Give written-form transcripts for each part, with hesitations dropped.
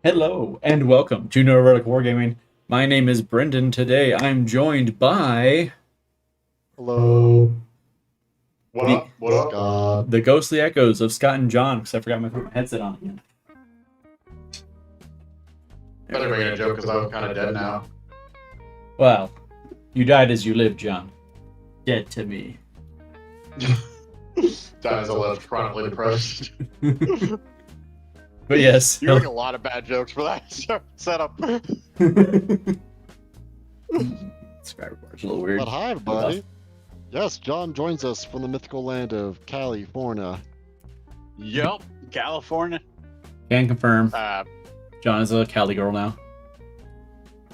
Hello and welcome to Neuro-Heretical Wargaming. My name is Brenden. Today I'm joined by Hello. What the, up? What up? Scott. the ghostly echoes of Scott and John, because I forgot to put my headset on again. Better making a joke because I'm kind of dead now. Well, you died as you lived, John. Dead to me. Dies alleged chronically depressed. But yes. You're getting a lot of bad jokes for that setup. Subscriber bar's a little weird. But hi, everybody. Yes, John joins us from the mythical land of California. Yup, California. Can confirm. Uh, John is a Cali girl now.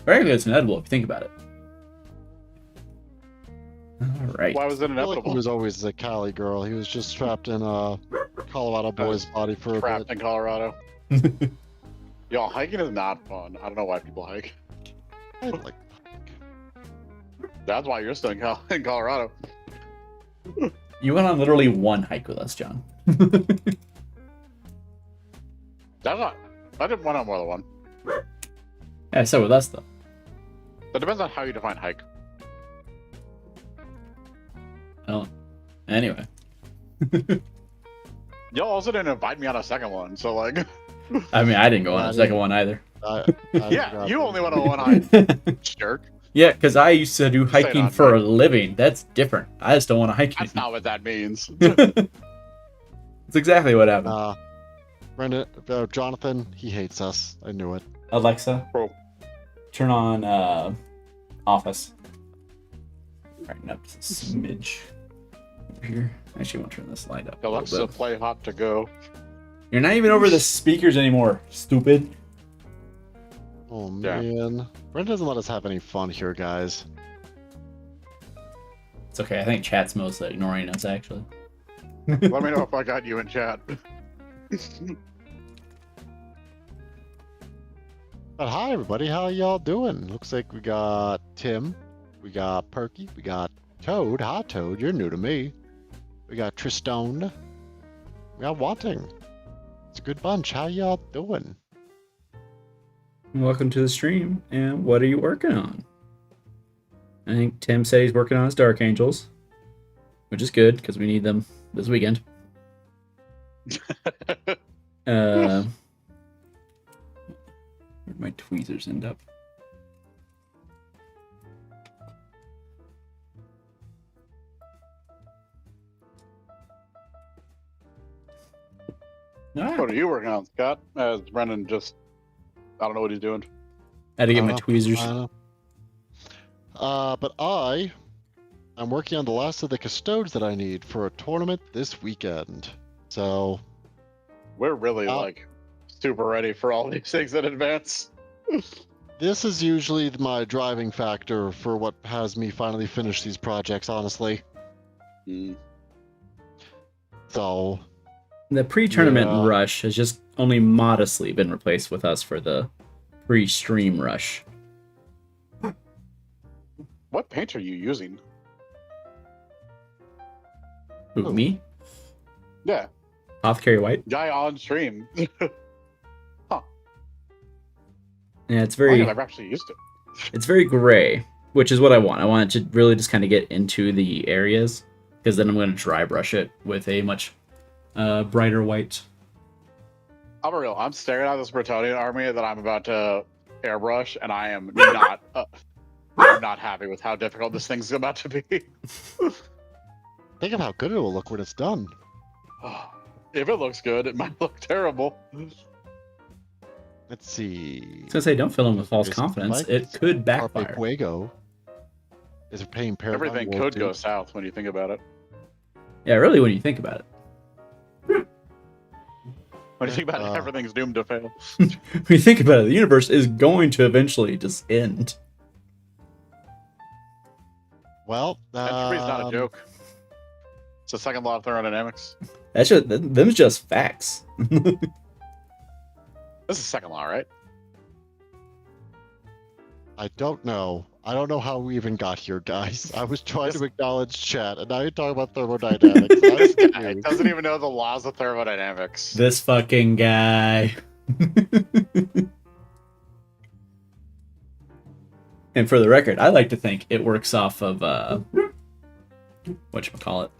Very it's inedible if you think about it. Alright. why was it I feel like he inevitable? was always a Cali girl. He was just trapped in a Colorado boy's body for a Trapped bit. in Colorado. Yo, hiking is not fun. I don't know why people hike. I like, That's why you're still in Colorado. You went on literally one hike with us, John. That's not. I didn't want on more than one. Yeah, so with us though. That depends on how you define hike. Oh. Anyway. Y'all also didn't invite me on a second one, so like. I mean, I didn't go on I the second one either. I Yeah, forgot. you only went on one hike, jerk. Yeah, because I used to do Stayed hiking on for me. a living. That's different. I just don't want to hike That's anymore. not what that means. That's exactly what happened. Brenda, Jonathan, he hates us. I knew it. Alexa, Bro. turn on Office. Brighten up just a smidge over here. Actually, I want to turn this light up. a little Alexa, bit. play Hot to Go. You're not even over the speakers anymore, stupid. Oh, Yeah. man. Brenda doesn't let us have any fun here, guys. It's okay. I think chat's mostly ignoring us, actually. Let me know if I got you in chat. But hi, everybody. How y'all doing? Looks like we got Tim. We got Perky. We got Toad. Hi, Toad. You're new to me. We got Tristone. We got Wanting. It's a good bunch. How y'all doing? Welcome to the stream. And what are you working on? I think Tim said he's working on his Dark Angels, which is good because we need them this weekend. Where'd my tweezers end up? Ah, What are you working on, Scott? As Brendan just, I don't know what he's doing. I had to get my Uh, tweezers. But I'm working on the last of the custodes that I need for a tournament this weekend. So, We're really like super ready for all these things in advance. this is usually my driving factor for what has me finally finish these projects, honestly. So, The pre-tournament Yeah. rush has just only modestly been replaced with us for the pre-stream rush. What paint are you using? Who, Oh. me? Yeah, Apothecary White? guy on stream. Yeah, it's Oh, very... I've actually used it. It's very gray, which is what I want. I want it to really just kind of get into the areas, because then I'm going to dry brush it with a much brighter white. I'm real. I'm staring at this Bretonian army that I'm about to airbrush, and I am not. I'm not happy with how difficult this thing's about to be. think of how good it will look when it's done. If it looks good, it might look terrible. Let's see. I was going to say, don't fill him with false There's confidence. Mike. It could Carpe backfire. Fuego is paying Paradigm Everything War could too. go south when you think about it. Yeah, really, when you think about it. When you think about it, Uh, everything's doomed to fail. When you think about it, the universe is going to eventually just end. Well, Entropy's not a joke. It's the second law of thermodynamics. That's just, them's just facts. This is second law, right? I don't know. I don't know how we even got here, guys. I was trying to acknowledge chat, and now you're talking about thermodynamics. I'm This guy confused. doesn't even know the laws of thermodynamics. This fucking guy. And for the record, I like to think it works off of whatchamacallit?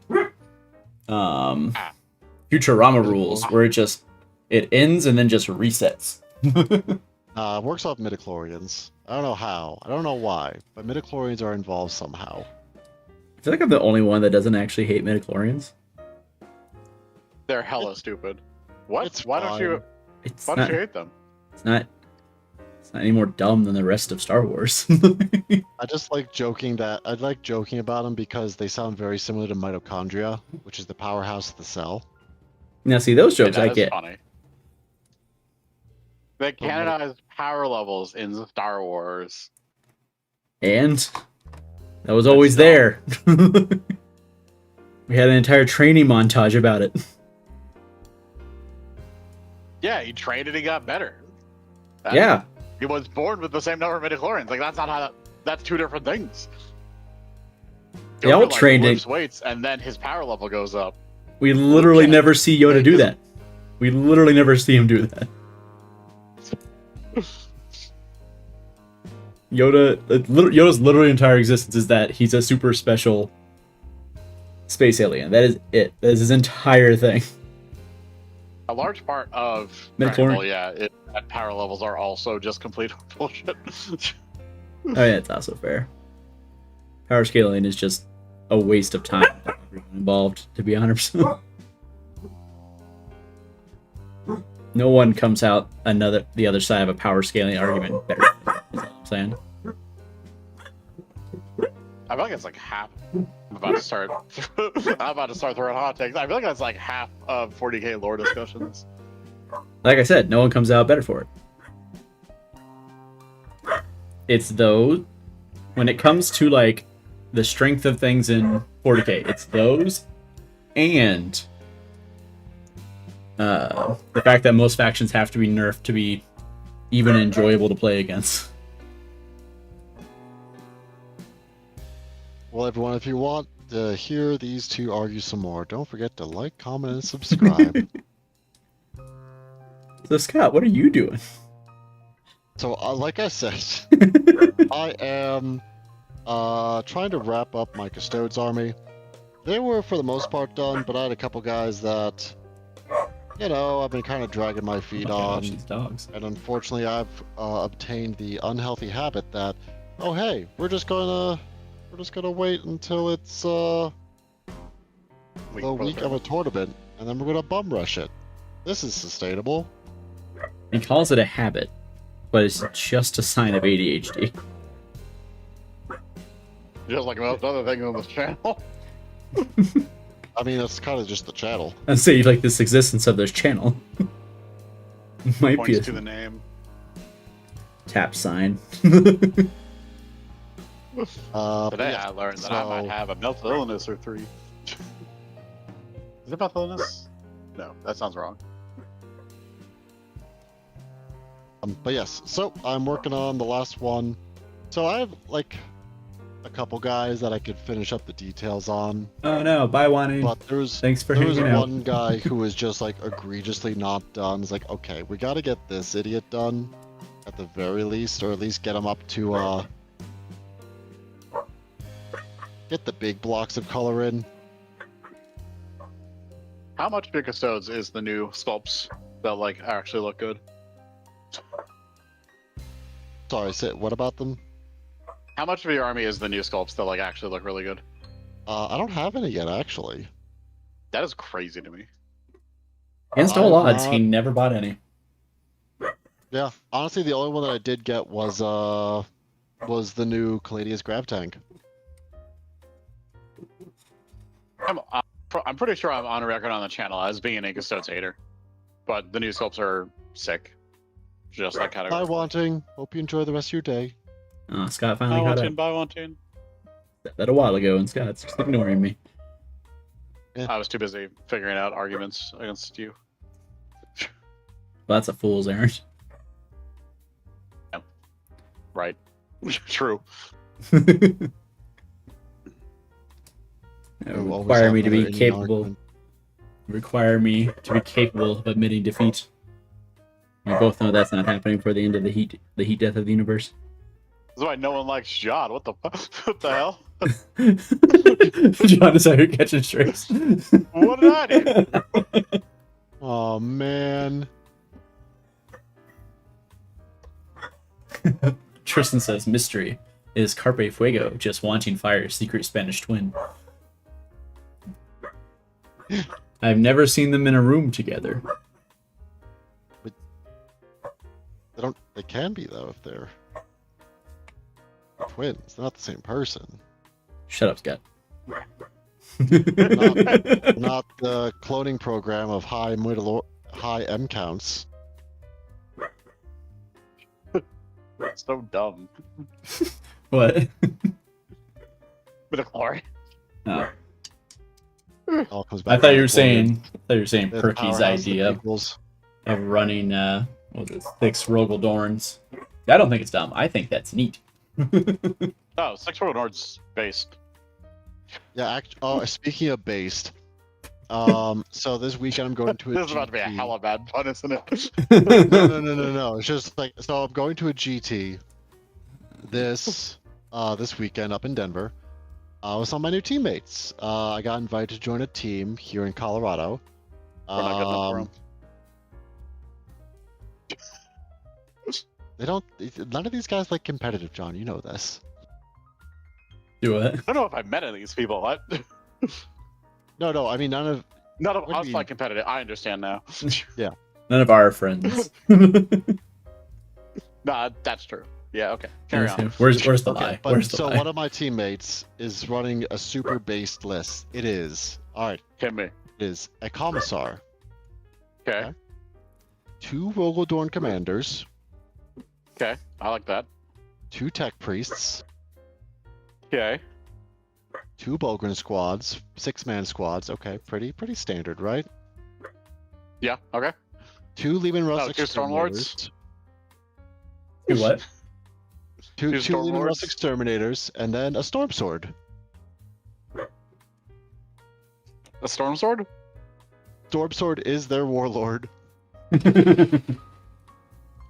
Futurama rules, where it ends and then just resets. Works off midichlorians. I don't know how. I don't know why, but midichlorians are involved somehow. I feel like I'm the only one that doesn't actually hate midichlorians. They're hella stupid. What? It's Why don't you? It's Why not, don't you hate them? It's not any more dumb than the rest of Star Wars. I just like joking that I like joking about them because they sound very similar to mitochondria, which is the powerhouse of the cell. Now, see, those jokes That I is get. funny. They canonized power levels in Star Wars. And that was always there. We had an entire training montage about it. Yeah, he trained and he got better. Yeah. He was born with the same number of midichlorians. Like, that's not how that's two different things. They all Yoda, trained lifts it. weights and then his power level goes up. We literally Okay. never see Yoda do that. We literally never see him do that. Yoda's literally entire existence is that he's a super special space alien. That is it. That is his entire thing. A large part of Midichlorian? Dragon Ball, that power levels are also just complete bullshit. Oh yeah, it's also fair. Power scaling is just a waste of time for everyone involved, to be 100%. No one comes out the other side of a power scaling argument better. Is what I'm saying. I feel like it's like half. I'm about to start throwing hot takes. I feel like that's like half of 40k lore discussions. Like I said, no one comes out better for it. It's those, when it comes to like the strength of things in 40k, it's those and the fact that most factions have to be nerfed to be even enjoyable to play against. Well, everyone, if you want to hear these two argue some more, don't forget to like, comment, and subscribe. So Scott, what are you doing? So, like I said, I am trying to wrap up my Custodes army. They were, for the most part, done, but I had a couple guys that, you know, I've been kind of dragging my feet on. These dogs. And unfortunately, I've obtained the unhealthy habit that, oh hey, we're just gonna wait until it's the week of a tournament, and then we're gonna bum rush it. This is sustainable. He calls it a habit, but it's just a sign of ADHD. Just like most other things on this channel. I mean, that's kind of just the channel. I'd say like this existence of this channel might be Points a to the name. tap sign. Today Yeah, I learned that I might have a mental illness or three. Is it mental illness? No, that sounds wrong. But yes, so I'm working on the last one. So I have like a couple guys that I could finish up the details on. Oh no, bye Wani. But Thanks for there was hanging out. one guy who was just like egregiously not done. It's like, okay, we got to get this idiot done at the very least, or at least get him up to get the big blocks of color in. How much big Custodes is the new sculpts that like actually look good? Sorry, what about them? How much of your army is the new sculpts that like actually look really good? I don't have any yet, actually. That is crazy to me. Against all I'm odds, not- he never bought any. Yeah, honestly, the only one that I did get was the new Caladius Grab Tank. I'm pretty sure I'm on record on the channel as being a Custodes hater, but the new sculpts are sick. Just like kind Bye, of. Wanting. Hope you enjoy the rest of your day. Scott Buy finally one caught tune, up. buy one tune. Said that a while ago, and Scott's just ignoring me. I was too busy figuring out arguments against you. Well, that's a fool's errand. Right. True. It Who always require have me to be another Indian capable. argument. Require me to be capable of admitting defeat. We both know that's not happening for the end of the heat death of the universe. That's why no one likes John. What the what the hell? John is out here catching strays. What did I do? Oh man. Tristan says mystery is Carpe Fuego just wanting fire's secret Spanish twin. I've never seen them in a room together. They can be though if they're twins. They're not the same person. Shut up, Scott. Not the cloning program of high M counts. So dumb. What? Midichlorian. Oh. All comes back I thought to you were the saying They're the Perky's powerhouse that idea equals- of running what was it, 6 Rogaldorns. I don't think it's dumb. I think that's neat. Oh, 6 Nords based. Yeah. Speaking of based, so this weekend I'm going to a. This is about to be a GT. hella bad pun, isn't it? No. It's just like so. I'm going to a GT this weekend up in Denver. With some of my new teammates. I got invited to join a team here in Colorado. We're not good enough for 'em. They don't. None of these guys like competitive, John. You know this. Do it. I don't know if I met any of these people. No. I mean, none of. None of What do us you like competitive. I understand now. None of our friends. Nah, that's true. Yeah, okay. Carry on. Where's the Okay, lie? but Where's the so lie? one of my teammates is running a super based list. It is all right. Hit me. It is a commissar, Okay. 2 Rogaldorn commanders, Okay. I like that. 2 tech priests, Okay. 2 Bulgrin squads, 6-man squads. Okay, pretty standard, right? Yeah, okay. 2 Lehman Russ Oh, 2 Stormlords? exterminators. Do what? Two Two Lehman Russ Stormlords? exterminators, and then a storm sword. A Storm Sword? Storm sword is their warlord. Is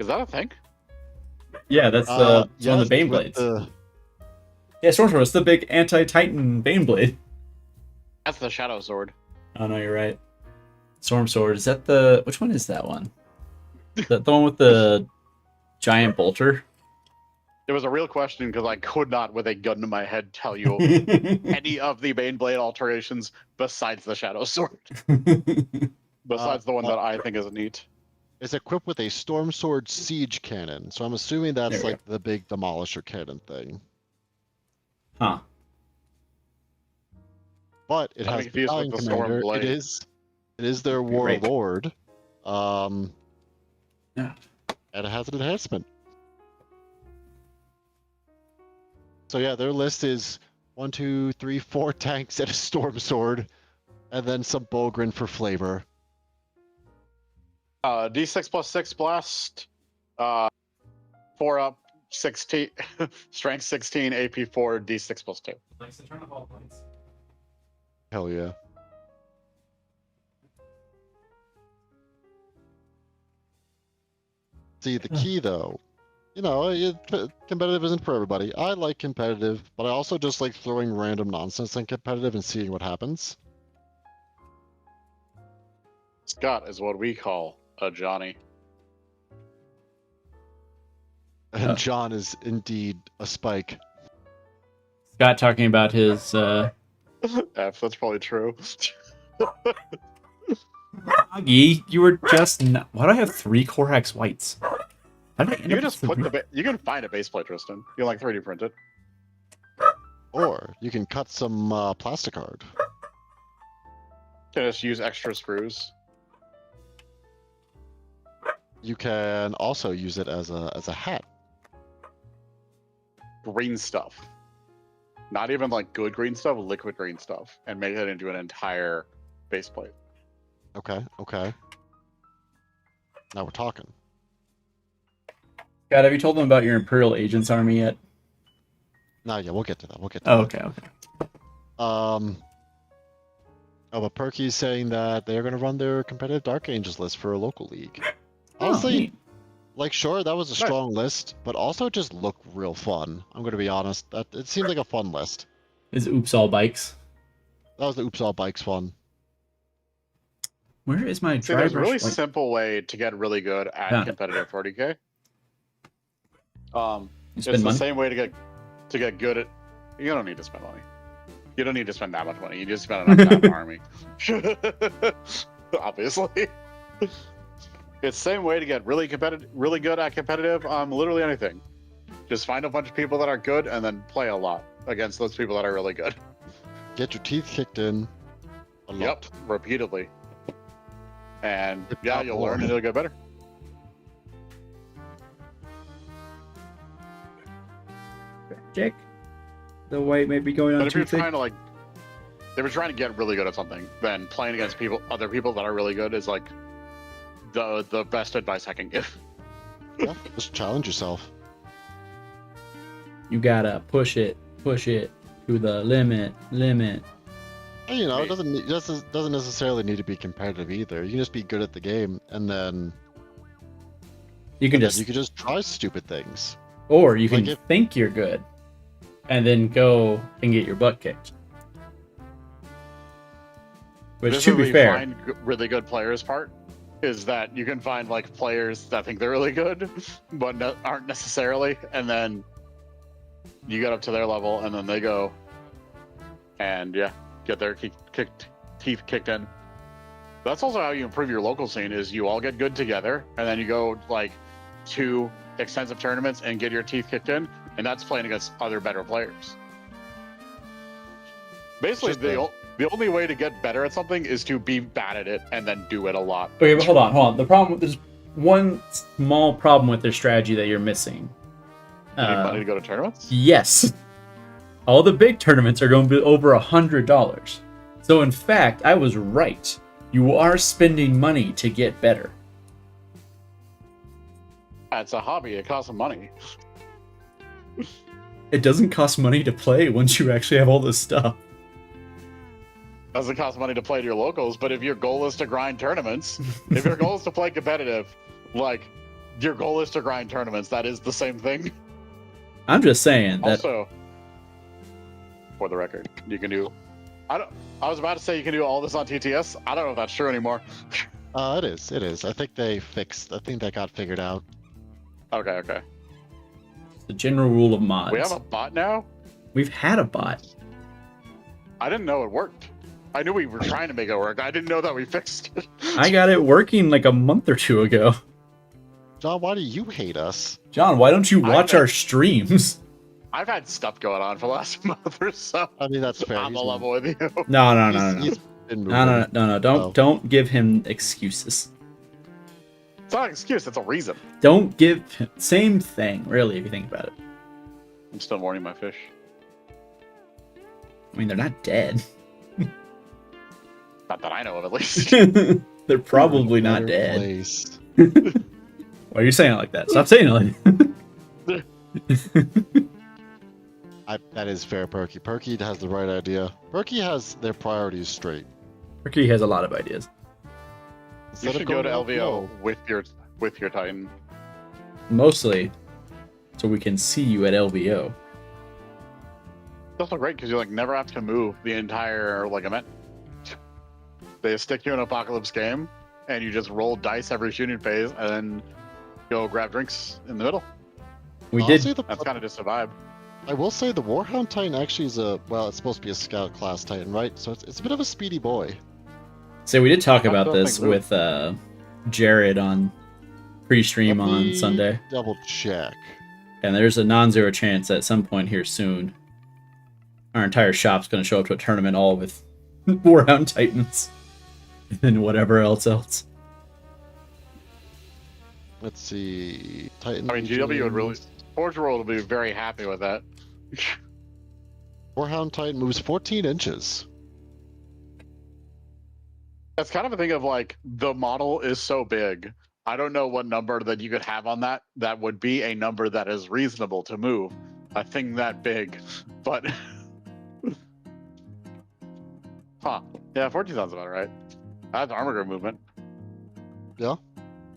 that a thing? Yeah, that's one of the Bane with Blades. Yeah, Stormsword, it's the big anti-Titan Bane Blade. That's the Shadow Sword. Oh no, you're right. Storm Sword, is that the... Which one is that one? The one with the giant bolter? It was a real question because I could not, with a gun to my head, tell you any of the Bane Blade alterations besides the Shadow Sword. Besides the one that I think is neat. It's equipped with a storm sword siege cannon, so I'm assuming that's There we like the big demolisher cannon thing. Huh. But it I'm has confused with battalion the Storm commander. Blade. It is their Great. warlord. Yeah. And it has an enhancement. So yeah, their list is 1, 2, 3, 4 tanks and a storm sword, and then some Bulgrin for flavor. D6 plus 6 blast. 4 up, 16, strength 16, AP 4, D6 plus 2. Hell yeah. See, the key though, competitive isn't for everybody. I like competitive, but I also just like throwing random nonsense in competitive and seeing what happens. Scott is what we call a Johnny. And John is indeed a spike. Scott talking about his... F, that's probably true. Augie, you were just... Why do I have 3 Corax whites? How did I end You up can just with put three? you can find a base plate, Tristan. You can like 3D print it. Or you can cut some plastic art. You can just use extra screws. You can also use it as a hat. Green stuff. Not even like good green stuff, liquid green stuff. And make it into an entire base plate. Okay. Now we're talking. Scott, have you told them about your Imperial Agents army yet? Nah, yeah, we'll get to that. Oh, okay. But Perky's saying that they're going to run their competitive Dark Angels list for a local league. Oh, Honestly, neat. Like, sure, that was a Nice. strong list, but also just looked real fun. I'm gonna be honest. That it seemed like a fun list. Is Oops All Bikes? That was the Oops All Bikes one. Where is my See, there's a driver? really simple way to get really good at Found it. competitive 40K. You It's spend the money? same way to get good at. You don't need to spend money. You don't need to spend that much money. You just spend enough to have an army. Obviously, it's the same way to get really good at competitive. Literally anything. Just find a bunch of people that are good and then play a lot against those people that are really good. Get your teeth kicked in. A lot. Yep, repeatedly. And If yeah, not you'll more. learn and it'll get better. Check. The white may be going on But if too you're thick. trying to if you're trying to get really good at something, then playing against other people that are really good is like the best advice I can give. Yeah, just challenge yourself. You gotta push it to the limit. And, you know, Right. it doesn't necessarily need to be competitive either. You can just be good at the game, and then You can then just, you can just try stupid things. or you can like if- think you're good, and then go and get your butt kicked. Which, This to is be the fair, find really good players part, is that you can find like players that think they're really good, but aren't necessarily, and then you get up to their level, and then they go and get their teeth kicked in. That's also how you improve your local scene. Is you all get good together, and then you go like to extensive tournaments and get your teeth kicked in, and that's playing against other better players. Basically, Just the- the only way to get better at something is to be bad at it and then do it a lot. okay, but hold on. The problem with there's one small problem with their strategy that you're missing. You need money to go to tournaments? Yes, all the big tournaments are going to be over $100. So in fact, I was right. You are spending money to get better. It's a hobby. It costs some money. It doesn't cost money to play once you actually have all this stuff. Doesn't cost money to play to your locals, but if your goal is to grind tournaments, if your goal is to play competitive, like your goal is to grind tournaments, that is the same thing. I'm just saying that Also, for the record, you can do. I was about to say you can do all this on TTS. I don't know if that's true anymore. It is. It is. I think they fixed. I think that got figured out. Okay. the general rule of mods. We have a bot now? We've had a bot. I didn't know it worked. I knew we were trying to make it work. I didn't know that we fixed it. I got it working like a month or two ago. John, why do you hate us? John, why don't you watch bet. our streams? I've had stuff going on for the last month or so. I mean, that's fair. I'm He's a level with you. No. he's been No. moving. Don't give him excuses. It's not an excuse, it's a reason. Don't give him same thing, really, if you think about it. I'm still mourning my fish. I mean, they're not dead. Not that I know of, at least. They're probably not Better dead. place. Why are you saying it like that? Stop saying it like that. That is fair, Perky. Perky has the right idea. Perky has their priorities straight. Ricky has a lot of ideas. You Instead of should go to going LVO with your Titan. Mostly so we can see you at LVO. It's also great because you like never have to move the entire like event. They stick you in an apocalypse game, and you just roll dice every shooting phase, and then go grab drinks in the middle. We Honestly, did. That's kind of just a vibe. I will say the Warhound Titan actually is it's supposed to be a scout class Titan, right? So it's a bit of a speedy boy. So we did talk I about don't this think with Jared on pre-stream Let on me Sunday, Double check. and there's a non-zero chance that at some point here soon, our entire shop's going to show up to a tournament all with Warhound Titans and whatever else. Let's see. Titan. I mean, GW would really, Legions. Forge World would be very happy with that. Warhound Titan moves 14 inches. That's kind of a thing of like the model is so big. I don't know what number that you could have on that. That would be a number that is reasonable to move. A thing that big, but huh? Yeah, 14 sounds about right. That's armor movement. Yeah.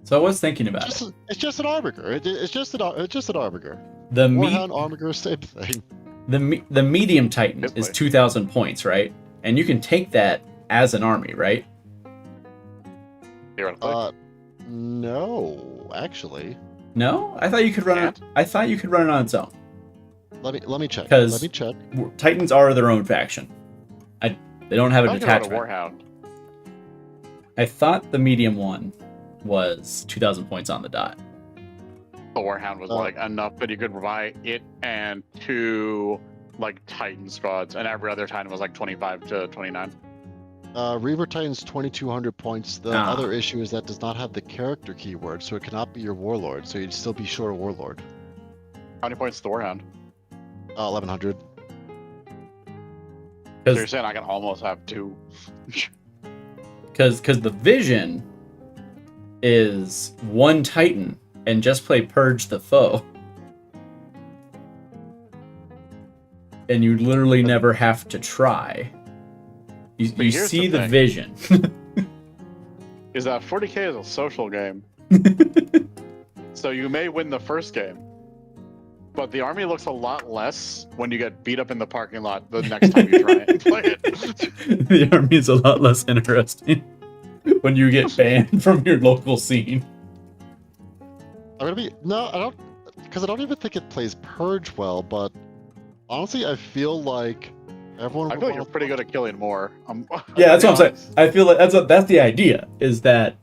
So I was thinking about it. It's just an Armiger. It's just an Armiger. The Warhound Armiger, same thing. the medium Titan This is way. 2,000 points, right? And you can take that as an army, right? Theoretically. No, actually. No, I thought you could run it. Can't? I thought you could run it on its own. Let me check. 'Cause- Let me check. Titans are their own faction. They don't have a I thought you had a detachment. Warhound. I thought the medium one was 2,000 points on the dot. The Warhound was like enough that you could buy it and 2 like Titan squads, and every other Titan was like 25 to 29. Reaver Titan's 2,200 points. The Ah. other issue is that does not have the character keyword, so it cannot be your Warlord. So you'd still be short a Warlord. How many points is the Warhound? 1,100. So you're saying I can almost have 2? Because the vision is 1 Titan and just play Purge the Foe. And you literally never have to try. You here's see the the thing. vision. Is that 40k is a social game. So you may win the first game, but the army looks a lot less when you get beat up in the parking lot the next time you try and play it. The army is a lot less interesting when you get banned from your local scene. I'm gonna be no, I don't, because I don't even think it plays Purge well. But honestly, I feel like everyone. I feel like you're pretty good at killing more. Yeah, that's what I'm saying. I feel like that's the idea, is that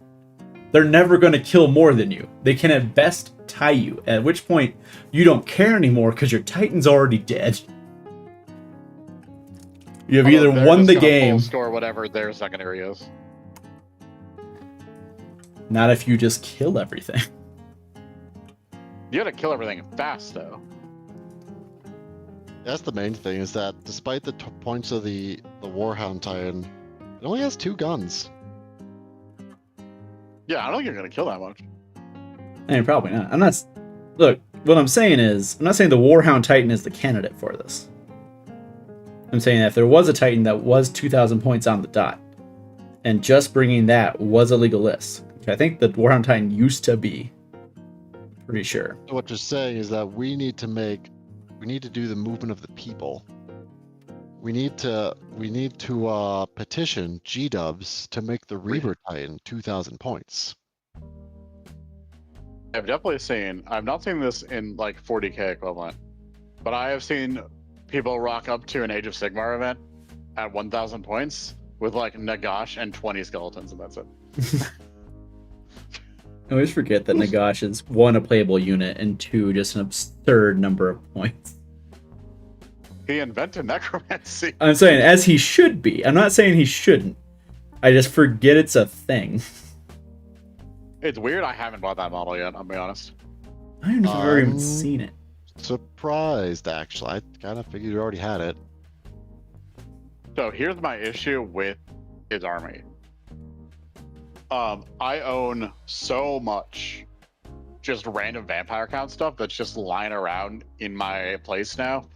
they're never going to kill more than you. They can at best tie you, at which point you don't care anymore because your Titan's already dead. You have either won the game, score whatever their secondary is. not if you just kill everything. You gotta kill everything fast though. That's the main thing, is that despite the points of the Warhound Titan, it only has 2 guns. Yeah, I don't think you're gonna kill that much. I mean, probably not. I'm not. Look, what I'm saying is, I'm not saying the Warhound Titan is the candidate for this. I'm saying that if there was a Titan that was 2,000 points on the dot, and just bringing that was a legal list, which I think the Warhound Titan used to be. Pretty sure. So what you're saying is that we need to do the movement of the people. We need to petition G-dubs to make the Reaver Titan 2,000 points. I've not seen this in like 40k equivalent, but I have seen people rock up to an Age of Sigmar event at 1,000 points with like Nagash and 20 skeletons, and that's it. I always forget that Nagash is 1, a playable unit, and 2, just an absurd number of points. He invented necromancy. I'm saying, as he should be. I'm not saying he shouldn't. I just forget it's a thing. It's weird I haven't bought that model yet, I'll be honest. I don't know if I've ever even seen it. Surprised, actually. I kind of figured you already had it. So here's my issue with his army. I own so much just random vampire count stuff that's just lying around in my place now.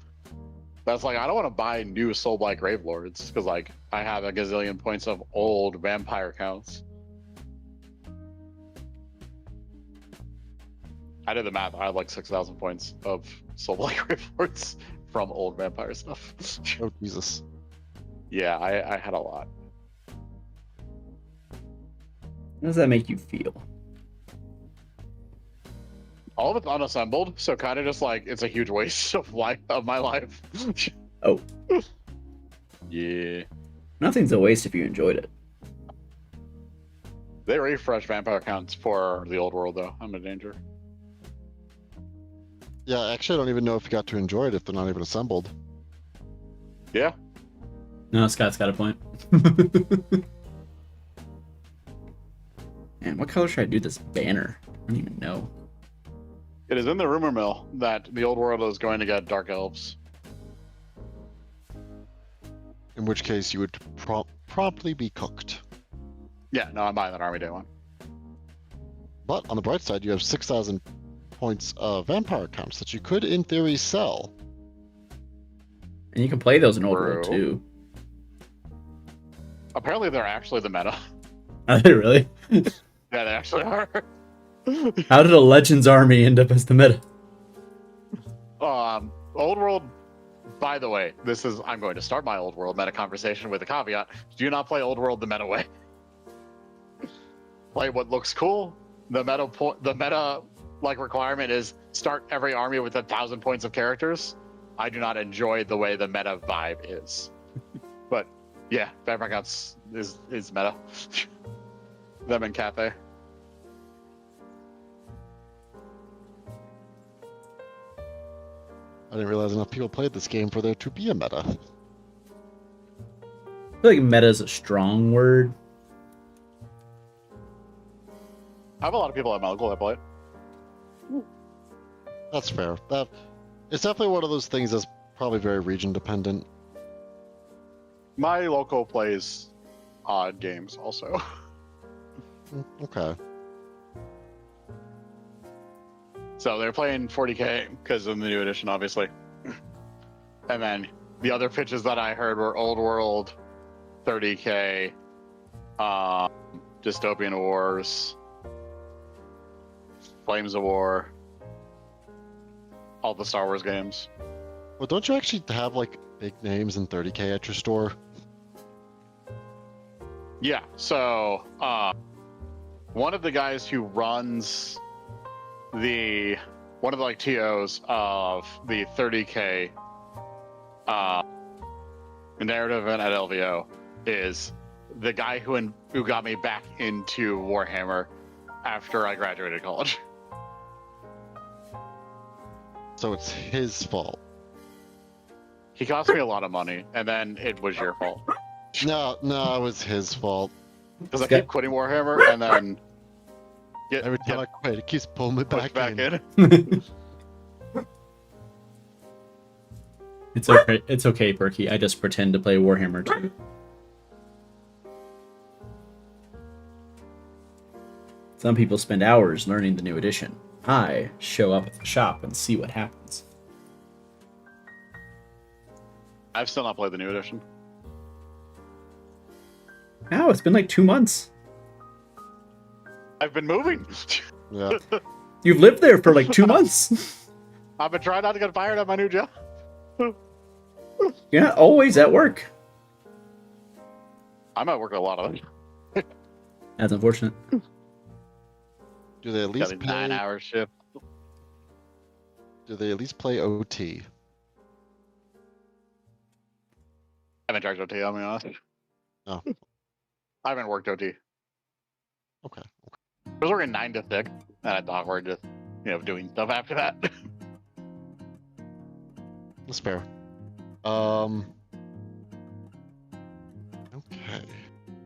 That's like, I don't want to buy new Soulblight Gravelords because like I have a gazillion points of old vampire counts. I did the math. I have like 6,000 points of Soulblight Gravelords from old vampire stuff. Oh, Jesus. Yeah, I had a lot. How does that make you feel? All of it's unassembled, so kind of just like it's a huge waste of my life. Oh. Yeah. Nothing's a waste if you enjoyed it. They refresh vampire counts for the old world, though. I'm in danger. Yeah, actually, I don't even know if you got to enjoy it if they're not even assembled. Yeah. No, Scott's got a point. Man, what color should I do this banner? I don't even know. It is in the rumor mill that the old world is going to get dark elves. In which case, you would promptly be cooked. Yeah, no, I'm buying that army day one. But on the bright side, you have 6,000 points of vampire counts that you could, in theory, sell. And you can play those in Old World True. too. Apparently, they're actually the meta. Are they really? Yeah, they actually are. How did a Legends army end up as the meta? Old world. By the way, I'm going to start my old world meta conversation with a caveat. Do not play old world the meta way. Play what looks cool. The meta like requirement is start every army with 1,000 points of characters. I do not enjoy the way the meta vibe is. But yeah, Fabric Hangouts is meta. Them and Cafe. I didn't realize enough people played this game for there to be a meta. I feel like meta is a strong word. I have a lot of people at my local that play it. That's fair. It's definitely one of those things that's probably very region dependent. My local plays odd games also. Okay. So they're playing 40k because of the new edition, obviously. And then the other pitches that I heard were Old World, 30k, Dystopian Wars, Flames of War, all the Star Wars games. Well, don't you actually have like big names in 30k at your store? Yeah, so one of the guys who runs one of the like TOs of the 30k narrative event at LVO is the guy who got me back into Warhammer after I graduated college. So it's his fault. He cost me a lot of money, and then it was your fault. No, it was his fault. Because I keep quitting Warhammer, and then Every time I quit, it keeps pulling me pushed back in. It's okay. It's okay, Perky. I just pretend to play Warhammer too. Some people spend hours learning the new edition. I show up at the shop and see what happens. I've still not played the new edition. Ow, it's been like 2 months. I've been moving. Yeah. You've lived there for like 2 months. I've been trying not to get fired at my new job. You're not always at work. I'm at work a lot of it. That's unfortunate. Do they at Got least a play? 9-hour shift. Do they at least play OT? I haven't charged OT, I'll be honest. Oh. I haven't worked OT. Okay. I was working 9 to 6, and I thought we're just, doing stuff after that. That's fair. Okay.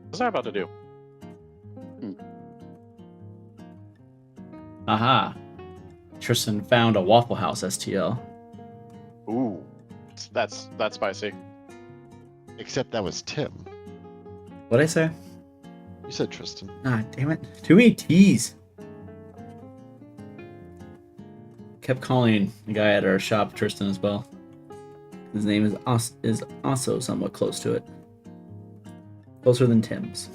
What's I about to do? Aha. Tristan found a Waffle House STL. Ooh, that's spicy. Except that was Tim. What'd I say? You said Tristan. Ah, damn it. Too many T's. Kept calling the guy at our shop Tristan as well. His name is also somewhat close to it. Closer than Tim's.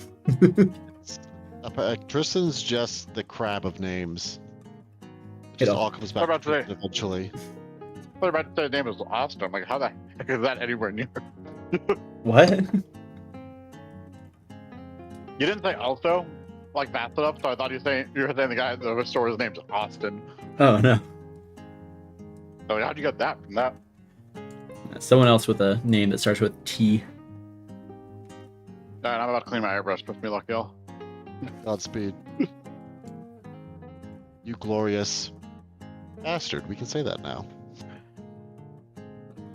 Tristan's just the crab of names. It It just all- all comes back What about to it today? eventually. What about the name is Austin? I'm like, how the heck is that anywhere near? What? You didn't say also, like fast enough, so I thought you were saying the guy at the store's name's Austin. Oh, no. So how'd you get that from that? Someone else with a name that starts with T. Alright, I'm about to clean my airbrush. Wish me luck, y'all. Godspeed. You glorious bastard. We can say that now.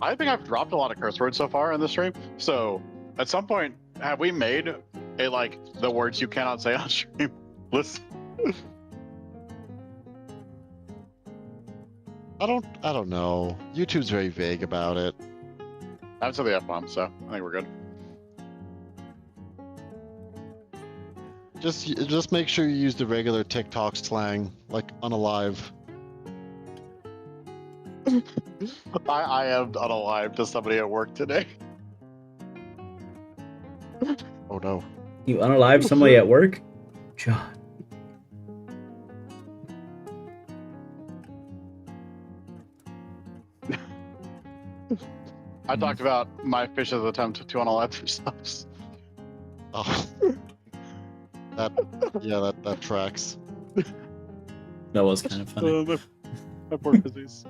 I think I've dropped a lot of curse words so far in this stream. So at some point, have we made a like the words you cannot say on stream list? I don't know. YouTube's very vague about it. I haven't said the F-bomb, so I think we're good. Just make sure you use the regular TikTok slang, like unalive. I am unalive to somebody at work today. Oh no. You unalive somebody at work? John. I talked about my fish's attempt to unalive themselves. Oh. That tracks. That was kind of funny. My poor fishies.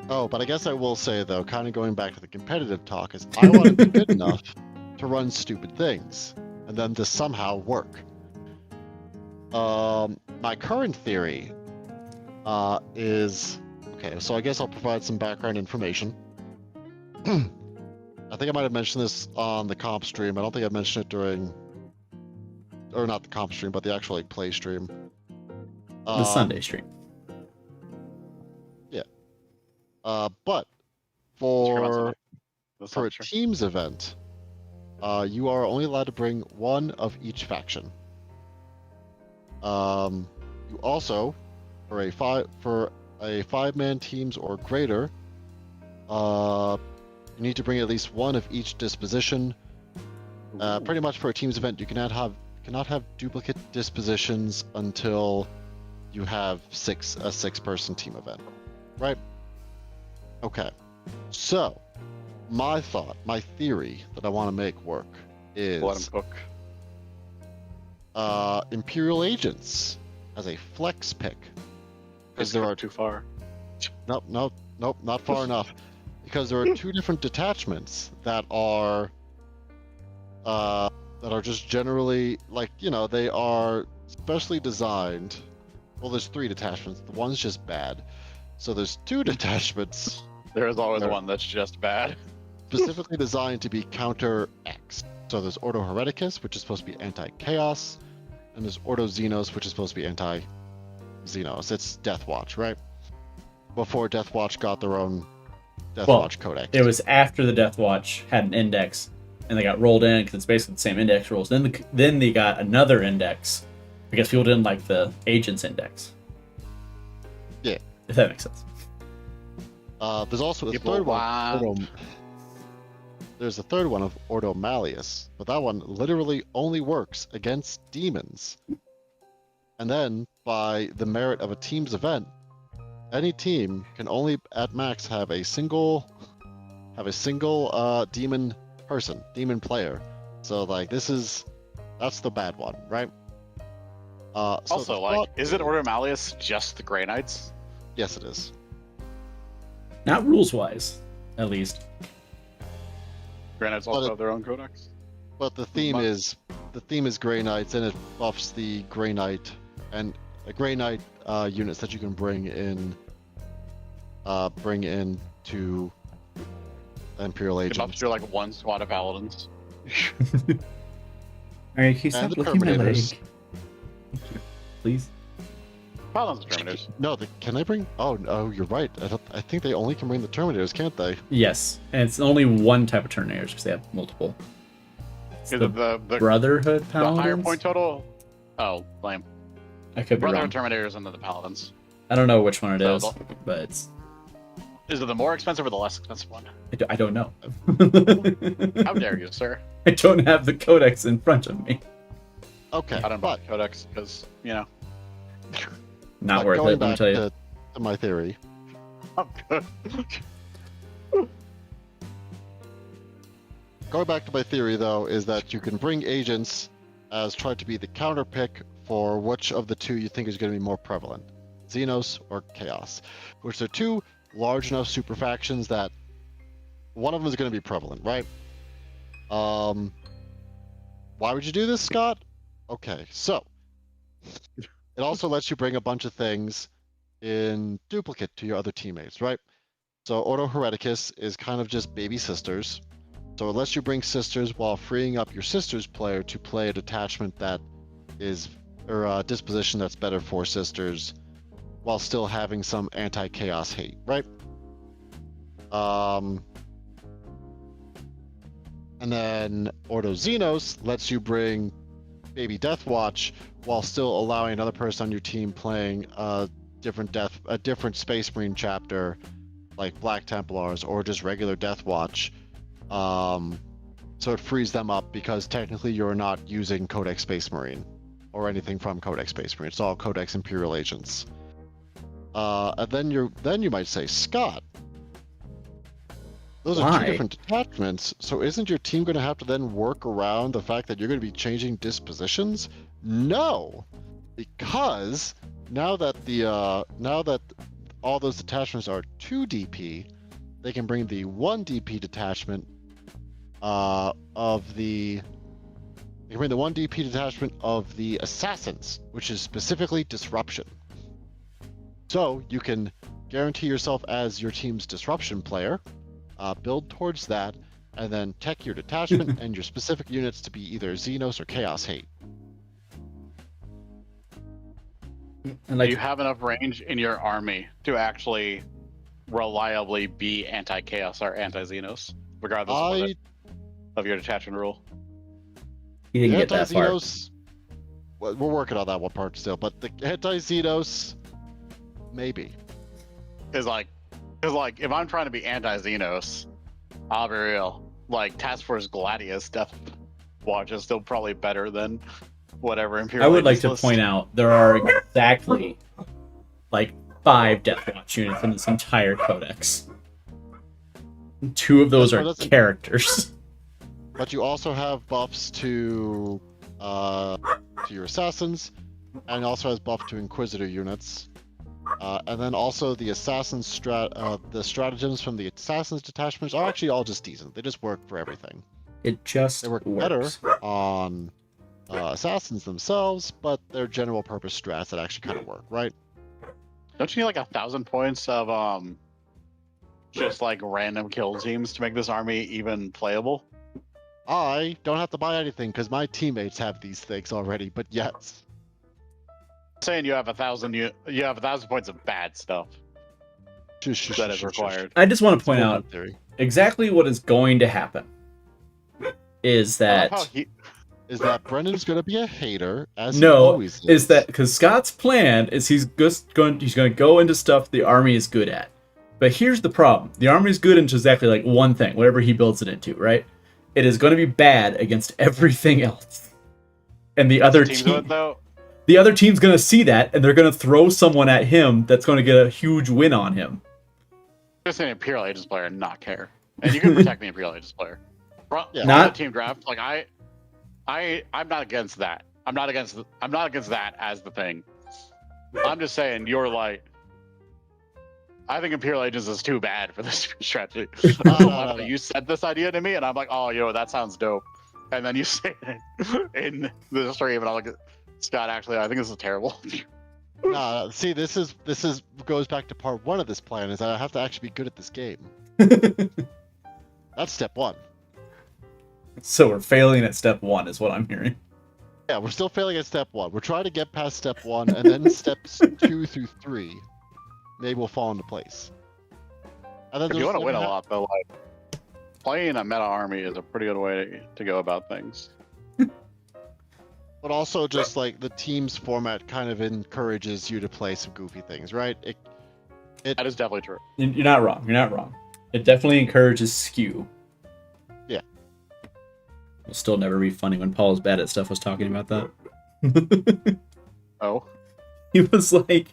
Oh, but I guess I will say though, kind of going back to the competitive talk, is I want to be good enough to run stupid things, and then to somehow work. My current theory is okay. So I guess I'll provide some background information. I think I might have mentioned this on the comp stream. I don't think I mentioned it during, or not the comp stream, but the actual like play stream. The Sunday stream. But for a teams event, you are only allowed to bring one of each faction. You also, for a five-man teams or greater, you need to bring at least one of each disposition. Pretty much for a teams event, you cannot have duplicate dispositions until you have a six-person team event, right? Okay, so my theory that I want to make work is Let him cook. Imperial Agents as a flex pick. Because there are too far. Nope, not far enough. Because there are two different detachments that are just generally they are specially designed. Well, there's three detachments. The one's just bad. So there's two detachments. There is always one that's just bad. Specifically designed to be counter X. So there's Ordo Hereticus, which is supposed to be anti-chaos, and there's Ordo Xenos, which is supposed to be anti-Xenos. It's Deathwatch, right? Before Deathwatch got their own Deathwatch Codex. It was after the Deathwatch had an index, and they got rolled in because it's basically the same index rules. Then they got another index because people didn't like the Agents index. Yeah. If that makes sense. There's also a third one. There's a third one of Ordo Malleus, but that one literally only works against demons. And then, by the merit of a team's event, any team can only at max have a single demon player. So that's the bad one, right? Is it Ordo Malleus just the Grey Knights? Yes, it is. Not rules-wise, at least. Grey Knights also have their own codex. But the theme is Grey Knights, and it buffs the Grey Knight and Grey Knight units that you can bring in to Imperial Agents. It buffs you like one squad of Paladins. Alright, can you stop looking at my leg? Please. Paladins and Terminators. No, can they bring? Oh, no, you're right. I think they only can bring the Terminators, can't they? Yes, and it's only one type of Terminators because they have multiple. It's the Brotherhood Paladins? The higher point total? Oh, lame. I could be wrong. Brotherhood Terminators and then the Paladins. I don't know which one it is, but it's... Is it the more expensive or the less expensive one? I don't know. How dare you, sir? I don't have the codex in front of me. Okay, I don't buy the codex because, Not worth it, let me tell you. To my theory. I'm good. Going back to my theory, though, is that you can bring agents as try to be the counter pick for which of the two you think is going to be more prevalent, Xenos or Chaos, which are two large enough super factions that one of them is going to be prevalent, right? Why would you do this, Scott? Okay, so it also lets you bring a bunch of things in duplicate to your other teammates, right? So Ordo Hereticus is kind of just baby sisters. So it lets you bring sisters while freeing up your sister's player to play a detachment that is, or a disposition that's better for sisters, while still having some anti-chaos hate, right? And then Ordo Xenos lets you bring Baby Deathwatch while still allowing another person on your team playing a different Space Marine chapter, like Black Templars or just regular Deathwatch. So it frees them up because technically you're not using Codex Space Marine or anything from Codex Space Marine. It's all Codex Imperial Agents. And then you might say, Scott, Those are Why? two different detachments. So isn't your team going to have to then work around the fact that you're going to be changing dispositions? No, because now that all those detachments are 2 DP, they can bring the 1 DP detachment of the assassins, which is specifically disruption. So you can guarantee yourself as your team's disruption player, build towards that, and then tech your detachment and your specific units to be either Xenos or Chaos Hate. And Do you have enough range in your army to actually reliably be anti-chaos or anti-Xenos, regardless of your detachment rule? he didn't get that far. Anti-Xenos, we're working on that one part still, but the anti-Xenos, maybe. Because if I'm trying to be anti-Xenos, I'll be real. Like Task Force Gladius Death Watch is still probably better than whatever Imperial. I would like Aegis to list. point out there are exactly like 5 Death Watch units in this entire codex. 2 of those are characters. But you also have buffs to your assassins, and also has buff to Inquisitor units. And then also the assassins the stratagems from the assassins detachments are actually all just decent. They just work for everything. It just They work works. better on assassins themselves, but they're general purpose strats that actually kind of work, right? Don't you need like 1,000 points of just like random kill teams to make this army even playable? I don't have to buy anything because my teammates have these things already, but yes. Saying you have 1,000, you have 1,000 points of bad stuff that is required. I just want to point out theory. exactly what is going to happen is I love how that Is that Brendan's going to be a hater, as no, he always is that because Scott's plan is he's going to go into stuff the army is good at. But here's the problem: the army is good into exactly like one thing, whatever he builds it into, right? It is going to be bad against everything else, and the other team. The other team's going to see that, and they're going to throw someone at him that's going to get a huge win on him. Just an Imperial Aegis player and not care. And you can protect the Imperial Aegis player. Yeah. Not the team draft. Like I'm not against that. I'm not against that as the thing. I'm just saying you're like, I think Imperial Aegis is too bad for this strategy. No. You said this idea to me, and I'm like, oh, that sounds dope. And then you say it in the stream, and I'm like, Scott, actually, I think this is terrible. Nah, see, this goes back to part 1 of this plan, is that I have to actually be good at this game. That's step 1. So we're failing at step 1 is what I'm hearing. Yeah, we're still failing at step 1. We're trying to get past step 1, and then steps 2 through 3 maybe will fall into place. And then If you want to win a lot, though, like playing a meta army is a pretty good way to go about things. But also, just like the team's format kind of encourages you to play some goofy things, right? That is definitely true. You're not wrong. You're not wrong. It definitely encourages skew. Yeah. It'll still never be funny when Paul's bad at stuff was talking about that. Oh. He was like,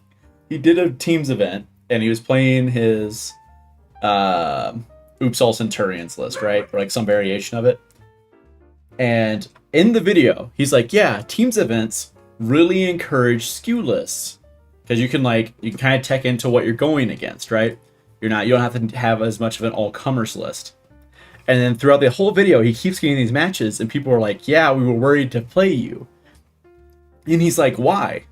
he did a Teams event, and he was playing his Oops All Centurions list, right? Or like some variation of it. And in the video, he's like, yeah, Teams events really encourage skew lists. Because you can kind of tech into what you're going against, right? You don't have to have as much of an all-comers list. And then throughout the whole video, he keeps getting these matches, and people are like, yeah, we were worried to play you. And he's like, why?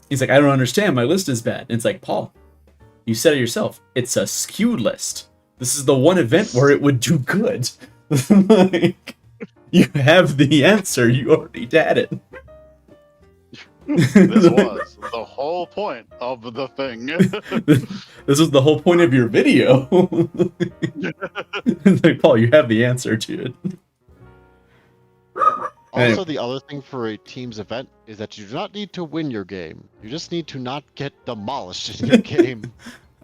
He's like, I don't understand, my list is bad. And it's like, Paul, you said it yourself. It's a skewed list. This is the one event where it would do good. Like, you have the answer. You already had it. This was the whole point of the thing. This was the whole point of your video. It's like, Paul, you have the answer to it. Also, the other thing for a team's event is that you do not need to win your game. You just need to not get demolished in your game.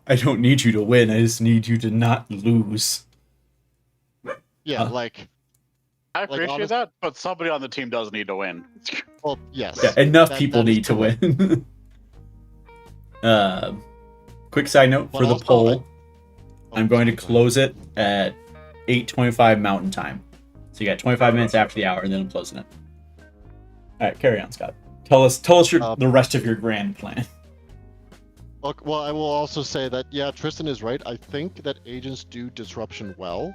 I don't need you to win. I just need you to not lose. Yeah, I appreciate that, but somebody on the team does need to win. Well, yes. Yeah, enough people need to win. Quick side note for the poll. I'm going to close it at 8:25 Mountain Time. So you got 25 minutes after the hour, and then I'm closing it. All right, carry on, Scott. Tell us the rest of your grand plan. Look, well, I will also say that, yeah, Tristan is right. I think that agents do disruption well.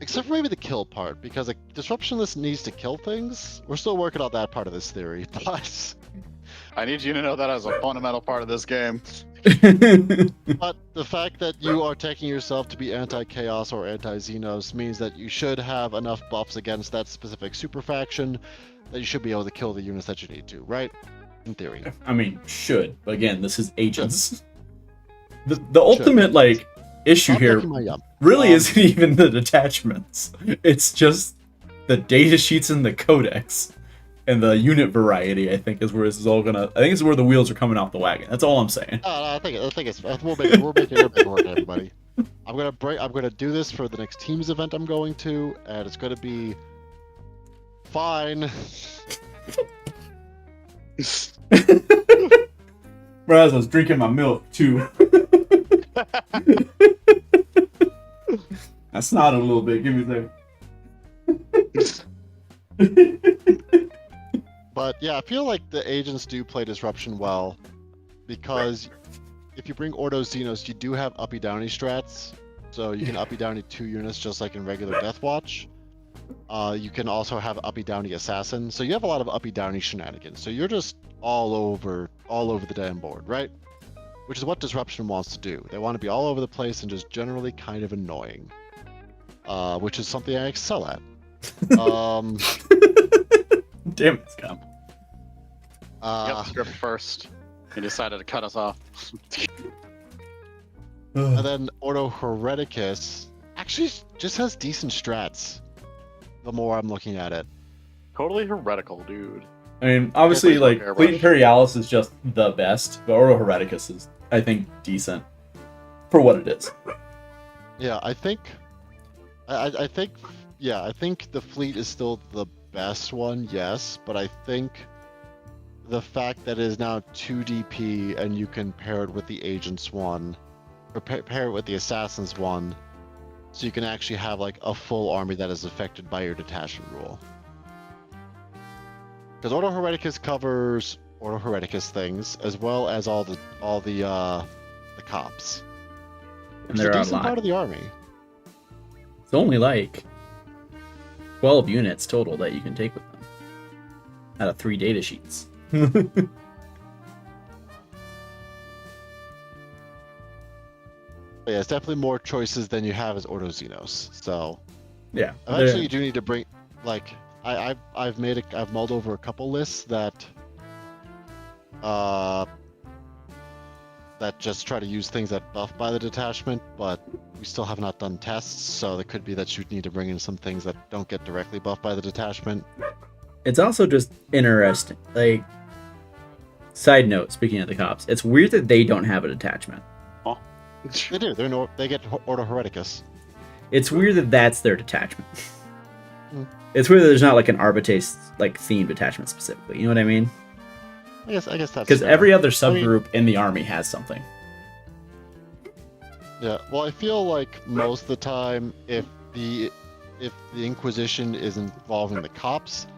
Except for maybe the kill part, because a disruptionist needs to kill things. We're still working on that part of this theory, but... I need you to know that as a fundamental part of this game. But the fact that you are taking yourself to be anti-chaos or anti-Xenos means that you should have enough buffs against that specific super faction that you should be able to kill the units that you need to, right? In theory. I mean, should. But again, this is agents. The ultimate, like, issue here really isn't even the detachments. It's just the data sheets and the codex. And the unit variety, I think, is where this is all gonna. I think it's where the wheels are coming off the wagon. That's all I'm saying. I think it's. We're making it work, everybody. I'm gonna do this for the next teams event I'm going to, and it's gonna be fine. Whereas I was drinking my milk too. I snotted a little bit. Give me a second. But yeah, I feel like the agents do play disruption well, because if you bring Ordo Xenos, you do have uppy downy strats, so you can uppy downy 2 units just like in regular Deathwatch. You can also have uppy downy assassin, so you have a lot of uppy downy shenanigans. So you're just all over the damn board, right? Which is what disruption wants to do. They want to be all over the place and just generally kind of annoying, which is something I excel at. Damn it, Scum. Got the script first. He decided to cut us off. And then Ordo Hereticus actually just has decent strats. The more I'm looking at it. Totally heretical, dude. I mean, obviously, like, Fleet Imperialis is just the best, but Ordo Hereticus is, I think, decent for what it is. Yeah, I think the fleet is still the best one, yes, but I think the fact that it is now 2 DP and you can pair it with the agents one, or pair it with the assassins one, so you can actually have like a full army that is affected by your detachment rule. Because Ordo Hereticus covers Ordo Hereticus things as well as all the cops. And they're a decent part of the army. It's only like 12 units total that you can take with them out of 3 data sheets. Yeah, it's definitely more choices than you have as Ordo Xenos. So yeah, eventually you do need to bring, like, I've mulled over a couple lists that just try to use things that buff by the detachment, but we still have not done tests, so it could be that you need to bring in some things that don't get directly buffed by the detachment. It's also just interesting. Like, side note, speaking of the cops, it's weird that they don't have a detachment. Oh. They do. They get Ordo Hereticus. It's weird that that's their detachment. It's weird that there's not like an Arbitrace like themed detachment specifically. You know what I mean? I guess that's because every other subgroup in the army has something. Yeah, well, I feel like most of the time, if the Inquisition is involving the cops,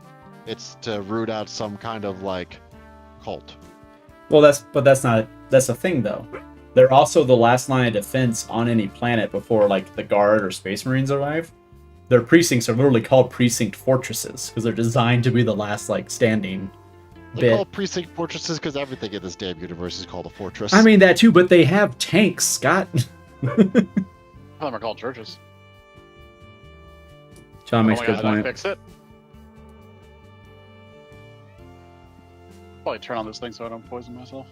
it's to root out some kind of like cult. Well, that's the thing though. They're also the last line of defense on any planet before like the Guard or Space Marines arrive. Their precincts are literally called precinct fortresses because they're designed to be the last like standing. They're called precinct fortresses because everything in this damn universe is called a fortress. I mean that too, but they have tanks, Scott. Some of them are called churches. John makes a good point. Fix it. Probably turn on this thing so I don't poison myself.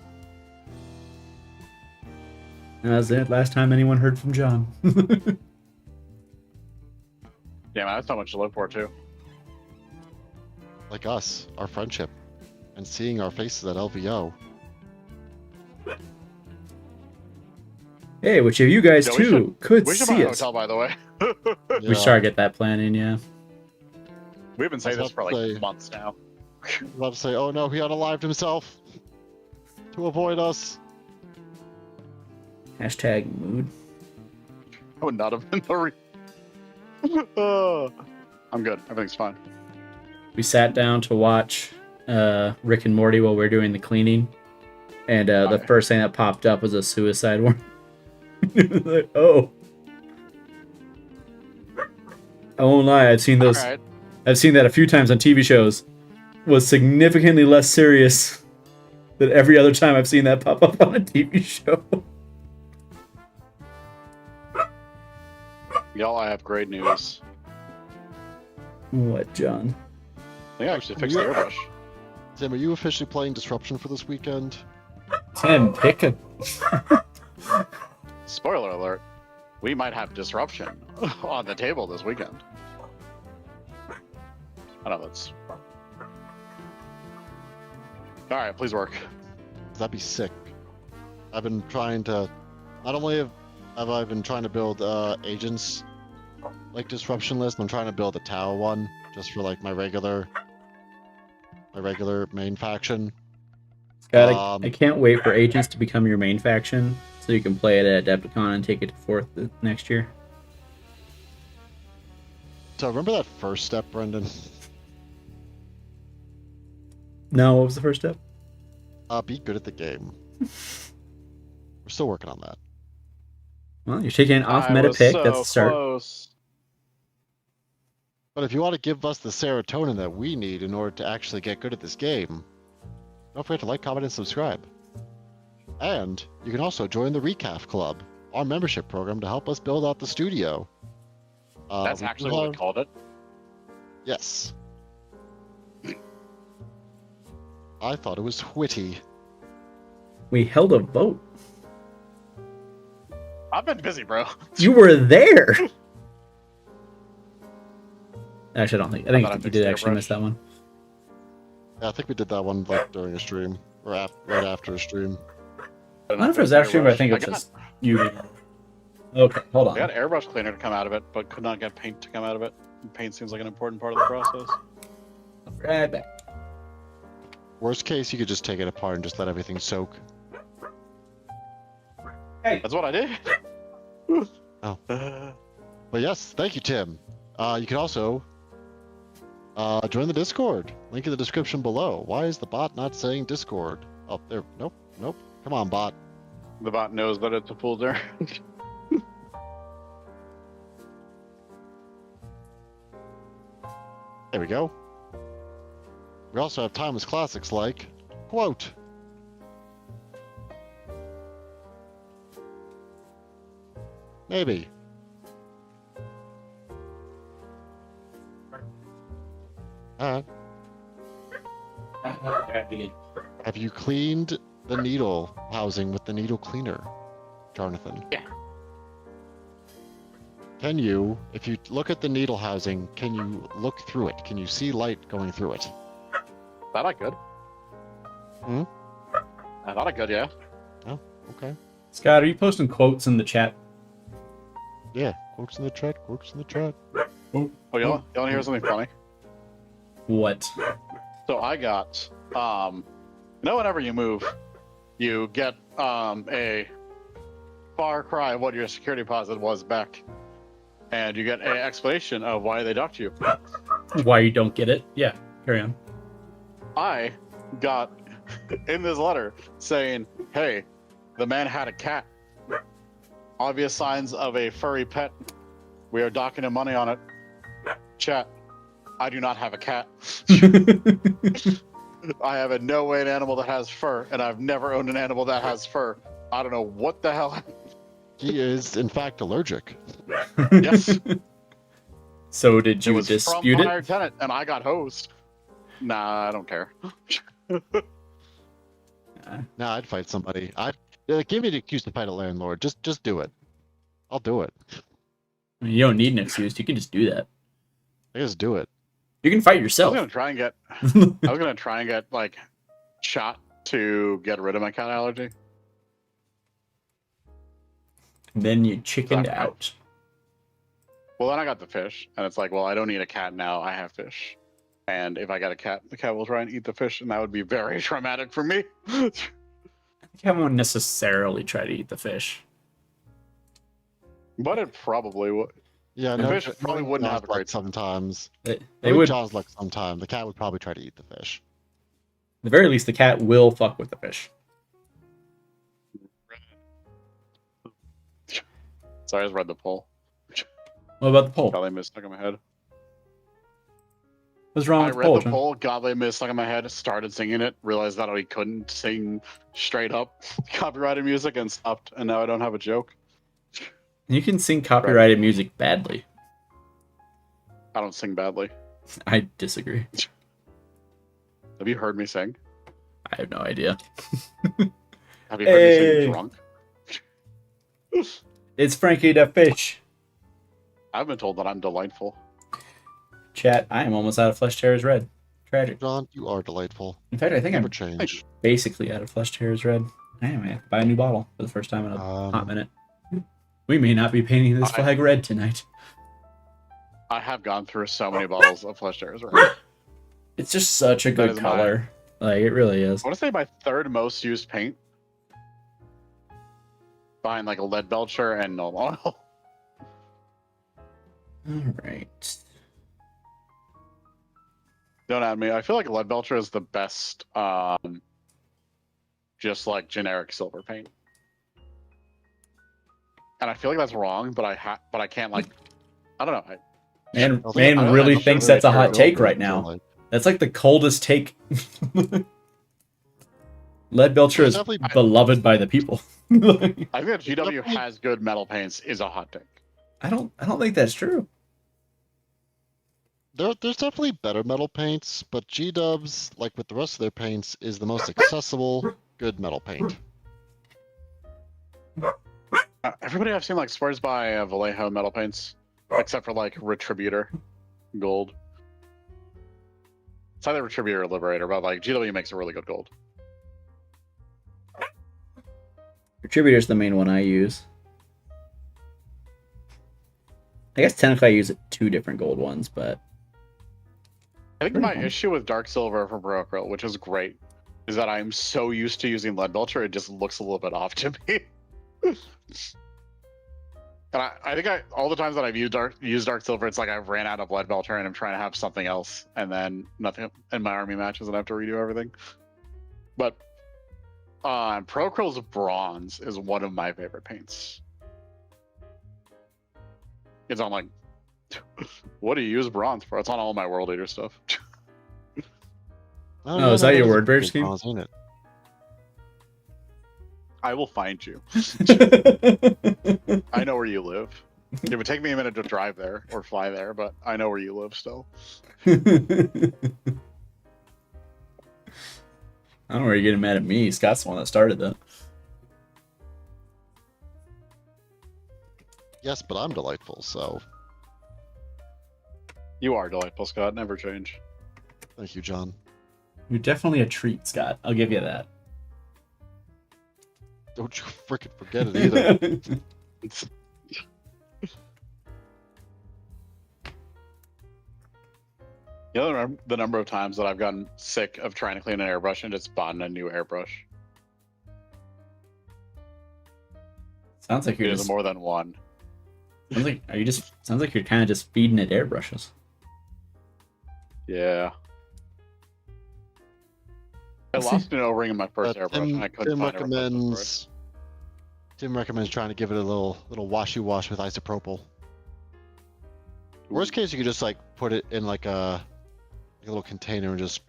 That's it. Last time anyone heard from John. Yeah, man, that's so much to live for too. Like us, our friendship, and seeing our faces at LVO. Hey, which of you guys too could we should see buy a us. hotel, by the way. We should get that plan in, yeah. We've been saying this for like months now. I was about to say, oh no, he unalived himself to avoid us. Hashtag mood. I would not have been the I'm good. Everything's fine. We sat down to watch Rick and Morty while we were doing the cleaning, and the first thing that popped up was a suicide one. Like, oh. I won't lie, I've seen those. Right. I've seen that a few times on TV shows. Was significantly less serious than every other time I've seen that pop up on a TV show. Y'all, I have great news. What, John? I think I actually fixed the airbrush. Tim, are you officially playing Disruption for this weekend? Tim, pick a. Spoiler alert. We might have disruption on the table this weekend. I know that's... Alright, please work. That'd be sick. I've been trying to... Not only have I been trying to build agents like Disruption list, I'm trying to build a Tau one just for like my regular main faction. Scott, I can't wait for agents to become your main faction so you can play it at Adepticon and take it to 4th next year. So remember that first step, Brenden? No, what was the first step? Be good at the game. We're still working on that. Well, you're taking an off-meta pick. That's a start. Close. But if you want to give us the serotonin that we need in order to actually get good at this game, don't forget to like, comment, and subscribe. And you can also join the Recaf Club, our membership program to help us build out the studio. That's actually what we called it. Yes. I thought it was witty. We held a vote. I've been busy, bro. You were there. Actually, I think you did actually miss that one. Yeah, I think we did that one like during a stream or right after a stream. I don't know if it was actually, but I think it was just you. Okay, hold on. I got airbrush cleaner to come out of it, but could not get paint to come out of it. Paint seems like an important part of the process. Right back. Worst case, you could just take it apart and just let everything soak. Hey, that's what I did. Oh. But yes, thank you, Tim. You can also join the Discord. Link in the description below. Why is the bot not saying Discord? Oh, there. Nope. Come on, bot. The bot knows that it's a full there. There we go. We also have timeless classics like, quote, maybe. Alright. Have you cleaned the needle housing with the needle cleaner, Jonathan? Yeah. Can you, if you look at the needle housing, can you look through it? Can you see light going through it? That I could. Hmm? I thought I could, yeah. Oh, okay. Scott, are you posting quotes in the chat? Yeah, quotes in the chat, quotes in the chat. Oh, y'all want to hear something funny? What? So I got, whenever you move, you get a far cry of what your security deposit was back. And you get an explanation of why they docked you. Why you don't get it? Yeah, carry on. I got in this letter saying, hey, the man had a cat. Obvious signs of a furry pet. We are docking him money on it. Chat, I do not have a cat. I have in no way an animal that has fur, and I've never owned an animal that has fur. I don't know what the hell. He is, in fact, allergic. Yes. So did you it was dispute from it? hired tenant, and I got hosed. Nah, I don't care. Nah, I'd fight somebody. Give me an excuse to fight a landlord. Just do it. I'll do it. I mean, you don't need an excuse. You can just do that. I just do it. You can fight I yourself. was gonna try and get like shot to get rid of my cat allergy. Then you chickened out. Well, then I got the fish, and it's like, well, I don't need a cat now. I have fish, and if I got a cat, the cat will try and eat the fish, and that would be very traumatic for me. The cat won't necessarily try to eat the fish. But it probably would. Yeah, The no, fish probably wouldn't have a like great time. sometimes. They wouldn't have a Like great time. sometimes. They I would. John's like sometime. The cat would probably try to eat the fish. At the very least, the cat will fuck with the fish. Sorry, I just read the poll. What about the poll? God, they missed stuck in my head. What's wrong I with the read poll, the John? poll, God, they missed stuck in my head, started singing it, realized that I couldn't sing straight up copyrighted music and stopped, and now I don't have a joke. You can sing copyrighted music badly. I don't sing badly. I disagree. Have you heard me sing? I have no idea. Have you heard me Hey. sing drunk? It's Frankie the Fish. I've been told that I'm delightful. Chat, I am almost out of Flesh Tears Red. Tragic. John, you are delightful. In fact, I think Never I'm change. basically out of Flesh Tears Red. Anyway, I have to buy a new bottle for the first time in a hot minute. We may not be painting this flag red tonight. I have gone through so many bottles of Flesh Tears. Right? It's just such a good is color. Like, it really is. I want to say my third most used paint. Behind like a lead belcher and no oil. Alright. Don't add me. I feel like lead belcher is the best, just like generic silver paint. And I feel like that's wrong, but I can't like, I don't know. Man really thinks that's a hot take right now. Like, That's like the coldest take. Lead Belcher is Definitely- beloved by the people. I think that GW has good metal paints is a hot take. I don't think that's true. there's definitely better metal paints, but G-Dubs, like with the rest of their paints, is the most accessible, good metal paint. Everybody I've seen like swears by Vallejo metal paints, except for like Retributor gold. It's either Retributor or Liberator, but like GW makes a really good gold. Retributor's the main one I use. I guess technically I use two different gold ones, but I think Pretty my fun. issue with Dark Silver from Brocril, which is great, is that I'm so used to using Lead Belcher, it just looks a little bit off to me. And I think all the times that I've used Dark Silver, it's like I've ran out of Lead Belcher and I'm trying to have something else, and then nothing in my army matches, and I have to redo everything. But Procril's Bronze is one of my favorite paints. It's on like, what do you use bronze for? It's on all my World Eater stuff. Oh, is that your word bear scheme? Ain't it? I will find you. I know where you live. It would take me a minute to drive there or fly there, but I know where you live still. I don't know where you're getting mad at me. Scott's the one that started that. Yes, but I'm delightful, so You are delightful, Scott. Never change. thank you, John. You're definitely a treat, Scott. I'll give you that. Don't you frickin' forget it either. The number of times that I've gotten sick of trying to clean an airbrush and just bought a new airbrush. Sounds like It you're is just. more than one. Sounds like you're kind of just feeding it airbrushes. Yeah. I Let's see. lost an O-ring in my first airbrush, and I couldn't find a replacement for it. Tim recommends trying to give it a little washy wash with isopropyl. Worst case, you could just like put it in like a little container and just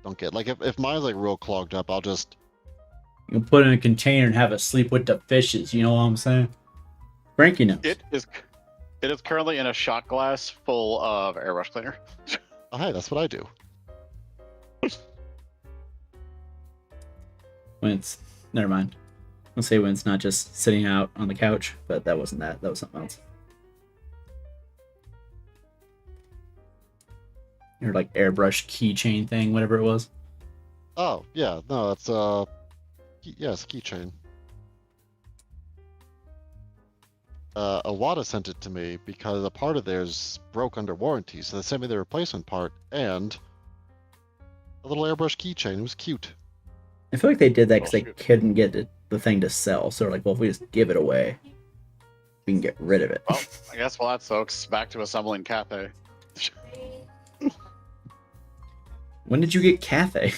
dunk it. Like if mine's like real clogged up, I'll just You can put it in a container and have it sleep with the fishes. You know what I'm saying? Frankie knows. It is currently in a shot glass full of airbrush cleaner. oh hey, that's what I do. When it's never mind. I'll say when it's not just sitting out on the couch, but that wasn't that. That was something else. Your like airbrush keychain thing, whatever it was. Oh yeah, no, that's it's a keychain. Awada sent it to me because a part of theirs broke under warranty, so they sent me the replacement part and a little airbrush keychain. It was cute. I feel like they did that because Oh, they shoot. couldn't get the thing to sell. So they're like, well, if we just give it away. We can get rid of it. Well, I guess while that soaks, back to assembling Cathay. When did you get Cathay?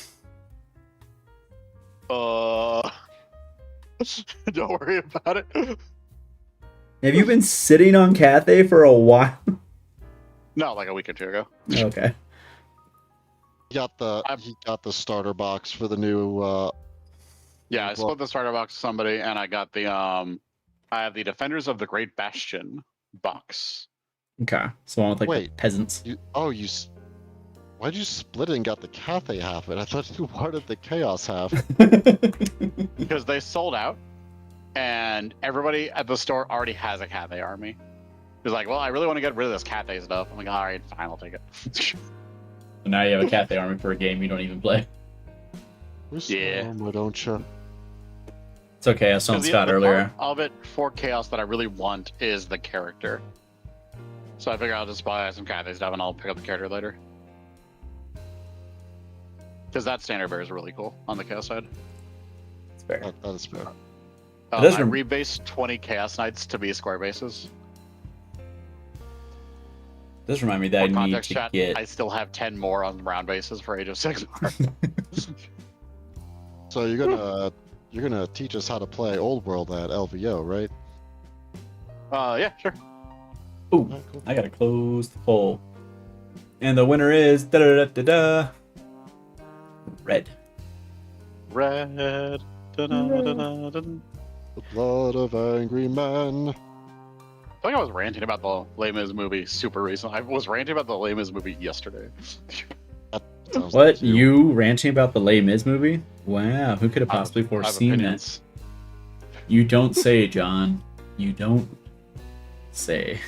Don't worry about it. Have you been sitting on Cathay for a while? No, like a week or two ago. Okay. He got the starter box for the new. Yeah, I split the starter box to somebody, and I got the I have the Defenders of the Great Bastion box. Okay. So one with like the Wait. peasants. Why'd you split it and got the Cathay half of it? I thought you wanted the Chaos half. Because they sold out, and everybody at the store already has a Cathay army. It's like, well, I really want to get rid of this Cathay stuff. I'm like, all right, fine, I'll take it. So now you have a Cathay army for a game you don't even play. Yeah. Why don't you? It's okay. I was telling Scott the earlier. part of it for Chaos that I really want is the character. So I figure I'll just buy some Cathay stuff and I'll pick up the character later. Because that standard bearer is really cool on the Chaos side. It's fair. That is fair. I does rebased 20 Chaos Knights to be square bases. This remind me that I For need context to chat, get. I still have 10 more on round bases for Age of Sigmar. So you're gonna teach us how to play Old World at LVO, right? Yeah, sure. Ooh, Alright, cool. I gotta close the poll. And the winner is da da da da da. Red. Red. The blood of angry men. I think I was ranting about the Les Mis movie super recently. I was ranting about the Les Mis movie yesterday. Sounds What? like You ranting about the Les Mis movie? Wow, who could have I have- possibly I have foreseen that? opinions. You don't say, John. You don't say.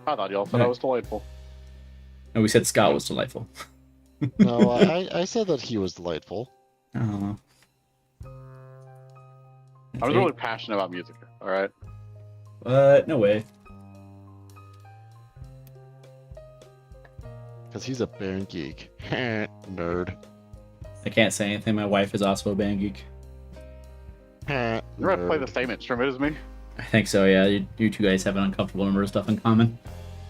I thought y'all said I was delightful. No, we said Scott was delightful. No, I said that he was delightful. Oh. I was really passionate about music. All right. No way. Because he's a band geek. Nerd. I can't say anything. My wife is also a band geek. You're gonna play the same instrument as me. I think so, yeah. You two guys have an uncomfortable number of stuff in common,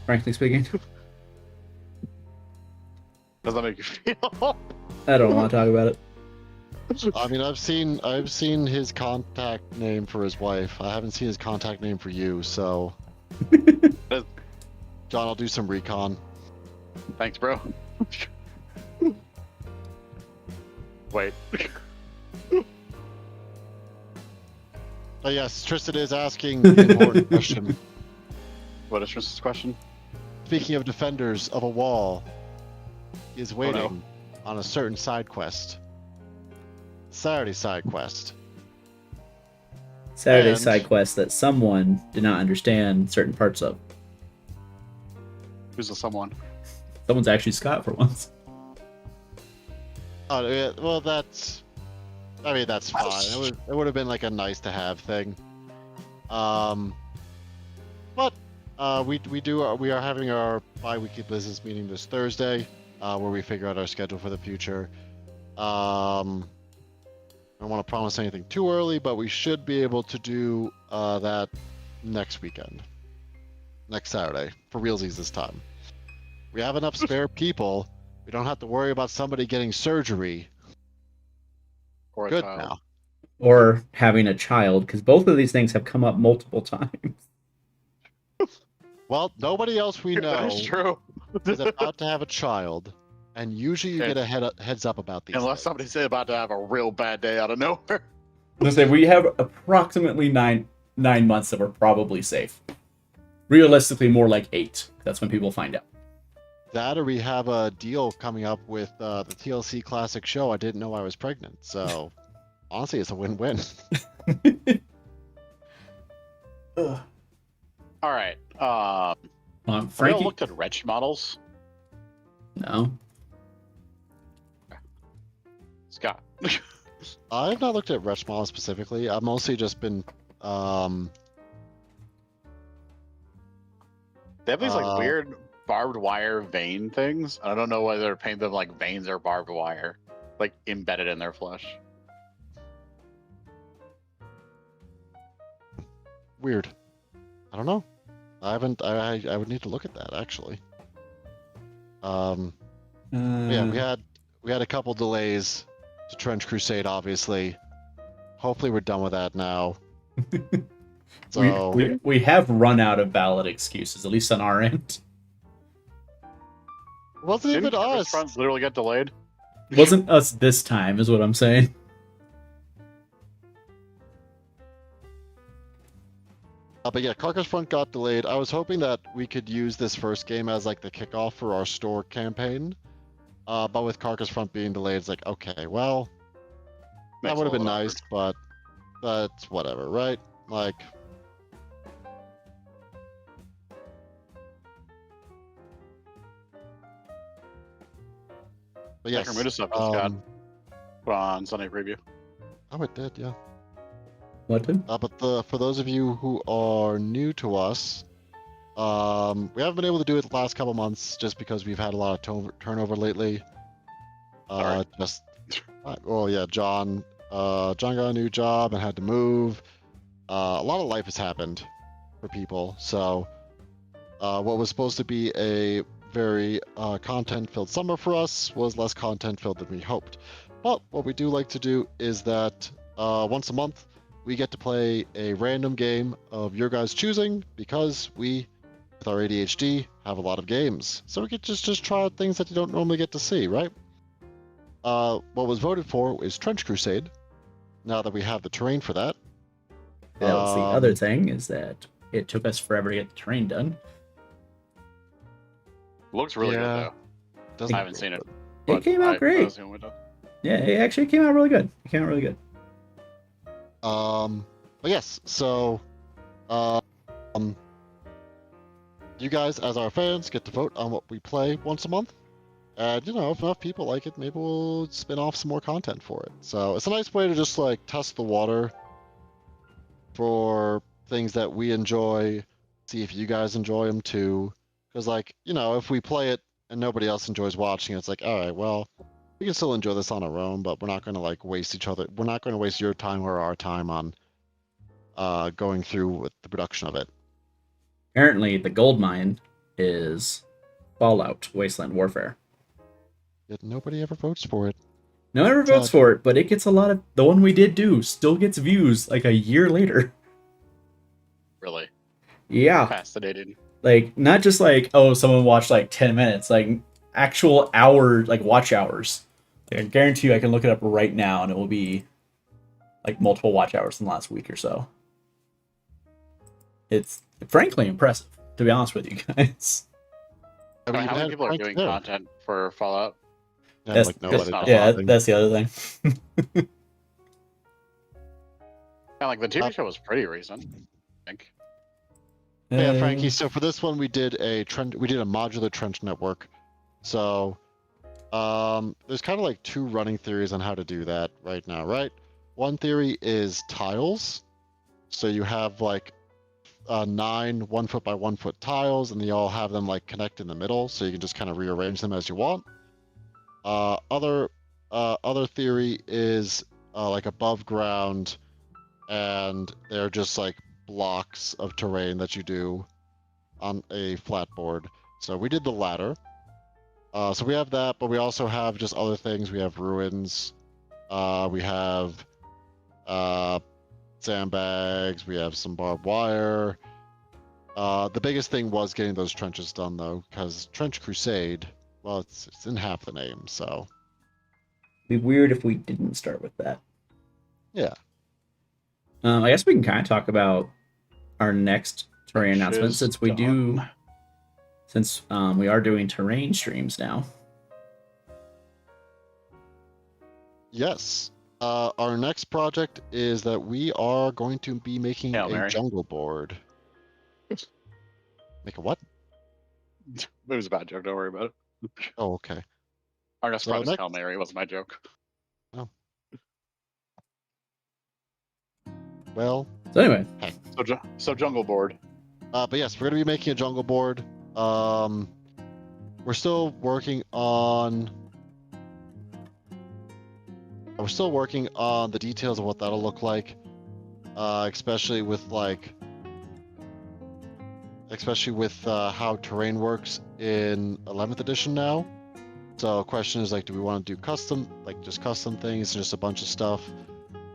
frankly speaking. Does that make you feel? I don't want to talk about it. I mean, I've seen his contact name for his wife. I haven't seen his contact name for you, so. John, I'll do some recon. Thanks, bro. Wait. But yes, Tristan is asking the important question. What is Tristan's question? Speaking of defenders of a wall, he is waiting no. on a certain side quest. Saturday side quest. Saturday And- side quest that someone did not understand certain parts of. Who's the someone? Someone's actually Scott for once. Oh, yeah, well, that's. I mean, that's fine. It would have been like a nice to have thing. But we are having our bi-weekly business meeting this Thursday, where we figure out our schedule for the future. I don't want to promise anything too early, but we should be able to do that next weekend, next Saturday, for realsies this time. We have enough spare people. We don't have to worry about somebody getting surgery. Or a Good child? now. Or having a child, because both of these things have come up multiple times. Well, nobody else we know That's true. is about to have a child, and usually you Okay. get a heads up about these. Unless things. somebody's about to have a real bad day out of nowhere. Let's say we have approximately nine months that we're probably safe. Realistically, more like 8. That's when people find out. That, or we have a deal coming up with the TLC Classic show. I didn't know I was pregnant, so honestly, it's a win-win. Ugh. All right. Have you all Frankie. looked at wretched models? No. Scott. I've not looked at Wretch Model specifically. I've mostly just been They have these like weird barbed wire vein things. I don't know whether they're painting them like veins or barbed wire, like embedded in their flesh. weird. I don't know. I haven't. I would need to look at that actually. Yeah, we had a couple delays to Trench Crusade, obviously. Hopefully, we're done with that now. So we have run out of valid excuses, at least on our end. wasn't Didn't even Carcass us. Front literally get delayed? Wasn't us this time, is what I'm saying. But yeah, Carcass Front got delayed. I was hoping that we could use this first game as like the kickoff for our store campaign. But with Carcass Front being delayed, it's like, okay, well, that Makes would it have a been little nice, but that's whatever, right? Like, but yes. Necromunda stuff just got put on Sunday preview. Oh, it did, yeah. What? But for those of you who are new to us, we haven't been able to do it the last couple months just because we've had a lot of turnover lately. Sorry. Well, yeah, John got a new job and had to move. A lot of life has happened for people. So, what was supposed to be a very content-filled summer for us was less content-filled than we hoped. But what we do like to do is that once a month, we get to play a random game of your guys' choosing because we, with our ADHD, have a lot of games. So we could just try out things that you don't normally get to see, right? What was voted for is Trench Crusade. Now that we have the terrain for that. Well, the other thing is that it took us forever to get the terrain done. Looks really Yeah. good though. I haven't seen it. It but came out I great. assume it does. Yeah, it actually came out really good. It came out really good. But yes, so you guys as our fans get to vote on what we play once a month. And you know, if enough people like it, maybe we'll spin off some more content for it. So it's a nice way to just like test the water for things that we enjoy, see if you guys enjoy them too. Because like, you know, if we play it and nobody else enjoys watching it, it's like, all right, well, we can still enjoy this on our own, but we're not going to like waste each other. We're not going to waste your time or our time on going through with the production of it. Apparently, the gold mine is Fallout Wasteland Warfare. Yet nobody ever votes for it. No one ever votes for it, but it gets a lot of... The one we did do still gets views like a year later. Really? Yeah. Fascinating. Like, not just like, oh, someone watched like 10 minutes. Like, actual hour, like, watch hours. Like, I guarantee you I can look it up right now and it will be like multiple watch hours in the last week or so. It's frankly impressive, to be honest with you guys. I mean, how many people are doing content for Fallout? Yeah, That's, like nobody. that's the other thing. Yeah, like the TV show was pretty recent, I think. Yeah, Frankie. So for this one, we did a modular trench network. So, there's kind of like two running theories on how to do that right now, right? One theory is tiles. So you have like 9 1 foot by 1 foot tiles, and you all have them like connect in the middle, so you can just kind of rearrange them as you want. Other theory is like above ground, and they're just like blocks of terrain that you do on a flat board. So we did the latter. So we have that, but we also have just other things. We have ruins. We have sandbags. We have some barbed wire. The biggest thing was getting those trenches done, though, because Trench Crusade, well, it's in half the name, so. It'd be weird if we didn't start with that. Yeah. I guess we can kind of talk about our next terrain announcement since we are doing terrain streams now. Yes. Our next project is that we are going to be making a jungle board. Make a what? It was a bad joke. Don't worry about it. Oh, okay. Our next project is Hail Mary. Wasn't my joke. Oh. Well. So anyway. Hey. So jungle board. But yes, we're gonna be making a jungle board. We're still working on the details of what that'll look like, especially with like especially with how terrain works in 11th edition now. So question is like, do we want to do custom, like just custom things, just a bunch of stuff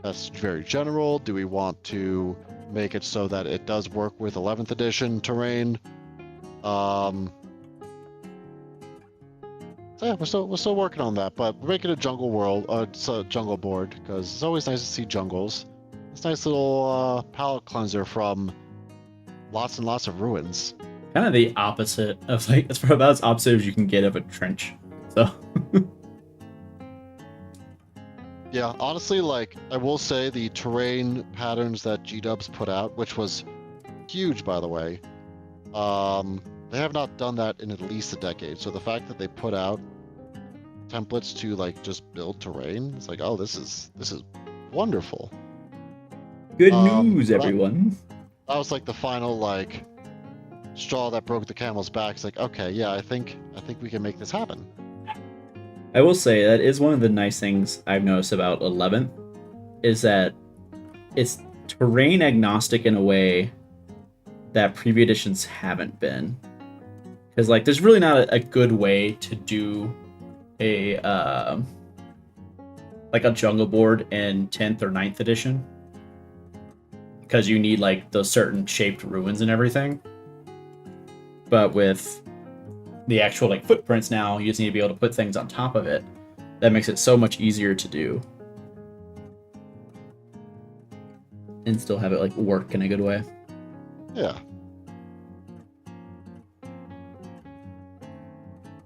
that's very general? Do we want to make it so that it does work with 11th edition terrain? So yeah, we're still working on that, but we're making a jungle world, it's a jungle board, because it's always nice to see jungles. It's a nice little palette cleanser from lots and lots of ruins. Kind of the opposite of like, it's about as opposite as you can get of a trench. So. Yeah, honestly, like I will say the terrain patterns that G-Dubs put out, which was huge by the way, they have not done that in at least a decade. So the fact that they put out templates to like just build terrain, it's like, oh, this is wonderful. Good news, everyone. That was like the final like straw that broke the camel's back. It's like, okay, yeah, I think we can make this happen. I will say that is one of the nice things I've noticed about 11th is that it's terrain agnostic in a way that previous editions haven't been. Because like, there's really not a good way to do a like a jungle board in 10th or 9th edition, because you need like those certain shaped ruins and everything. But with the actual like footprints now, you just need to be able to put things on top of it. That makes it so much easier to do and still have it like work in a good way. Yeah.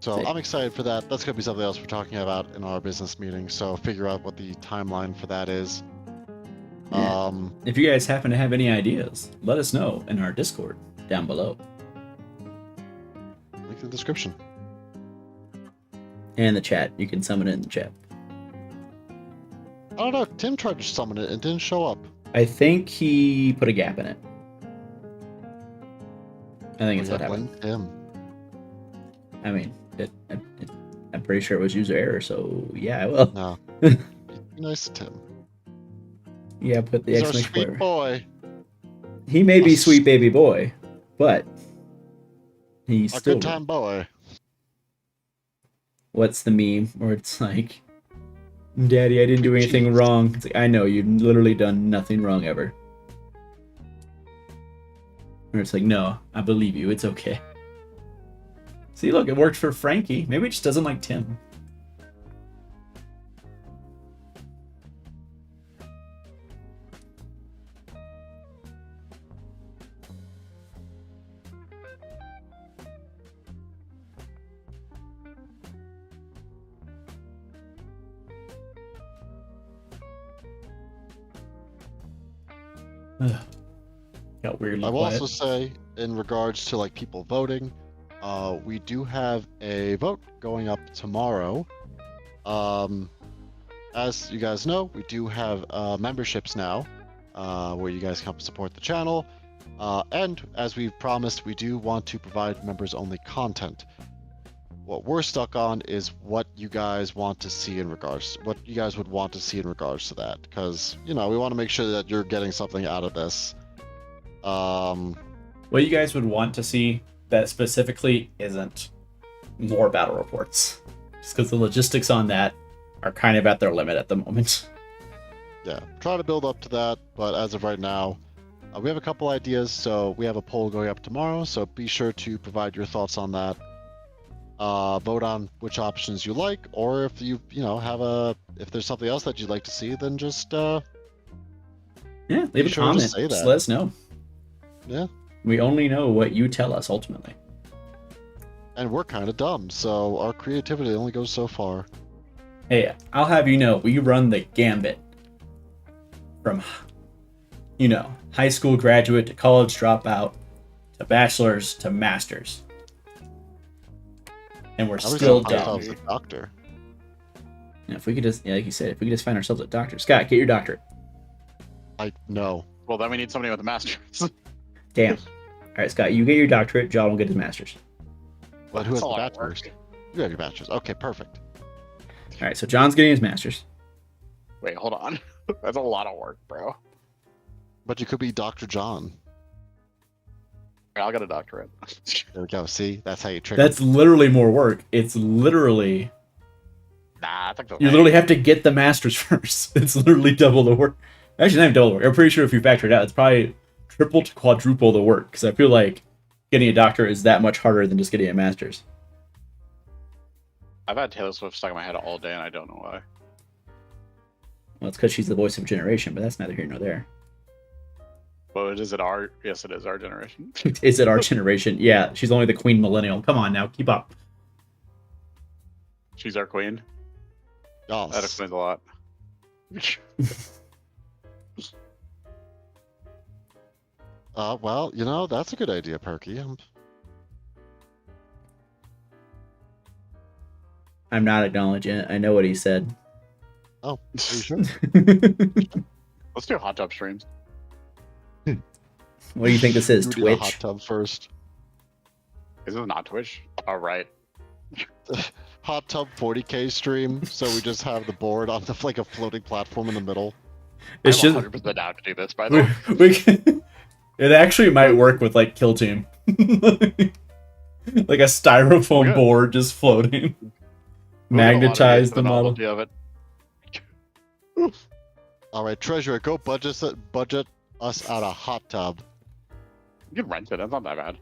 So I'm excited for that. That's going to be something else we're talking about in our business meeting. So figure out what the timeline for that is. Yeah. If you guys happen to have any ideas, let us know in our Discord down below. Link in the description. And the chat. You can summon it in the chat. I don't know. Tim tried to summon it and didn't show up. I think he put a gap in it. I think it's what happened. Tim. I mean, I'm pretty sure it was user error, so yeah, I will. No. Be nice to Tim. Yeah, put the He's our exclamation sweet point. boy. He may be sweet baby boy, but he's A still good time boy. What's the meme where it's like, Daddy, I didn't do anything wrong. It's like, I know, you've literally done nothing wrong ever. Or it's like, no, I believe you, it's okay. See, look, it worked for Frankie. Maybe he just doesn't like Tim. Got weirdly I will quiet. also say, in regards to like people voting, we do have a vote going up tomorrow. As you guys know, we do have memberships now, where you guys can help support the channel. And as we've promised, we do want to provide members-only content. What we're stuck on is what you guys want to see in regards, what you guys would want to see in regards to that, because you know we want to make sure that you're getting something out of this. What you guys would want to see that specifically isn't more battle reports, just because the logistics on that are kind of at their limit at the moment. Yeah, try to build up to that, but as of right now, we have a couple ideas. So we have a poll going up tomorrow, so be sure to provide your thoughts on that. Vote on which options you like, or if you have if there's something else that you'd like to see, then just Yeah, leave a sure to comment. say Just that. let us know. Yeah. We only know what you tell us ultimately. And we're kind of dumb, so our creativity only goes so far. Hey, I'll have you know, we run the gambit from, high school graduate to college dropout to bachelor's to master's. And we're I was still gonna find dumb. ourselves a doctor. If we could just, like you said, if we could just find ourselves a doctor. Scott, get your doctorate. I know. Well, then we need somebody with a master's. Damn. All right, Scott, you get your doctorate. John will get his master's. But who has That's a the lot of bachelor's? work. You have your bachelor's. Okay, perfect. All right, so John's getting his master's. Wait, hold on. That's a lot of work, bro. But you could be Dr. John. I'll get a doctorate. There we go. See, that's how you trick. That's literally more work. It's literally Nah, I think you literally have to get the masters first. It's literally double the work. Actually, not even double the work. I'm pretty sure if you factor it out, it's probably triple to quadruple the work. Because I feel like getting a doctorate is that much harder than just getting a master's. I've had Taylor Swift stuck in my head all day, and I don't know why. Well, it's because she's the voice of a generation, but that's neither here nor there. But is it our? Yes, it is our generation. Is it our generation? Yeah, she's only the queen millennial. Come on now, keep up. She's our queen. Yes. That explains a lot. Well, that's a good idea, Perky. I'm not acknowledging it. I know what he said. Oh, are you sure? Let's do hot tub streams. What do you think this is? You need a hot Twitch? tub first. Is this not Twitch? All right. Hot tub 40K stream, so we just have the board on the like a floating platform in the middle. It's I'm just 100% down to do this, by the way. it actually might work with like Kill Team. Like a styrofoam Okay. board just floating. Magnetize the model. Of it. All right, Treasurer, go budget us out a hot tub. You can rent it. That's not that bad.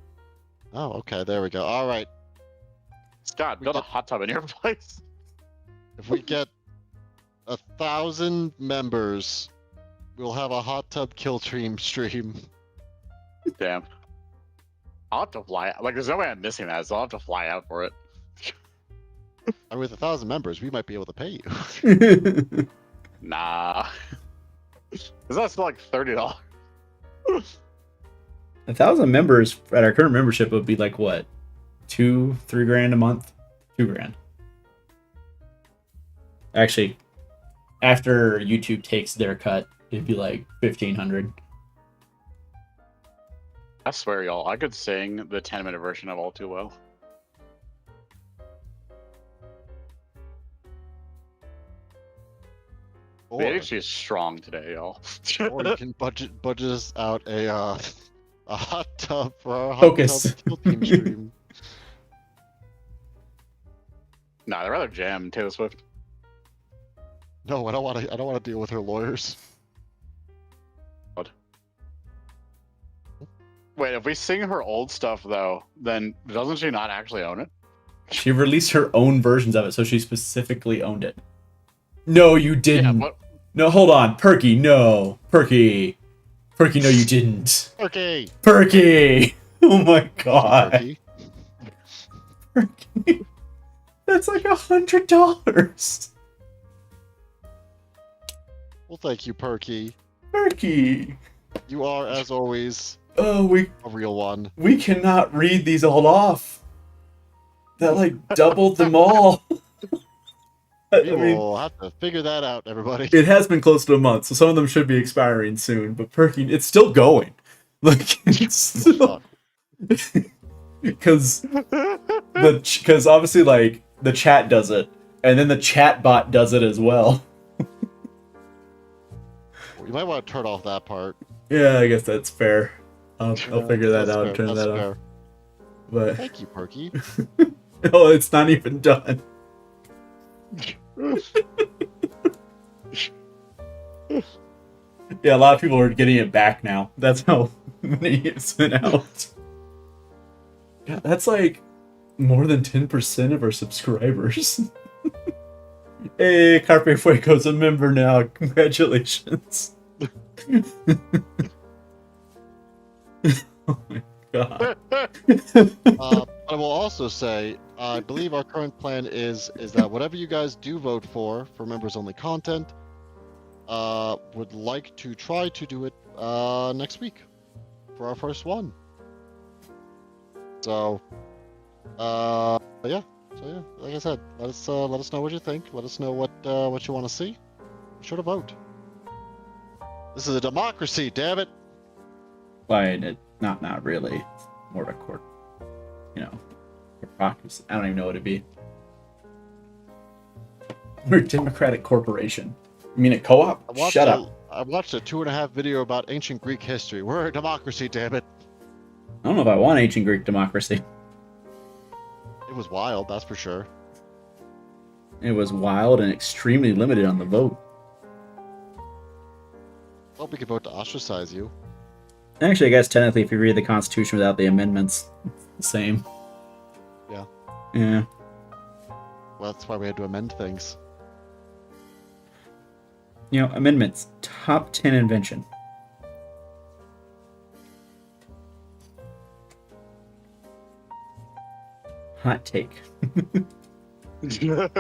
Oh, okay, there we go. All right, Scott, build a hot tub in your place. if we get 1,000 members, we'll have a hot tub kill stream. Damn. I'll have to fly. Like, there's no way I'm missing that, so I'll have to fly out for it. And with 1,000 members, we might be able to pay you. Nah. Is that still like $30? 1,000 members at our current membership would be like what? 2-3 grand a month? 2 grand. Actually, after YouTube takes their cut, it'd be like 1,500. I swear, y'all, I could sing the 10-minute version of All Too Well. Or, The ADHD is strong today, y'all. or you can budget us out a hot tub for our hot Focus. tub kill team stream. Nah, I'd rather jam Taylor Swift. No, I don't want to deal with her lawyers. Wait, if we sing her old stuff, though, then doesn't she not actually own it? She released her own versions of it, so she specifically owned it. No, you Yeah, didn't. but No, hold on. Perky, no. Perky, no, you didn't. Okay. Perky! Oh my god. Perky. Perky. That's like $100. Well, thank you, Perky. Perky. You are, as always, Oh, we a real one. cannot read these all off. That like doubled them all. I We mean, will have to figure that out, everybody. it has been close to a month, so some of them should be expiring soon. But Perky, it's still going. Like it's still because obviously like the chat does it, and then the chat bot does it as well. You might want to turn off that part. Yeah, I guess that's fair. I'll figure that That's out fair, and turn that's that off. fair. But Thank you, Perky. oh, it's not even done. Yeah, a lot of people are getting it back now. That's how many it's been out. Yeah, that's like more than 10% of our subscribers. Hey, Carpe Fueco's a member now. Congratulations. Oh my god. I will also say, I believe our current plan is that whatever you guys do vote for members only content, would like to try to do it next week for our first one. So, yeah, like I said, let us know what you think. Let us know what you want to see. Be sure to vote. This is a democracy, damn it. Well, not really. It's more of a court, corporacy. I don't even know what it'd be. We're a democratic corporation. You mean a co-op? Shut up. I watched a 2.5 video about ancient Greek history. We're a democracy, damn it. I don't know if I want ancient Greek democracy. It was wild, that's for sure. It was wild and extremely limited on the vote. Well, we could vote to ostracize you. Actually, I guess technically, if you read the Constitution without the amendments, it's the same. Yeah. Yeah. Well, that's why we had to amend things. You know, amendments. Top 10 invention. Hot take. It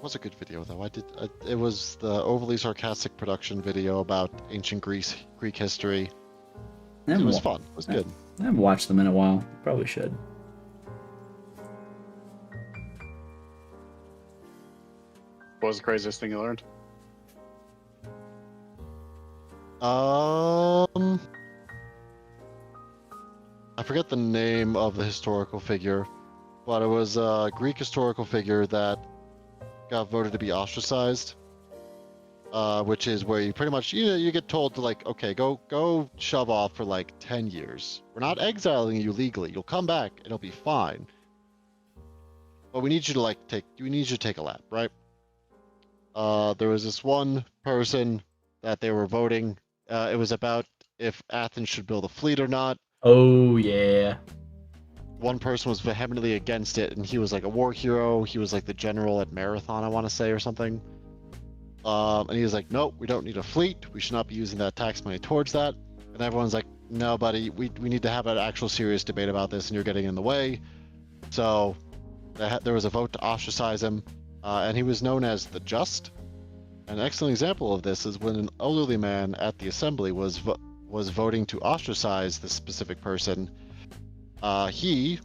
was a good video though. It was the overly sarcastic production video about ancient Greek history. It was fun. It was good. I haven't watched them in a while. Probably should. What was the craziest thing you learned? I forget the name of the historical figure, but it was a Greek historical figure that got voted to be ostracized. Which is where you pretty much you get told to like, okay, go shove off for like 10 years. We're not exiling you legally. You'll come back and it'll be fine. But we need you to take a lap, right? There was this one person that they were voting. It was about if Athens should build a fleet or not. Oh, yeah. One person was vehemently against it, and he was like a war hero. He was like the general at Marathon, I want to say, or something. And he was like, nope, we don't need a fleet. We should not be using that tax money towards that. And everyone's like, no, buddy, we need to have an actual serious debate about this, and you're getting in the way. So there was a vote to ostracize him, and he was known as the Just. An excellent example of this is when an elderly man at the assembly was voting to ostracize this specific person. He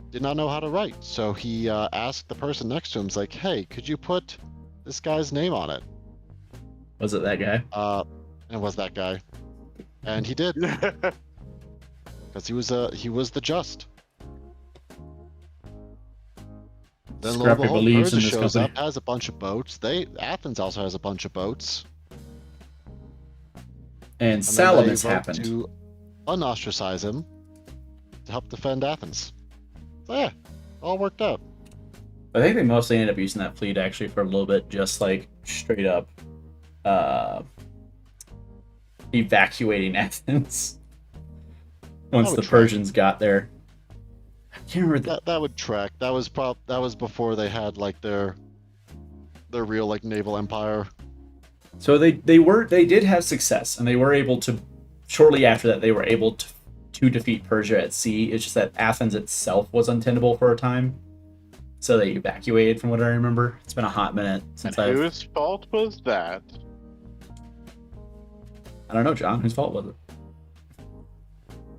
did not know how to write, so he asked the person next to him, like, hey, could you put this guy's name on it? Was it that guy? And it was that guy. And he did. Because he was the Just. Then lo and Scrappy behold, believes Persia in this shows company. up, has a bunch of boats. Athens also has a bunch of boats. And And then they Salamis vote happened. to unostracize him to help defend Athens. So yeah, all worked out. I think they mostly ended up using that fleet actually for a little bit, just like straight up evacuating Athens once would the track. Persians got there. I can't remember That would track. That was before they had like their real like naval empire. So they did have success, and they were able to. Shortly after that, they were able to defeat Persia at sea. It's just that Athens itself was untenable for a time, so they evacuated. From what I remember, it's been a hot minute since And whose fault was that? I don't know, John. Whose fault was it?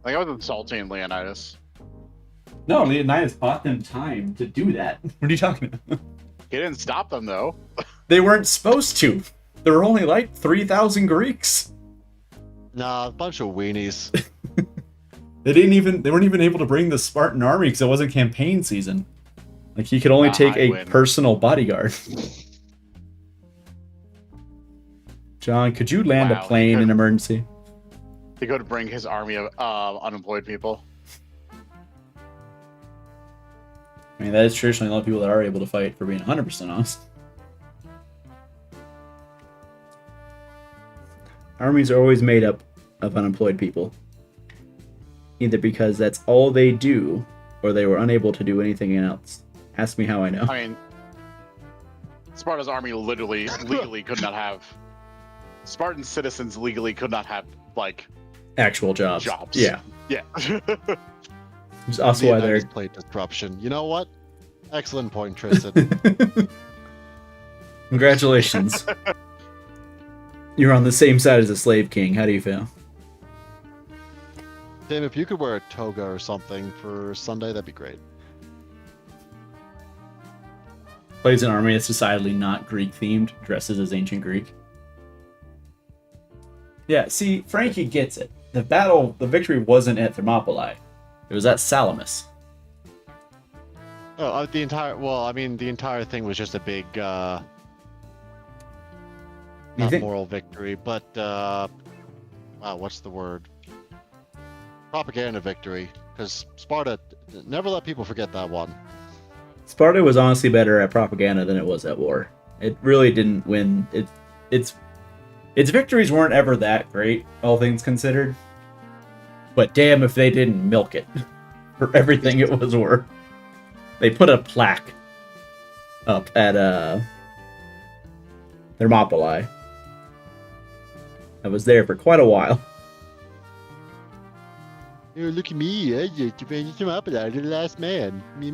Like, I was insulting Leonidas. No, Leonidas bought them time to do that. What are you talking about? He didn't stop them though. They weren't supposed to. There were only like 3,000 Greeks. Nah, a bunch of weenies. They weren't even able to bring the Spartan army because it wasn't campaign season. Like he could only take I a win. personal bodyguard. John, could you land Wow, a plane in emergency? He could bring his army of unemployed people. I mean, that is traditionally the only people that are able to fight, for being 100% honest. Armies are always made up of unemployed people. Either because that's all they do, or they were unable to do anything else. Ask me how I know. I mean, Sparta's army legally could not have. Spartan citizens legally could not have, like, Actual jobs. jobs. Yeah. Yeah. Which is also why they're... Leonidas played disruption. You know what? Excellent point, Tristan. Congratulations. You're on the same side as the Slave King. How do you feel? Tim, if you could wear a toga or something for Sunday, that'd be great. Plays an army that's decidedly not Greek themed, dresses as ancient Greek. Yeah, see, Frankie gets it. The victory wasn't at Thermopylae. It was at Salamis. Oh, the entire thing was just a big, not think- moral victory, but, wow, what's the word? propaganda victory, because Sparta never let people forget that one. Sparta was honestly better at propaganda than it was at war. It really didn't win. Its victories weren't ever that great, all things considered. But damn if they didn't milk it for everything it was worth. They put a plaque up at Thermopylae. I was there for quite a while. Oh, look at me! I just finished him up, the last man. Me.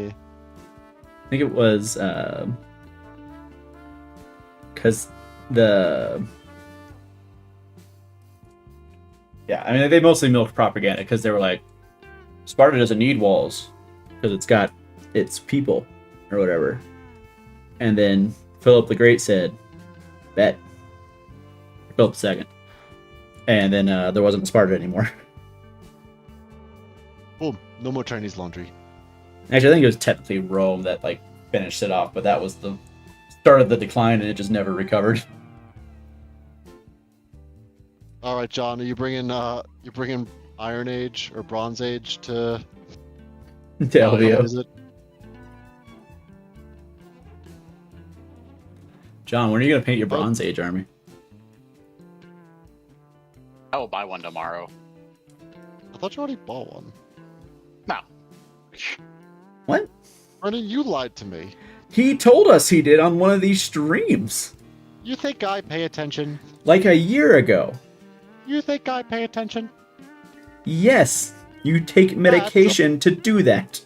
I think it was because yeah, I mean they mostly milked propaganda because they were like, Sparta doesn't need walls because it's got its people or whatever. And then Philip the Great said, "Bet." Philip II. And then there wasn't Sparta anymore. Boom! No more Chinese laundry. Actually, I think it was technically Rome that like finished it off, but that was the start of the decline, and it just never recovered. All right, John, are you bringing Iron Age or Bronze Age to LVO. is it? John, when are you gonna paint your Bronze Age army? I will buy one tomorrow. I thought you already bought one. No. What? Brendan, you lied to me. He told us he did on one of these streams You think I pay attention? like a year ago. You think I pay attention? Yes, you take medication to do that.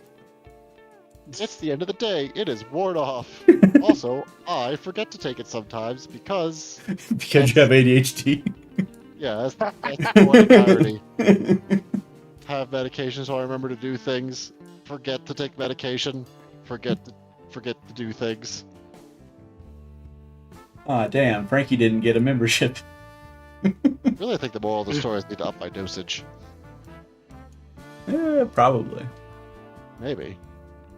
It's the end of the day. It is worn off. Also, I forget to take it sometimes because Because you have ADHD. yeah, that's poetic irony. Have medication so I remember to do things. Forget to take medication. Forget to do things. Aw, damn, Frankie didn't get a membership. Really, I think the moral of the story is need to up my dosage. Probably. Maybe.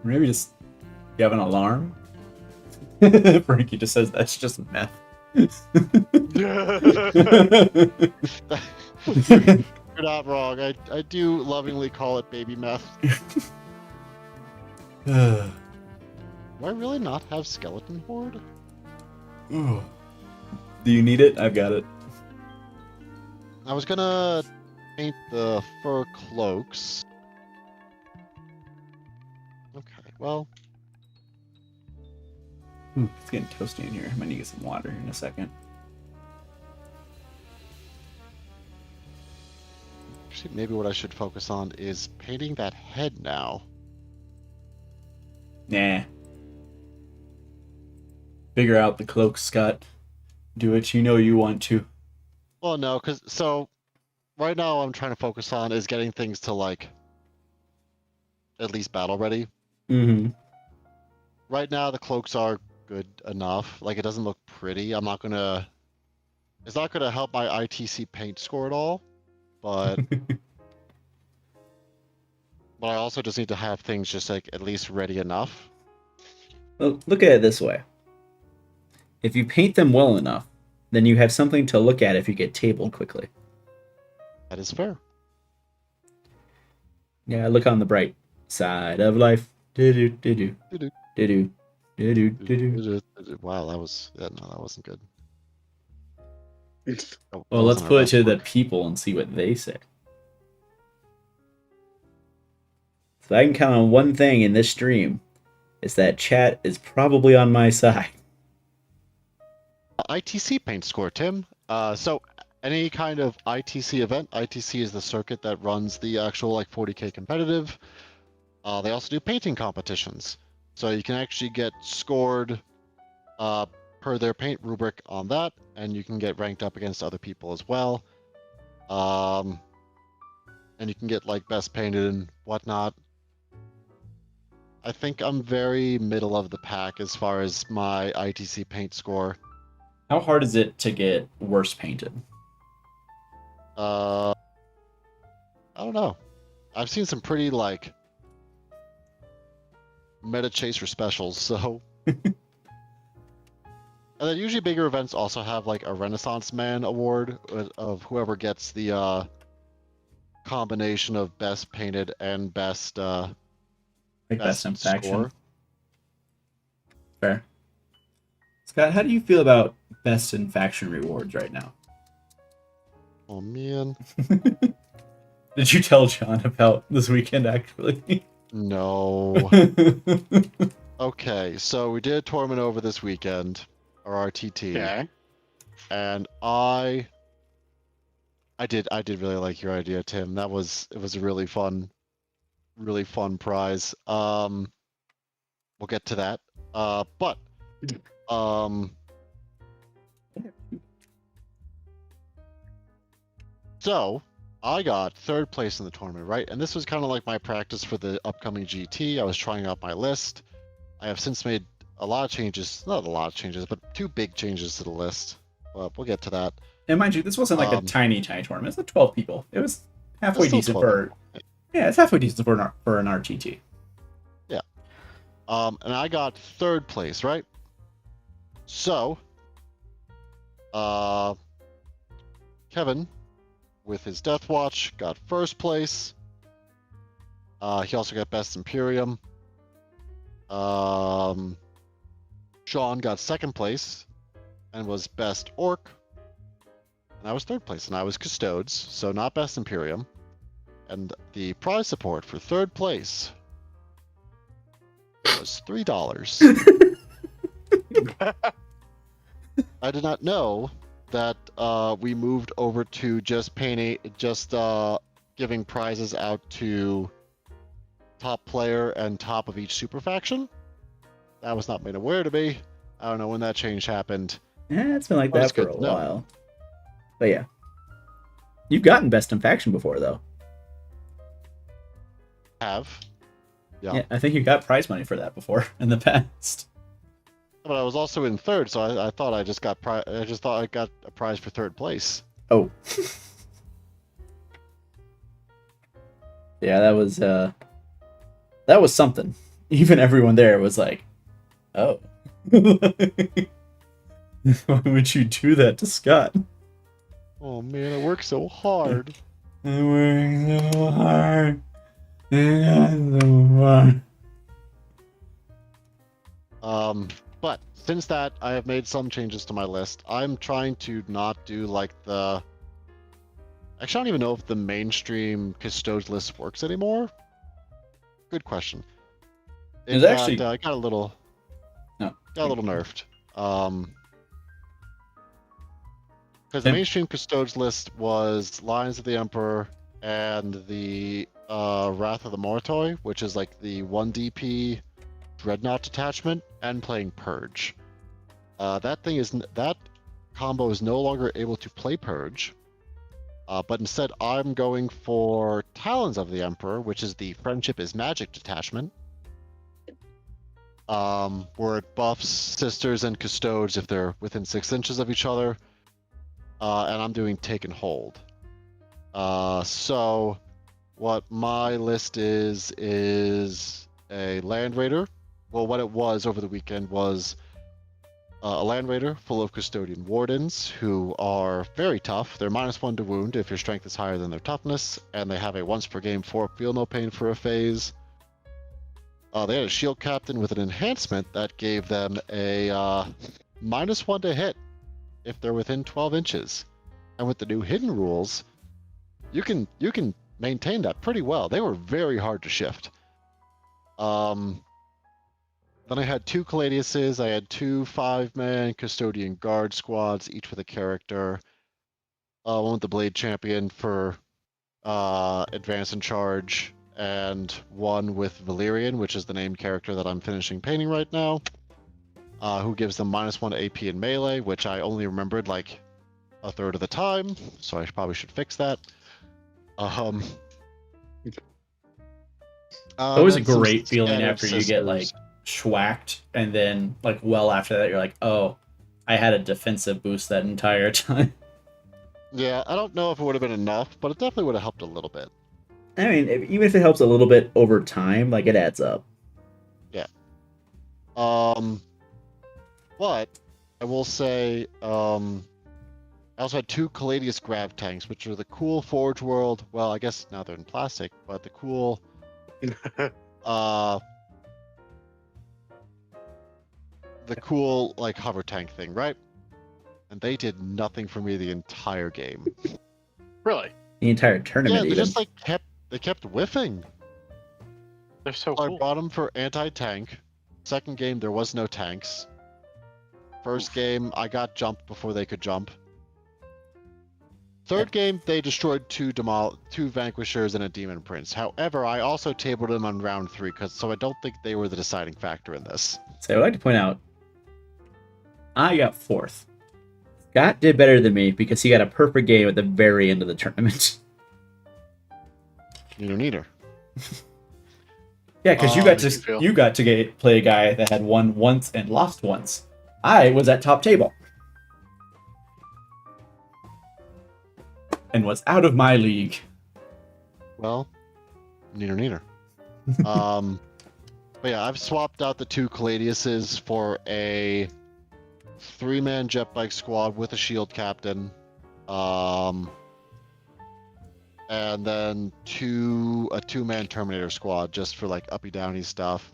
Maybe just you have an alarm. Frankie just says that's just meth. You're not wrong. I do lovingly call it baby meth. Do I really not have skeleton horde? Do you need it? I've got it. I was gonna paint the fur cloaks. Okay, well, Ooh, it's getting toasty in here. I might need to get some water in a second. actually, maybe what I should focus on is painting that head now. Nah. Figure out the cloak, Scott. Do what you know you want to. Well, no, so right now I'm trying to focus on is getting things to like at least battle ready. Mm-hmm. Right now the cloaks are good enough. Like it doesn't look pretty. It's not gonna help my ITC paint score at all, but but I also just need to have things just like at least ready enough. Well, look at it this way. If you paint them well enough, then you have something to look at if you get tabled quickly. That is fair. Yeah, look on the bright side of life. Do-do, do-do, Do-do. do-do, do-do, do-do. Wow, that wasn't good. Oh, Well, that let's wasn't our put it best to the work. people and see what they say. So I can count on one thing in this stream. Is that chat is probably on my side. ITC paint score, Tim. So any kind of ITC event, ITC is the circuit that runs the actual like 40K competitive. They also do painting competitions. So you can actually get scored per their paint rubric on that, and you can get ranked up against other people as well. And you can get like best painted and whatnot. I think I'm very middle of the pack as far as my ITC paint score. How hard is it to get worse painted? I don't know. I've seen some pretty like meta chaser specials, so and then usually bigger events also have like a Renaissance Man award of whoever gets the combination of best painted and best Like best in faction. score. Fair. Scott, how do you feel about best in faction rewards right now? Oh man. Did you tell John about this weekend actually? No. Okay, so we did a tournament over this weekend, or RTT, Okay. and I did really like your idea, Tim. It was a really fun prize. We'll get to that. But so I got third place in the tournament, right? And this was kind of like my practice for the upcoming GT. I was trying out my list. I have since made a lot of changes, not a lot of changes, but 2 big changes to the list. But we'll get to that. And mind you, this wasn't like a tiny tournament. It's like 12 people. It was halfway It's still decent 12 for. Yeah, it's halfway decent for an RTT. Yeah. And I got third place, right? So, Kevin, with his Death Watch, got first place. He also got Best Imperium. Sean got second place and was Best Orc. And I was third place, and I was Custodes, so not Best Imperium. And the prize support for third place was $3. I did not know that we moved over to just giving prizes out to top player and top of each super faction. That was not made aware to me. I don't know when that change happened. Yeah, it's been like That's that for good a to know. while. But yeah. You've gotten best in faction before, though. Yeah. Yeah, I think you got prize money for that before in the past. But I was also in third, so I thought I just thought I got a prize for third place. Oh. Yeah, that was something. Even everyone there was like, oh. Why would you do that to Scott? Oh man, I worked so hard. I worked so hard. I got so far. But since that, I have made some changes to my list. I'm trying to not do like the... Actually, I don't even know if the mainstream Custodes list works anymore. Good question. It actually got a little... No. Got a little nerfed. Because the mainstream Custodes list was Lions of the Emperor and the Wrath of the Mortoi, which is like the 1 DP Dreadnought detachment, and playing Purge. That combo is no longer able to play Purge, but instead I'm going for Talons of the Emperor, which is the Friendship is Magic detachment, where it buffs Sisters and Custodes if they're within 6 inches of each other, and I'm doing Take and Hold. So what my list is a Land Raider. Well, what it was over the weekend was a Land Raider full of Custodian Wardens who are very tough. They're -1 to wound if your strength is higher than their toughness, and they have a once per game feel no pain for a phase. They had a Shield Captain with an enhancement that gave them a -1 to hit if they're within 12 inches. And with the new hidden rules, you can maintain that pretty well. They were very hard to shift. Then I had 2 Caladiuses. I had 2 5-man Custodian Guard squads, each with a character. One with the Blade Champion for Advance and Charge, and one with Valyrian, which is the named character that I'm finishing painting right now, who gives them -1 AP in melee, which I only remembered like a third of the time, so I probably should fix that. Always a great feeling after you get like schwacked, and then like well after that you're like, oh, I had a defensive boost that entire time. Yeah, I don't know if it would have been enough, but it definitely would have helped a little bit. I mean, even if it helps a little bit over time, like it adds up. Yeah. But I will say, I also had 2 Caladius Grav tanks, which are the cool Forge World. Well, I guess now they're in plastic, but the cool, like hover tank thing, right? And they did nothing for me the entire game. Really? The entire Yeah, tournament, they even. just like kept whiffing. They're so So I cool. brought them for anti-tank. Second game, there was no tanks. First game, I got jumped before they could jump. Third game, they destroyed 2 Vanquishers and a Demon Prince. However, I also tabled them on round 3, so I don't think they were the deciding factor in this. So I would like to point out, I got 4th. Scott did better than me because he got a perfect game at the very end of the tournament. Neither. Yeah, because you got to play a guy that had won once and lost once. I was at top table and was out of my league. Well, neither. But yeah, I've swapped out the 2 Caladiuses for a 3-man jet bike squad with a shield captain. And then a 2-man Terminator squad just for like uppy downy stuff.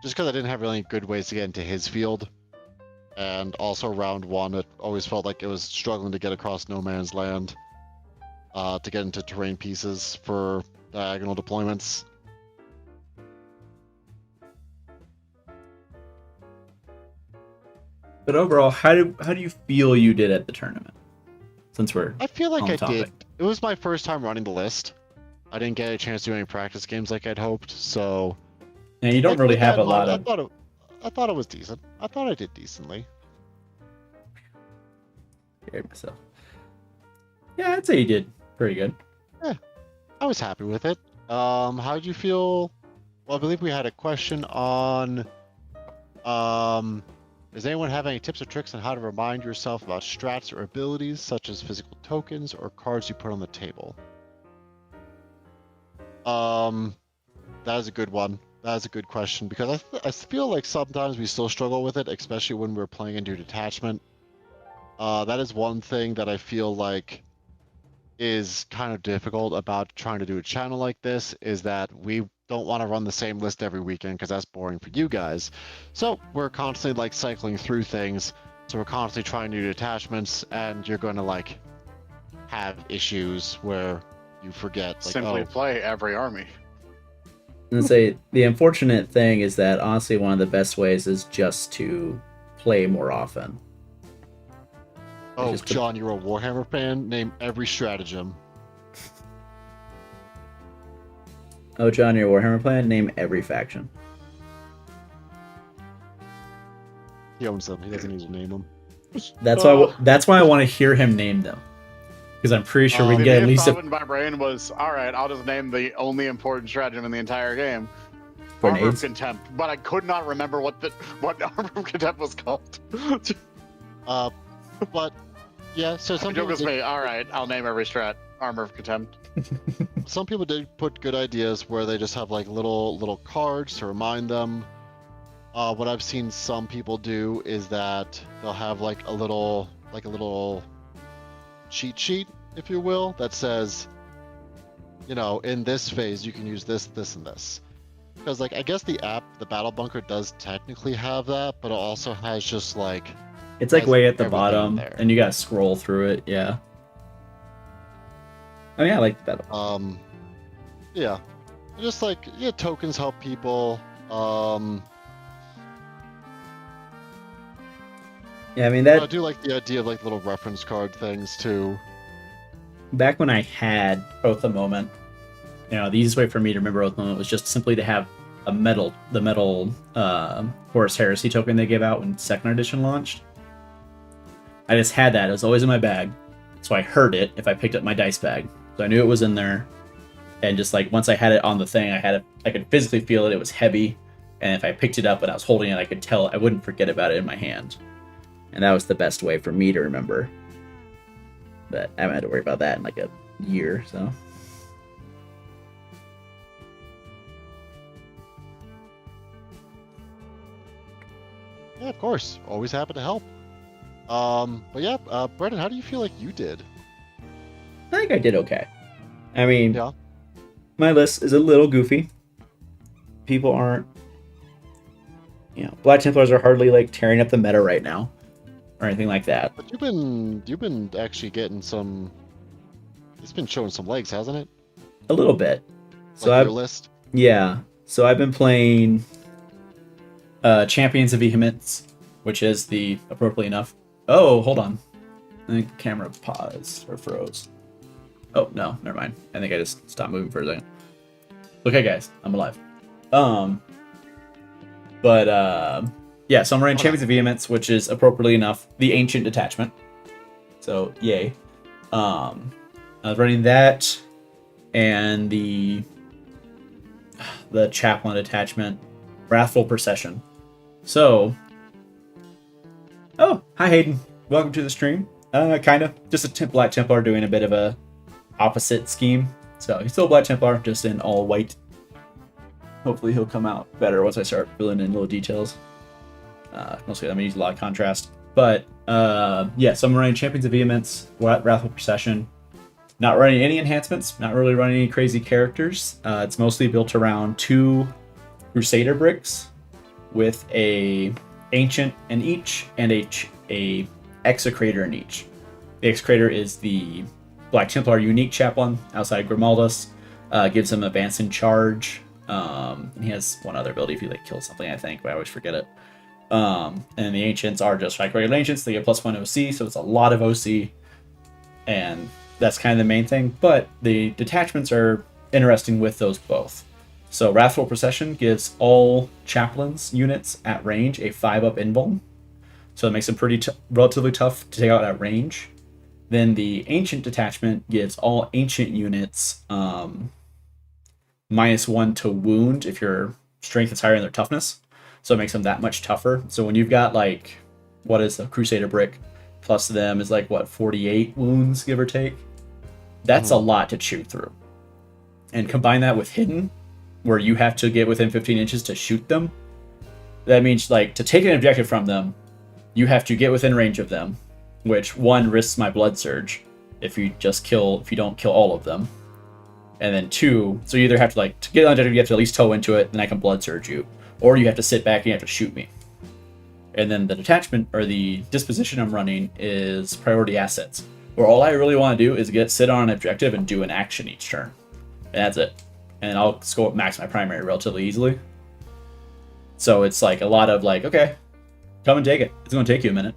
Just because I didn't have really good ways to get into his field. And also round 1, it always felt like it was struggling to get across no man's land. To get into terrain pieces for diagonal deployments. But overall, how do you feel you did at the tournament? Since we're I feel like on I topic. did. It was my first time running the list. I didn't get a chance to do any practice games like I'd hoped, so. And you don't like, really with have that a in lot mind, of. I thought it was decent. I thought I did decently. Scared myself. Yeah, I'd say you did pretty good. I was happy with it. How did you feel? Well, I believe we had a question on. Does anyone have any tips or tricks on how to remind yourself about strats or abilities, such as physical tokens or cards you put on the table? That is a good one. That is a good question because I feel like sometimes we still struggle with it, especially when we're playing into detachment. That is one thing that I feel like is kind of difficult about trying to do a channel like this, is that we don't want to run the same list every weekend because that's boring for you guys. So we're constantly like cycling through things. So we're constantly trying new detachments, and you're going to like have issues where you forget. Like, Simply play every army. And say the unfortunate thing is that honestly one of the best ways is just to play more often. oh, just John, you're a Warhammer fan? Name every stratagem. Oh, John, your Warhammer plan? Name every faction. He owns them. He doesn't need to name them. That's why I want to hear him name them. Because I'm pretty sure we can get at least thought in my brain was, all right, I'll just name the only important stratagem in the entire game. Armor of Grenades. Contempt. But I could not remember what Armor of Contempt was called. But yeah, so some Joke people is me. All right, I'll name every strat. Armor of Contempt. some people did put good ideas where they just have like little cards to remind them. What I've seen some people do is that they'll have like a little cheat sheet, if you will, that says, you know, in this phase you can use this, this, and this. Because like I guess the app, the Battle Bunker, does technically have that, but it also has just like It's like has way at the everything bottom, there. and you gotta scroll through it. Yeah. I mean, I like the battle. Yeah, just like tokens help people. Yeah, I mean I that. do like the idea of like little reference card things too. Back when I had Oath of Moment, you know, the easiest way for me to remember Oath of Moment was just simply to have the metal Horus Heresy token they gave out when Second Edition launched. I just had that. It was always in my bag, so I heard it if I picked up my dice bag. So I knew it was in there, and just like once I had it on the thing, I could physically feel it. It was heavy, and if I picked it up and I was holding it, I could tell I wouldn't forget about it in my hand. And that was the best way for me to remember. But I haven't had to worry about that in like a year, so. Yeah, of course. Always happy to help. But yeah, Brenden, how do you feel like you did? I think I did okay. I mean, Yeah. my list is a little goofy. People aren't, Black Templars are hardly like tearing up the meta right now, or anything like that. But you've been actually getting some. It's been showing some legs, hasn't it? A little bit. So Like your I've list. Yeah. So I've been playing Champions of Vehemence, which is the appropriately enough. Oh, hold on. I think camera paused or froze. Oh no, never mind. I think I just stopped moving for a second. Okay, guys, I'm alive. Yeah. So I'm running Champions of Vehemence, which is appropriately enough the Ancient Detachment. So yay. I was running that and the Chaplain Detachment, Wrathful Procession. So, oh, hi Hayden, welcome to the stream. Kinda, just a Black Templar doing a bit of a opposite scheme. So he's still a Black Templar, just in all white. Hopefully he'll come out better once I start filling in little details. Mostly I'm gonna use a lot of contrast. But yeah, so I'm running Champions of Vehemence, Wrathful Procession. Not running any enhancements, not really running any crazy characters. It's mostly built around 2 Crusader bricks with a Ancient in each and a Execrator in each. The Execrator is the Black Templar unique chaplain outside Grimaldus. Gives him advance in charge. He has one other ability if he like kills something, I think, but I always forget it. And the Ancients are just like regular Ancients. They get +1 OC, so it's a lot of OC. And that's kind of the main thing, but the detachments are interesting with those both. So Wrathful Procession gives all chaplains units at range a 5-up invuln, so it makes them pretty relatively tough to take out at range. Then the Ancient Detachment gives all Ancient units -1 to wound if your strength is higher than their toughness, so it makes them that much tougher. So when you've got like, what is a Crusader brick plus them is like, what, 48 wounds, give or take? That's a lot to chew through. And combine that with Hidden, where you have to get within 15 inches to shoot them. That means, like, to take an objective from them, you have to get within range of them, which, 1, risks my Blood Surge if you don't kill all of them. And then 2, so you either have to, like, to get on objective, you have to at least toe into it, then I can Blood Surge you. Or you have to sit back and you have to shoot me. And then the detachment, or the disposition I'm running, is Priority Assets, where all I really want to do is sit on an objective and do an action each turn. And that's it. And I'll score max my primary relatively easily. So it's like a lot of like, okay, come and take it. It's going to take you a minute.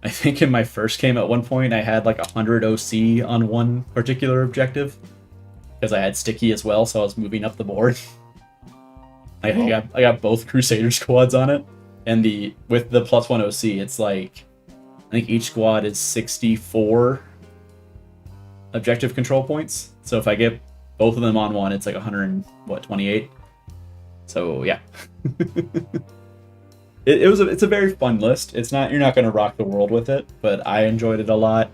I think in my first game at one point, I had like 100 OC on one particular objective. Because I had Sticky as well, so I was moving up the board. I got both Crusader squads on it. And with the +1 OC, it's like, I think each squad is 64 objective control points. So if I get both of them on one, it's like 128. So yeah. It's a very fun list. You're not going to rock the world with it, but I enjoyed it a lot.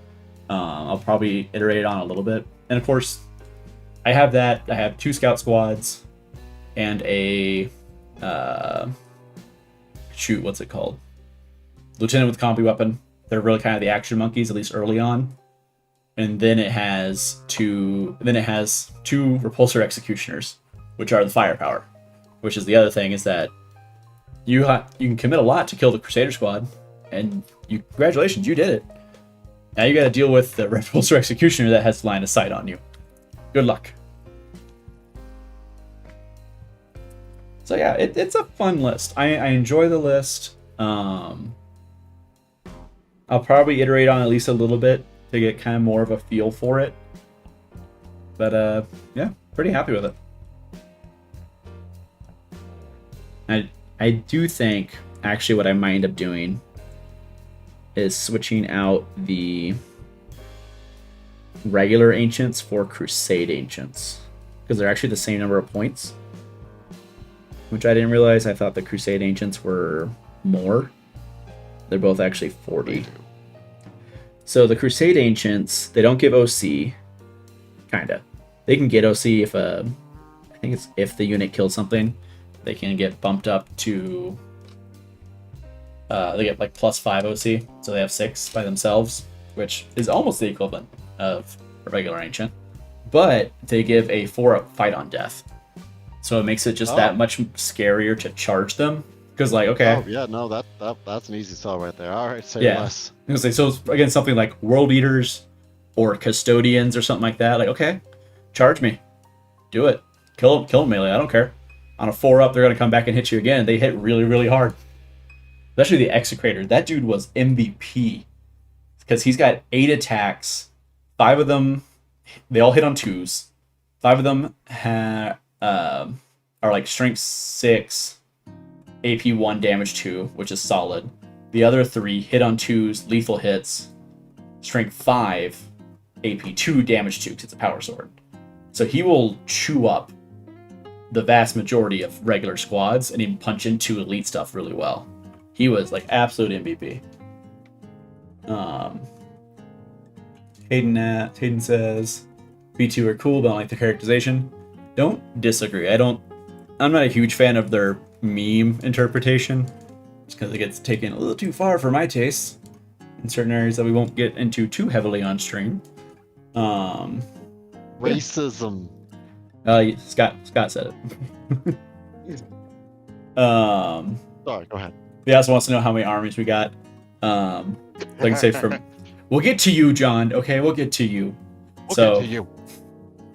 I'll probably iterate it on a little bit. And of course, I have 2 scout squads and a what's it called? Lieutenant with combi weapon. They're really kind of the action monkeys, at least early on. And then it has 2 repulsor executioners, which are the firepower. Which is the other thing, is that you can commit a lot to kill the Crusader squad, and congratulations, you did it. Now you got to deal with the repulsor executioner that has line of sight on you. Good luck. So yeah, it's a fun list. I enjoy the list. I'll probably iterate on at least a little bit to get kind of more of a feel for it. But yeah, pretty happy with it. I do think actually what I might end up doing is switching out the regular Ancients for Crusade Ancients, because they're actually the same number of points, which I didn't realize. I thought the Crusade Ancients were more. They're both actually 40. So the Crusade Ancients, they don't give OC, kinda. They can get OC if I think it's if the unit kills something, they can get bumped up to They get like +5 OC, so they have 6 by themselves, which is almost the equivalent of a regular ancient. But they give a 4-up fight on death, so it makes it just that much scarier to charge them. Because like, okay, Oh yeah, no, that's an easy sell right there. All right, say yeah, less. I was gonna say, so again, something like World Eaters or Custodians or something like that. Like, okay, charge me, do it, kill them melee. I don't care. On a 4-up, they're gonna come back and hit you again. They hit really, really hard. Especially the Execrator. That dude was MVP because he's got 8 attacks. 5 of them, they all hit on 2s. 5 of them are like strength 6, AP 1, damage 2, which is solid. The other 3 hit on 2s, lethal hits, strength 5, AP 2, damage 2, because it's a power sword. So he will chew up the vast majority of regular squads and even punch into elite stuff really well. He was like absolute MVP. Hayden says B2 are cool, but I don't like the characterization. Don't disagree. I'm not a huge fan of their meme interpretation, just because it gets taken a little too far for my tastes in certain areas that we won't get into too heavily on stream. Racism. Scott said it. Sorry, go ahead. He also wants to know how many armies we got. Like I say, we'll get to you, John. Okay, we'll get to you. We'll get to you.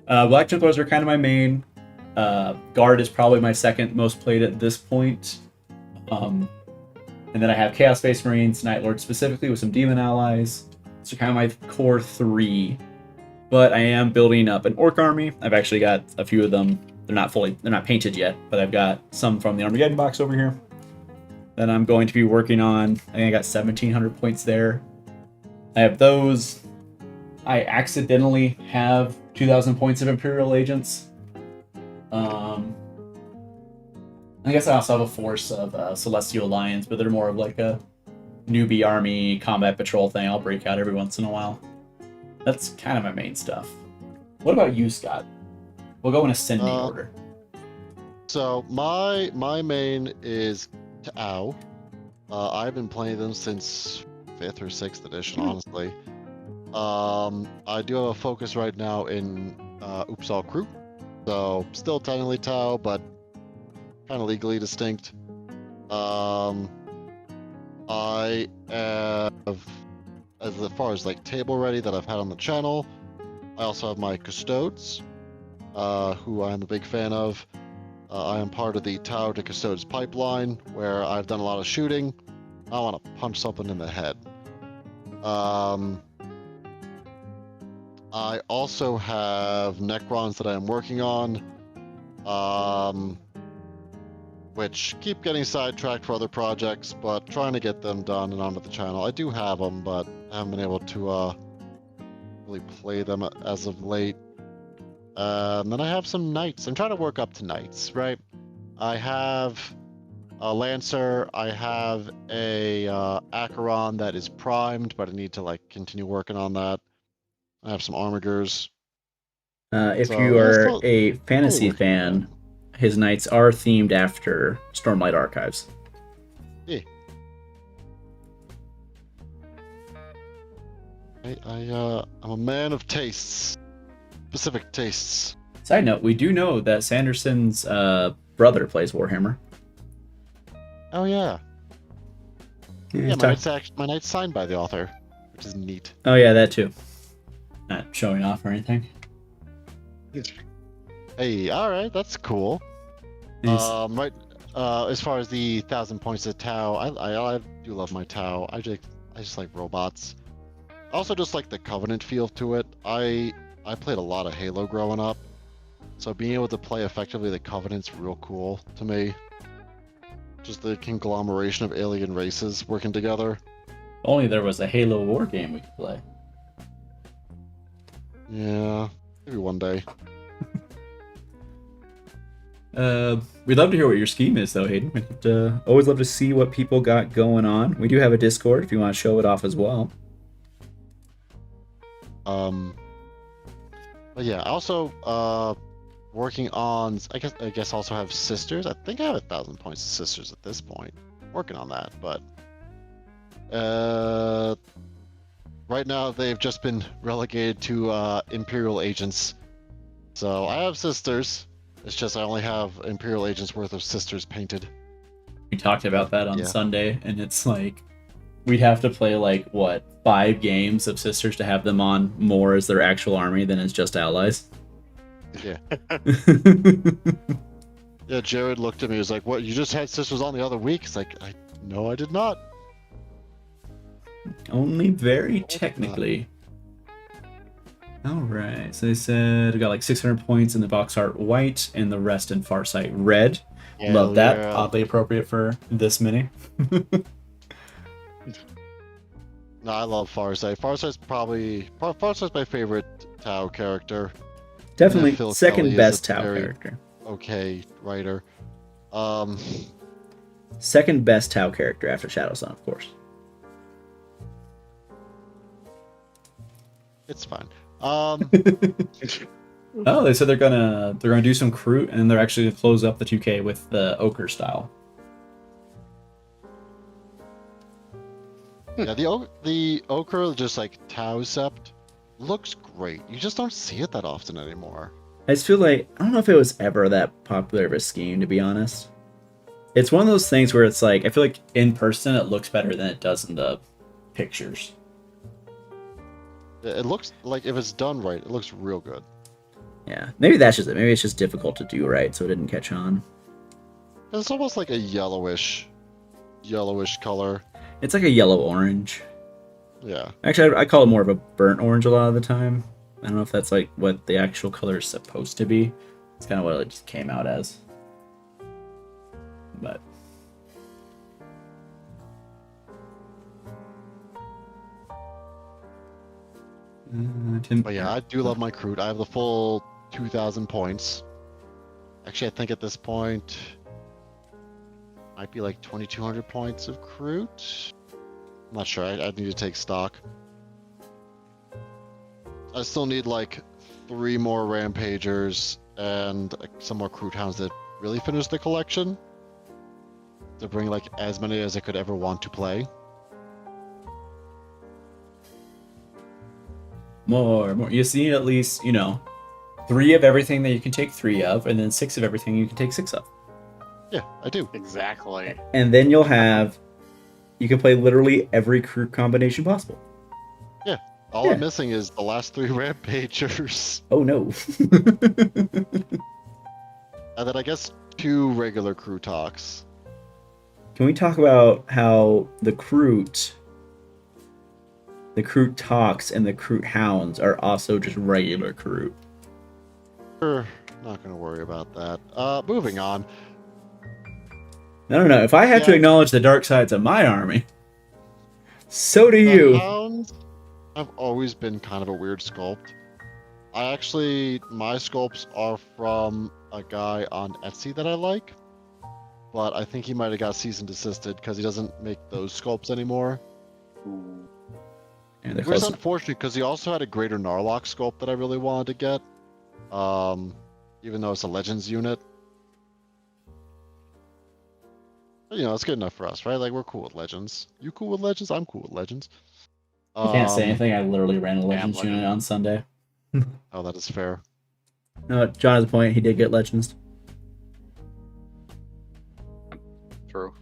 Black Templars are kind of my main. Guard is probably my second most played at this point. And then I have Chaos Space Marines, Night Lord specifically with some Demon allies. So kind of my core 3. But I am building up an Orc army. I've actually got a few of them. They're not painted yet, but I've got some from the Armageddon box over here that I'm going to be working on. I think I got 1,700 points there. I have those. I accidentally have 2,000 points of Imperial Agents. I guess I also have a force of Celestial Lions, but they're more of like a newbie army combat patrol thing I'll break out every once in a while. That's kind of my main stuff. What about you, Scott? We'll go in ascending order. So my main is Tau. I've been playing them since 5th or 6th edition, honestly. I do have a focus right now in Uppsala Crew. So still technically Tau, but kind of legally distinct. I have, as far as like table ready that I've had on the channel, I also have my Custodes, who I am a big fan of. I am part of the Tau to Custodes pipeline, where I've done a lot of shooting. I want to punch something in the head. I also have Necrons that I am working on, which keep getting sidetracked for other projects, but trying to get them done and onto the channel. I do have them, but I haven't been able to really play them as of late. Then I have some Knights. I'm trying to work up to Knights, right? I have a Lancer. I have a Acheron that is primed, but I need to like continue working on that. I have some Armigers. If So, you yeah, are still- a fantasy working fan, his knights are themed after Stormlight Archives. I'm a man of tastes. Specific tastes. Side note, we do know that Sanderson's brother plays Warhammer. Oh yeah. Yeah, My knight's signed by the author, which is neat. Oh yeah, that too. Not showing off or anything. Hey, alright, that's cool. Nice. Right, as far as the 1,000 points of Tau, I do love my Tau. I just like robots. I also just like the Covenant feel to it. I played a lot of Halo growing up, so being able to play effectively the Covenant's real cool to me. Just the conglomeration of alien races working together. Only there was a Halo war game we could play. Yeah, maybe one day. We'd love to hear what your scheme is, though, Hayden. We'd always love to see what people got going on. We do have a Discord if you want to show it off as well. But yeah, also working on. I guess also have sisters. I think I have 1,000 points of sisters at this point. Working on that, but Right now, they've just been relegated to Imperial Agents. So I have sisters. It's just I only have Imperial Agents worth of sisters painted. We talked about that on Yeah. Sunday, and it's like we'd have to play like what 5 games of sisters to have them on more as their actual army than as just allies. Yeah. Yeah, Jared looked at me. He was like, "What? You just had sisters on the other week?" It's like, no, I did not. Only very technically. Alright, so they said we got like 600 points in the box art white and the rest in Farsight red. Love that. Yeah. Oddly appropriate for this many. No, I love Farsight. Farsight's my favorite Tau character. Definitely Phil second Kelly is best a Tau very- character. Okay, writer. Second best Tau character after Shadowsun, of course. It's fine. Oh, they said they're gonna do some Kroot, and they're actually gonna close up the 2K with the Ochre style. Yeah, the Ochre, just like Tau Sept, looks great. You just don't see it that often anymore. I just feel like I don't know if it was ever that popular of a scheme, to be honest. It's one of those things where it's like I feel like in person it looks better than it does in the pictures. It looks like if it's done right, it looks real good. Yeah, maybe that's just it. Maybe it's just difficult to do right, so it didn't catch on. It's almost like a yellowish color. It's like a yellow-orange. Yeah. Actually, I call it more of a burnt orange a lot of the time. I don't know if that's like what the actual color is supposed to be. It's kind of what it just came out as. But But yeah, I do love my Kroot. I have the full 2,000 points. Actually, I think at this point, might be like 2,200 points of Kroot. I'm not sure. I need to take stock. I still need like 3 more Rampagers and some more Kroot Hounds that really finish the collection. To bring like as many as I could ever want to play. More. You see at least, 3 of everything that you can take 3 of, and then 6 of everything you can take 6 of. Yeah, I do. Exactly. And then you can play literally every crew combination possible. All Yeah. I'm missing is the last 3 Rampagers. Oh no. And then I guess 2 regular Crew Talks. Can we talk about how the Kroot Talks and the Kroot Hounds are also just regular Kroot? Not gonna worry about that. Moving on. No. If I have to Yeah. acknowledge the dark sides of my army, so do The you. Hounds have always been kind of a weird sculpt. My sculpts are from a guy on Etsy that I like. But I think he might have got cease and desisted because he doesn't make those sculpts anymore. Yeah, they're Which close is enough. unfortunate because he also had a Greater Narlock sculpt that I really wanted to get. Even though it's a Legends unit. But, it's good enough for us, right? Like, we're cool with Legends. You cool with Legends? I'm cool with Legends. I can't say anything. I literally ran a Legends Legend. unit on Sunday. Oh, that is fair. No, John has a point. He did get Legends. True.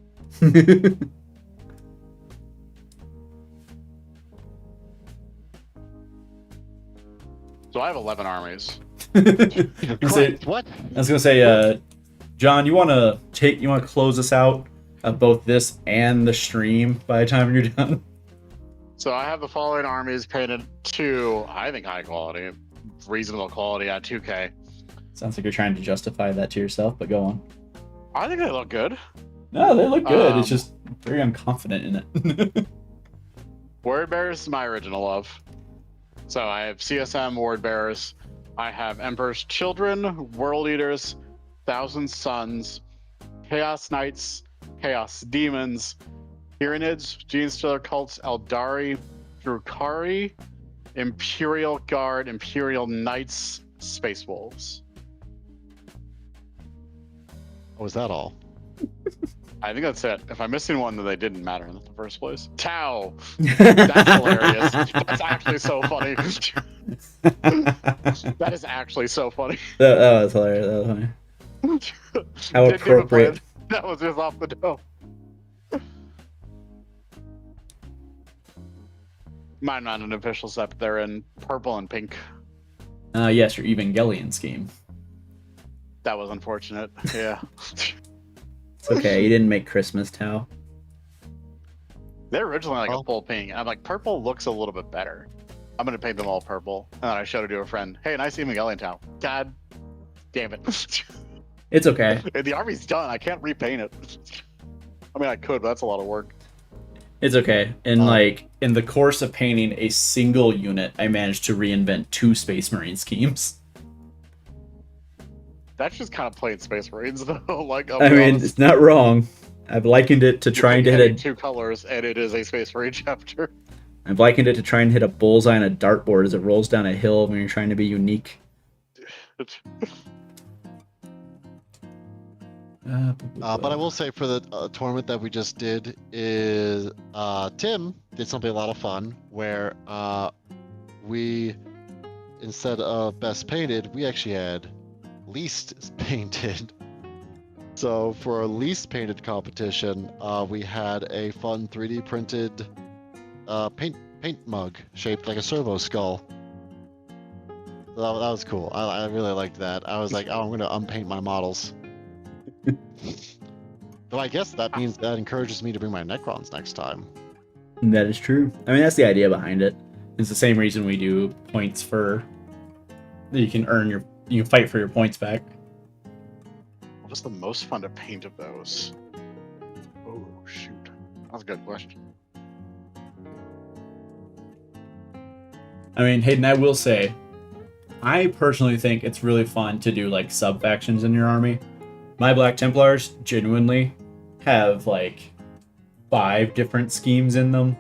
So I have 11 armies. Correct. What? I was gonna say, John, you wanna close us out of both this and the stream by the time you're done? So I have the following armies painted to, I think, high quality, reasonable quality at 2K. Sounds like you're trying to justify that to yourself, but go on. I think they look good. No, they look good. It's Um, just very unconfident in it. Word Bearers is my original love. So I have CSM Word Bearers. I have Emperor's Children, World Eaters, Thousand Sons, Chaos Knights, Chaos Demons, Tyranids, Genestealer Cults, Eldari, Drukari, Imperial Guard, Imperial Knights, Space Wolves. Oh, is that all? I think that's it. If I'm missing one, then they didn't matter in the first place. Tau. That's hilarious. That's actually so funny. That is actually so funny. That was hilarious. That was funny. How Didn't even play appropriate. it. That was just off the dome. Mine not an official set, but they're in purple and pink. Yes, your Evangelion scheme. That was unfortunate. Yeah. It's okay. You didn't make Christmas Tau. They're originally like Oh. a full pink. I'm like, purple looks a little bit better. I'm gonna paint them all purple. And then I showed it to a friend. Hey, nice Evangelion Tau. God damn it. It's okay. The army's done. I can't repaint it. I mean, I could, but that's a lot of work. It's okay. In in the course of painting a single unit, I managed to reinvent 2 Space Marine schemes. That's just kind of plain Space Marines, though. Like, I mean, it's not wrong. I've likened it to trying to hit a 2 colors, and it is a Space Marine chapter. I've likened it to trying to hit a bullseye on a dartboard as it rolls down a hill when you're trying to be unique. But I will say for the tournament that we just did is Tim did something a lot of fun where we, instead of best painted, we actually had least painted. So for our least painted competition, we had a fun 3D printed paint mug shaped like a servo skull. So that was cool. I really liked that. I was like, oh, I'm gonna unpaint my models. Though I guess that means that encourages me to bring my Necrons next time. That is true. I mean, that's the idea behind it. It's the same reason we do points for you can fight for your points back. What was the most fun to paint of those? Oh, shoot. That's a good question. I mean, Hayden, I will say, I personally think it's really fun to do like sub factions in your army. My Black Templars genuinely have like 5 different schemes in them.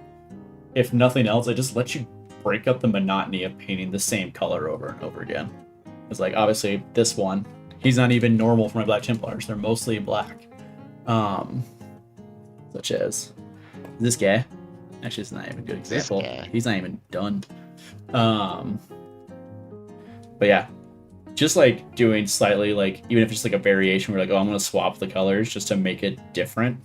If nothing else, it just lets you break up the monotony of painting the same color over and over again. It's like, obviously, this one, he's not even normal for my Black Templars. They're mostly black. Such as this guy. Actually, it's not even a good example. He's not even done. But yeah, just like doing slightly like, even if it's like a variation where like, oh, I'm gonna swap the colors just to make it different.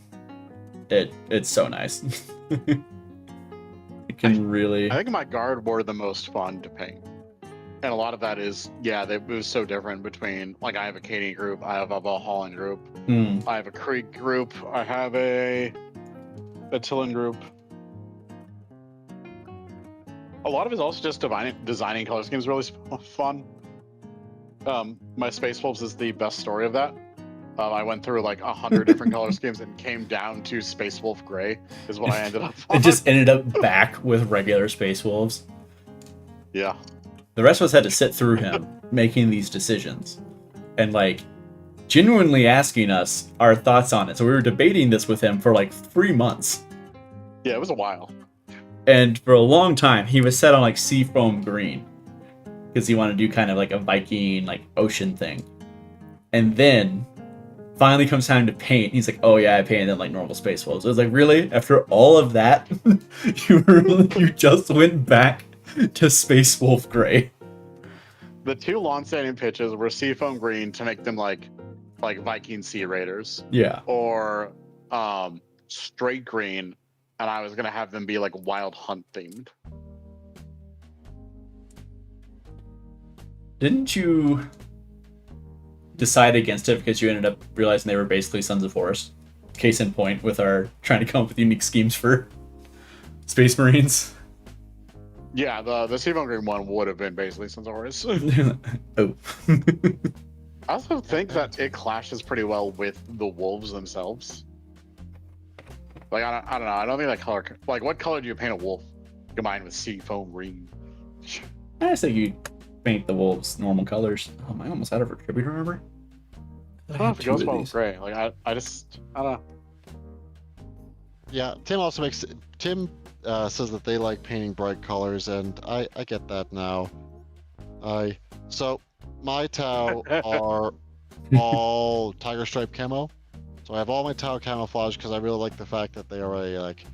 It's so nice. It can really. I think my guard were the most fun to paint. And a lot of that is, it was so different between, like, I have a Canadian group, I have a Valhallan group, I have a Krieg group, I have a Attilan group. A lot of it is also just designing color schemes really fun. My Space Wolves is the best story of that. I went through like 100 different color schemes and came down to Space Wolf Gray is what I ended up on. It just ended up back with regular Space Wolves. Yeah. The rest of us had to sit through him making these decisions and like genuinely asking us our thoughts on it. So we were debating this with him for like 3 months. Yeah, it was a while. And for a long time, he was set on like seafoam green because he wanted to do kind of like a Viking, like ocean thing. And then finally comes time to paint. He's like, oh yeah, I painted them like normal Space Wolves. I was like, really? After all of that, you just went back to Space Wolf Gray. The 2 long-standing pitches were seafoam green to make them like Viking Sea Raiders. Yeah. Or straight green, and I was gonna have them be like Wild Hunt themed. Didn't you decide against it because you ended up realizing they were basically Sons of Forest? Case in point with our trying to come up with unique schemes for Space Marines. Yeah, the seafoam green one would have been basically Sons of Horus. Oh. I also think that it clashes pretty well with the wolves themselves. Like, I don't know. I don't think that color... Like, what color do you paint a wolf combined with seafoam green? I just think you paint the wolves normal colors. Oh, I almost had it for Tribute, remember? I don't know if it goes well with gray. Like, I don't know. Yeah, Tim also makes... Tim says that they like painting bright colors, and I get that now. So, my Tau are all Tiger Stripe camo. So I have all my Tau camouflage because I really like the fact that they are a like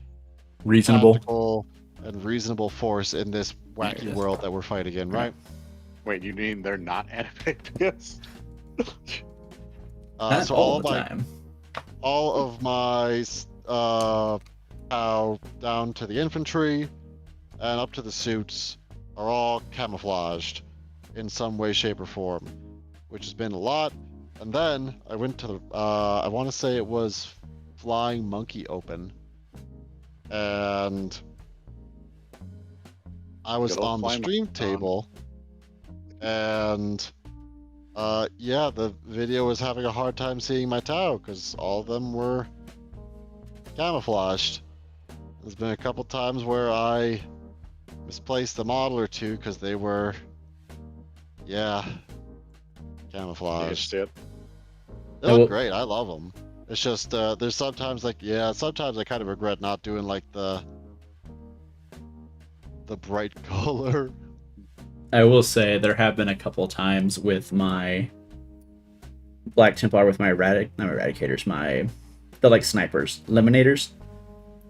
Reasonable. tactical and reasonable force in this There it wacky is. world that we're fighting in, right? Wait, you mean they're not animated? Yes. Not So all the time. all of my Tau down to the infantry and up to the suits are all camouflaged in some way, shape, or form, which has been a lot. And then I went to the, I want to say it was Flying Monkey Open, and I was Good old on the Flying stream Monkey. table, and yeah, the video was having a hard time seeing my Tau because all of them were camouflaged. There's been a couple times where I misplaced a model or two because they were, yeah, camouflaged. It. They Oh, look well- great. I love them. It's just there's sometimes like, yeah, sometimes I kind of regret not doing like the bright color. I will say there have been a couple times with my Black Templar with my not my eradicators, the like snipers, eliminators.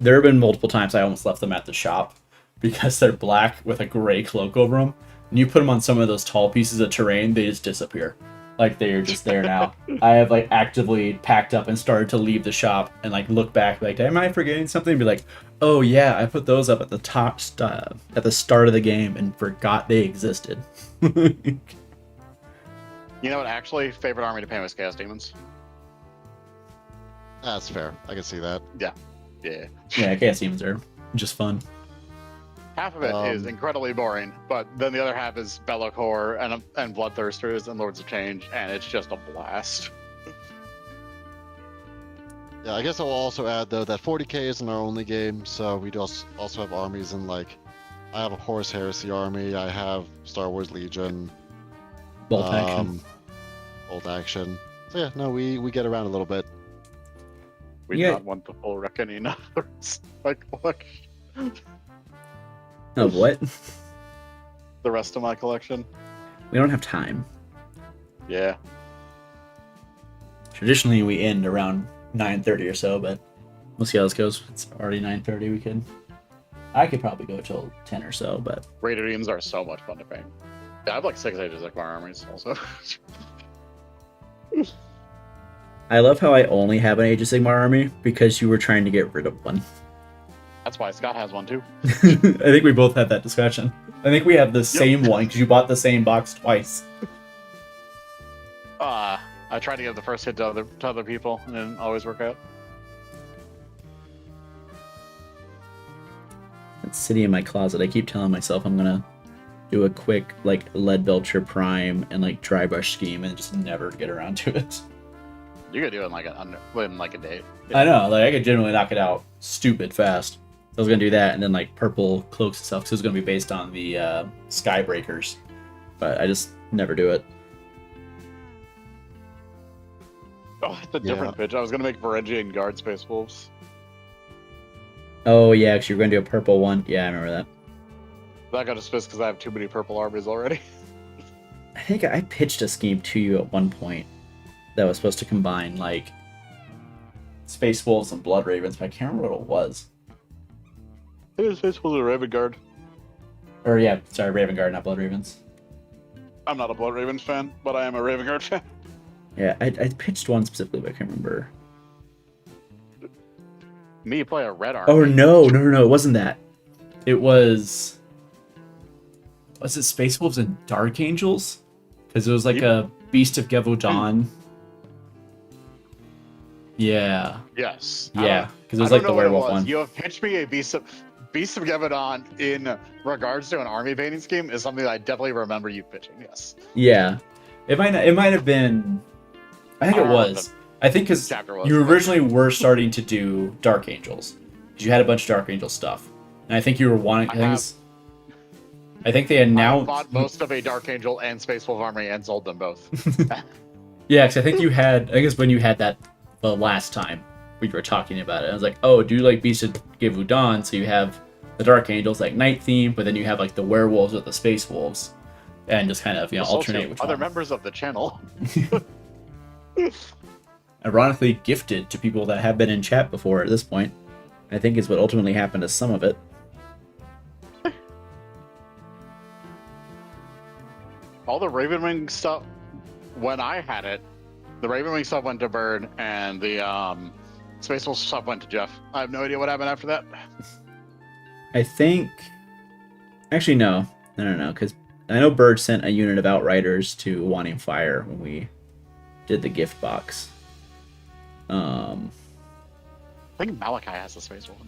There have been multiple times I almost left them at the shop because they're black with a gray cloak over them. And you put them on some of those tall pieces of terrain, they just disappear. Like they're just there now. I have like actively packed up and started to leave the shop and like look back like, am I forgetting something? And be like, oh yeah, I put those up at the top at the start of the game and forgot they existed. You know what? Actually, favorite army to paint was Chaos Demons. That's fair. I can see that. Yeah. Yeah, Chaos Demons are just fun. Half of it is incredibly boring, but then the other half is Be'lakor and Bloodthirsters and Lords of Change, and it's just a blast. Yeah, I guess I'll also add though that 40k isn't our only game, so we also have armies in like, I have a Horus Heresy army, I have Star Wars Legion, Bolt action. Bolt action. So yeah, no, we get around a little bit. We do not want the full reckoning of my collection. Of what? The rest of my collection. We don't have time. Yeah. Traditionally, we end around 9:30 or so, but we'll see how this goes. It's already 9:30. I could probably go till 10 or so, but Raider Demons are so much fun to paint. Yeah, I have like 6 Ages of Sigmar armies also. I love how I only have an Age of Sigmar army because you were trying to get rid of one. That's why Scott has one too. I think we both had that discussion. I think we have the same one because you bought the same box twice. I tried to give the first hit to other people and it didn't always work out. It's sitting in my closet. I keep telling myself I'm gonna do a quick like lead belcher prime and like dry brush scheme and just never get around to it. You could do it in like a day. I know, like I could generally knock it out stupid fast. So I was gonna do that and then like purple cloaks and stuff because it was gonna be based on the Skybreakers, but I just never do it. Oh, it's a different pitch. I was gonna make Varangian Guard Space Wolves. Oh yeah, because you're gonna do a purple one. Yeah, I remember that. That got dismissed because I have too many purple armies already. I think I pitched a scheme to you at one point that was supposed to combine like Space Wolves and Blood Ravens, but I can't remember what it was. It was Space Wolves or Raven Guard. Or yeah, sorry, Raven Guard, not Blood Ravens. I'm not a Blood Ravens fan, but I am a Raven Guard fan. Yeah, I pitched one specifically, but I can't remember. Me play a red army. Oh no, it wasn't that. It was it Space Wolves and Dark Angels? Because it was like a Beast of Gevaudan. Yeah. Yes. Yeah, because it was like the werewolf one. You have pitched me a Beast of Gevaudan in regards to an army painting scheme is something that I definitely remember you pitching. Yes. Yeah, it might have been. I think it was. I think because you originally were starting to do Dark Angels, because you had a bunch of Dark Angel stuff, and I think you were wanting. I think they announced. I bought most of a Dark Angel and Space Wolf army and sold them both. Yeah, because I think you had. I guess when you had that the last time we were talking about it, I was like, oh, do like Beast of Gevaudan, so you have the Dark Angels like night theme, but then you have like the werewolves with the Space Wolves, and just kind of alternate which other one. members of the channel. ironically gifted to people that have been in chat before at this point. I think is what ultimately happened to some of it. All the Ravenwing stuff, when I had it, the Ravenwing stuff went to Bird, and the Space Wolf stuff went to Jeff. I have no idea what happened after that. I think... Actually, no, because I know Bird sent a unit of Outriders to Wanting Fire when we did the gift box. I think Malachi has the Space Wolf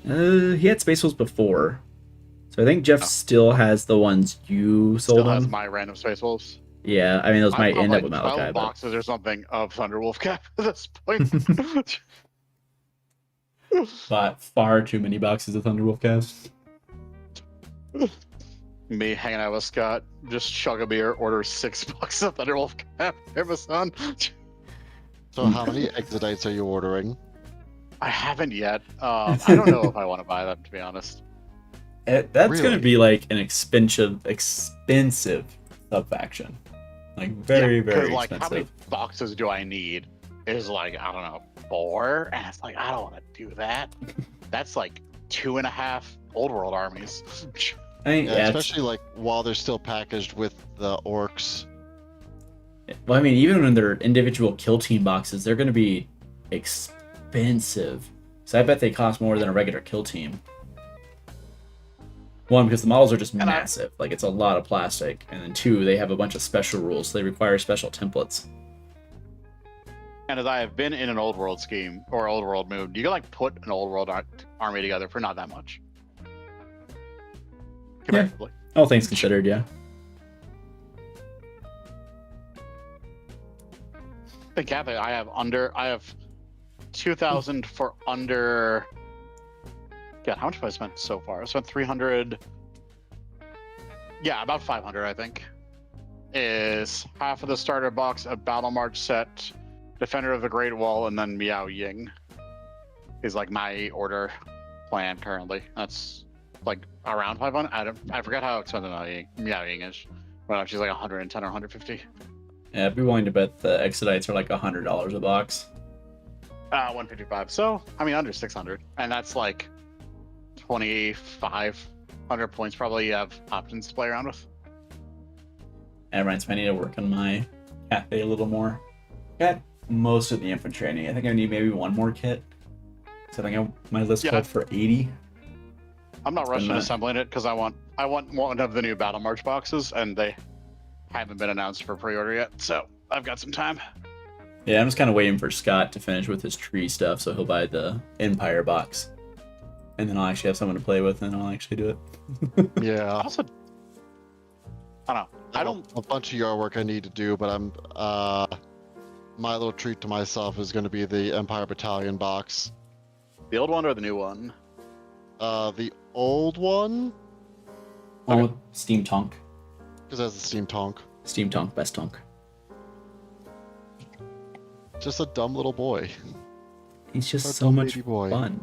now. He had Space Wolves before. So I think Jeff still has the ones you sold Still has him. my random Space Wolves. Yeah, I mean, those might end like up with Malachi. 12 boxes or something of Thunderwolf Cap at this point. Bought far too many boxes of Thunderwolf Calves. Me hanging out with Scott, just chug a beer, order 6 boxes of Thunderwolf Cap, Amazon. So how many Exodites are you ordering? I haven't yet. I don't know if I want to buy them, to be honest. That's Really? going to be like an expensive sub-faction. Like, very, very like, expensive. how many boxes do I need? Is like, I don't know, 4? And it's like, I don't want to do that. That's like 2.5 Old World armies. I mean, Yeah, especially like while they're still packaged with the orcs. well, I mean, even when they're individual kill team boxes, they're going to be expensive. So I bet they cost more than a regular kill team. One, because the models are just massive. Like, it's a lot of plastic. And then 2, they have a bunch of special rules. So they require special templates. And as I have been in an Old World scheme or Old World mood, you can like put an Old World army together for not that much. Comparatively. All things considered, yeah. The cap I have 2,000 for under. God, how much have I spent so far? I spent 300. Yeah, about 500, I think. Is half of the starter box, a Battle March set, Defender of the Great Wall, and then Miao Ying. Is like my order plan currently. That's like around 500. I forgot how expensive Miao Ying is. Well, she's like 110 or 150. Yeah, I'd be willing to bet the Exodites are like $100 a box. 155. So, I mean, under 600. And that's like 2,500 points probably you have options to play around with. And it reminds me, I need to work on my cafe a little more. Got most of the infantry I need. I think I need maybe one more kit. So I think my list called for 80. I'm not rushing assembling it because I want one of the new Battle March boxes, and they haven't been announced for pre-order yet. So I've got some time. Yeah, I'm just kind of waiting for Scott to finish with his tree stuff, so he'll buy the Empire box. And then I'll actually have someone to play with, and I'll actually do it. Yeah. Also, I don't know. I don't. A bunch of yard work I need to do, but I'm my little treat to myself is going to be the Empire Battalion box. The old one or the new one? The old one, Oh, Steam Tonk. because that's the steam tonk. Steam Tonk, best tonk. Just a dumb little boy. He's just A so dumb much baby boy. fun.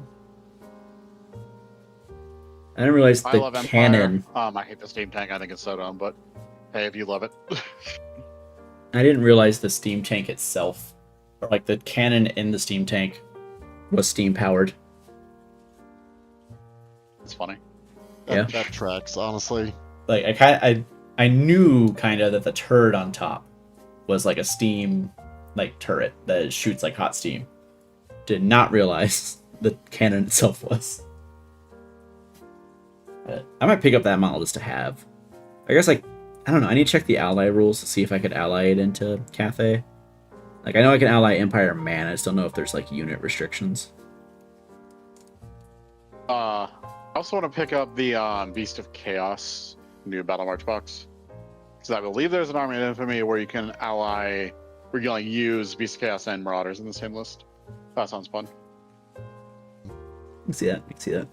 I didn't realize I the love cannon. Empire. I hate the steam tank. I think it's so dumb, but hey, if you love it. I didn't realize the steam tank itself, or like the cannon in the steam tank, was steam powered. It's funny. Yeah. That tracks, honestly. Like I knew kind of that the turret on top was like a steam like turret that shoots like hot steam. Did not realize the cannon itself was. But I might pick up that model just to have. I guess like I don't know. I need to check the ally rules to see if I could ally it into Cathay. Like I know I can ally Empire Man. I just don't know if there's like unit restrictions. I also want to pick up the Beast of Chaos new Battle March box. Because I believe there's an Army of Infamy where you can ally, where you can like use Beast of Chaos and Marauders in the same list. That sounds fun. You can see that. You can see that.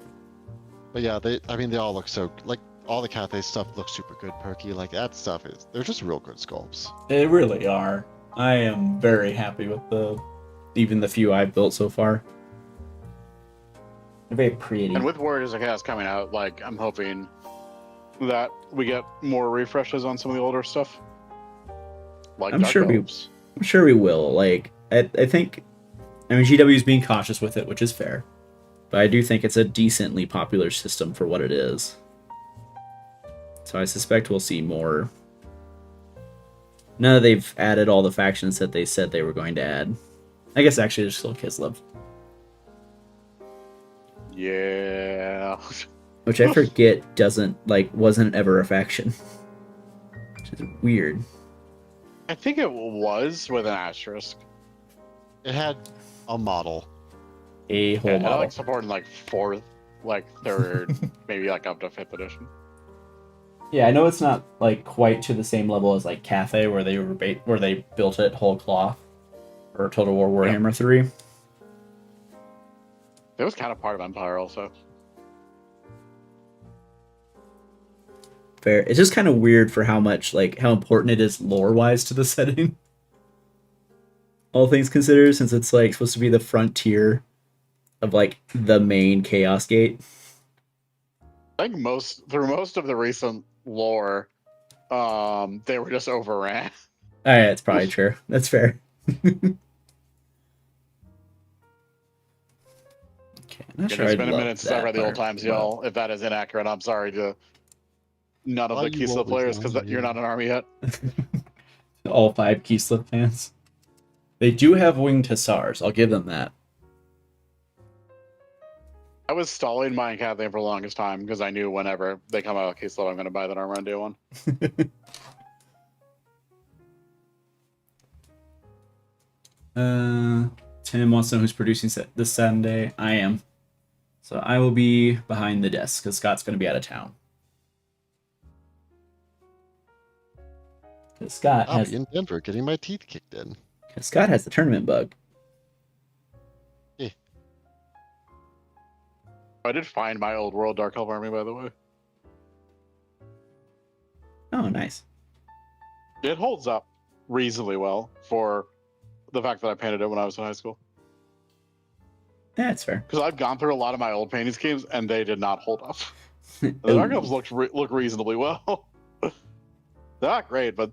But yeah, they all look so, like, all the Cathay stuff looks super good, Perky. Like, that stuff they're just real good sculpts. They really are. I am very happy with even the few I've built so far. They're very pretty. And with Warriors of Chaos coming out, like, I'm hoping that we get more refreshes on some of the older stuff. Like I'm Dark sure Elves. I'm sure we will. Like, I think, I mean, GW is being cautious with it, which is fair. But I do think it's a decently popular system for what it is. So I suspect we'll see more. Now that they've added all the factions that they said they were going to add. I guess actually there's still Kislev. Yeah. Which I forget wasn't ever a faction. Which is weird. I think it was with an asterisk. It had a model. A whole I model. like supporting like fourth, like third, maybe like up to fifth edition. Yeah, I know it's not like quite to the same level as like Cathay, where they built it whole cloth, or Total War Warhammer 3. It was kind of part of Empire also. Fair. It's just kind of weird for how important it is lore-wise to the setting. All things considered, since it's like supposed to be the frontier of like the main Chaos Gate. I think through most of the recent lore, they were just overran. Oh, yeah, it's probably true. That's fair. Okay, I'm not sure It's I'd been a love minute since I that read the old part. times, y'all. If that is inaccurate, I'm sorry to none of Well, the you Keysla always players because are, you're yeah. not an army yet. All 5 Keysliff fans. They do have winged hussars. I'll give them that. I was stalling my Cathay for the longest time because I knew whenever they come out of Keysla, I'm going to buy that armor on day one. Tim wants to know who's producing this Sunday. I am. So I will be behind the desk because Scott's going to be out of town. Because Scott I'll has be in Denver getting my teeth kicked in. the tournament bug. I did find my old World Dark Elf army, by the way. Oh, nice. It holds up reasonably well for the fact that I painted it when I was in high school. Yeah, that's fair. Because I've gone through a lot of my old painting schemes, and they did not hold up. The Dark Elves look reasonably well. They're not great, but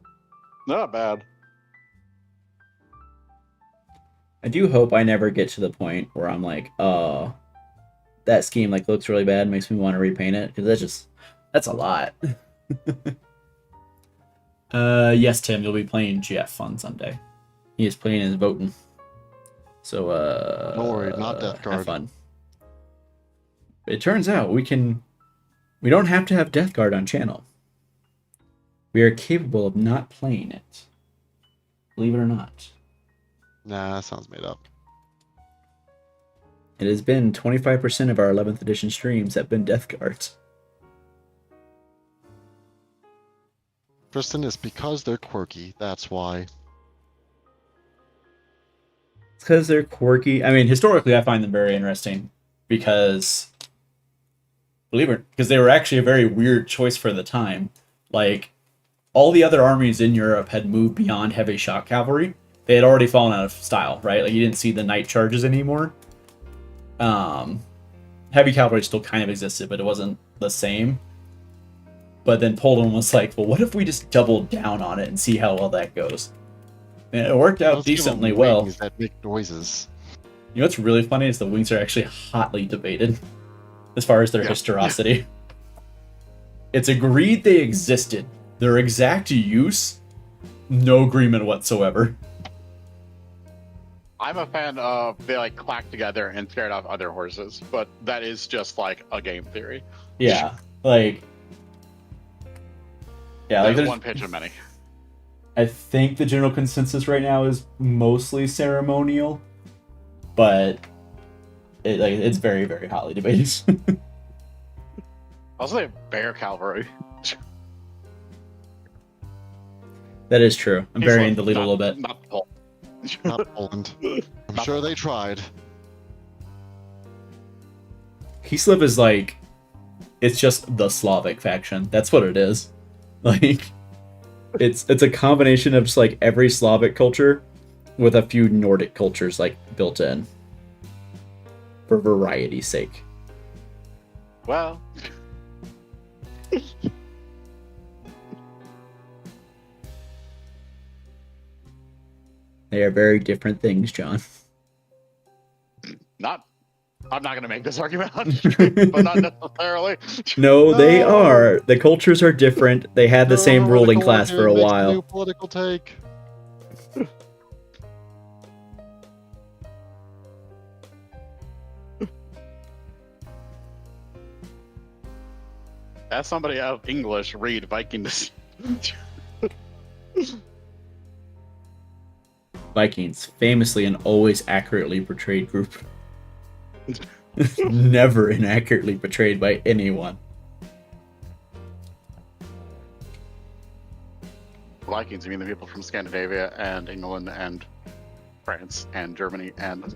they're not bad. I do hope I never get to the point where I'm like, oh, that scheme like looks really bad, makes me want to repaint it, because that's a lot. Yes, Tim, you'll be playing GF on Sunday. He is playing and voting. So Don't worry, not Death Guard. Have fun. It turns out we don't have to have Death Guard on channel. We are capable of not playing it. Believe it or not. Nah, that sounds made up. It has been 25% of our 11th edition streams have been Death Guards. Tristan, it's because they're quirky. That's why. It's because they're quirky. I mean, historically, I find them very interesting because, because they were actually a very weird choice for the time. Like, all the other armies in Europe had moved beyond heavy shock cavalry. They had already fallen out of style, right? Like, you didn't see the night charges anymore. Heavy cavalry still kind of existed, but it wasn't the same. But then Poland was like, well, what if we just doubled down on it and see how well that goes? And it worked out Let's give 'em decently well. wings that make noises. You know what's really funny is the wings are actually hotly debated as far as their historicity. It's agreed they existed. Their exact use, no agreement whatsoever. I'm a fan of they like clack together and scared off other horses, but that is just like a game theory. Yeah, like... Yeah, like there's one pitch of many. I think the general consensus right now is mostly ceremonial, but it's very, very hotly debated. I'll say bear cavalry. That is true. I'm burying the lead a little bit. Not Paul. Not Poland. I'm sure they tried. Kislev is like, it's just the Slavic faction. That's what it is. Like, it's a combination of just like every Slavic culture with a few Nordic cultures like built in for variety's sake. Well, They are very different things, John. I'm not gonna make this argument on stream, but not necessarily. No, they No! are. The cultures are different. They had the same ruling Neuro-Heretical class for a Wargaming makes a new while. political take. As somebody out of English, read Vikings. Vikings, famously an always accurately portrayed group. Never inaccurately portrayed by anyone. Vikings, you mean the people from Scandinavia and England and France and Germany and...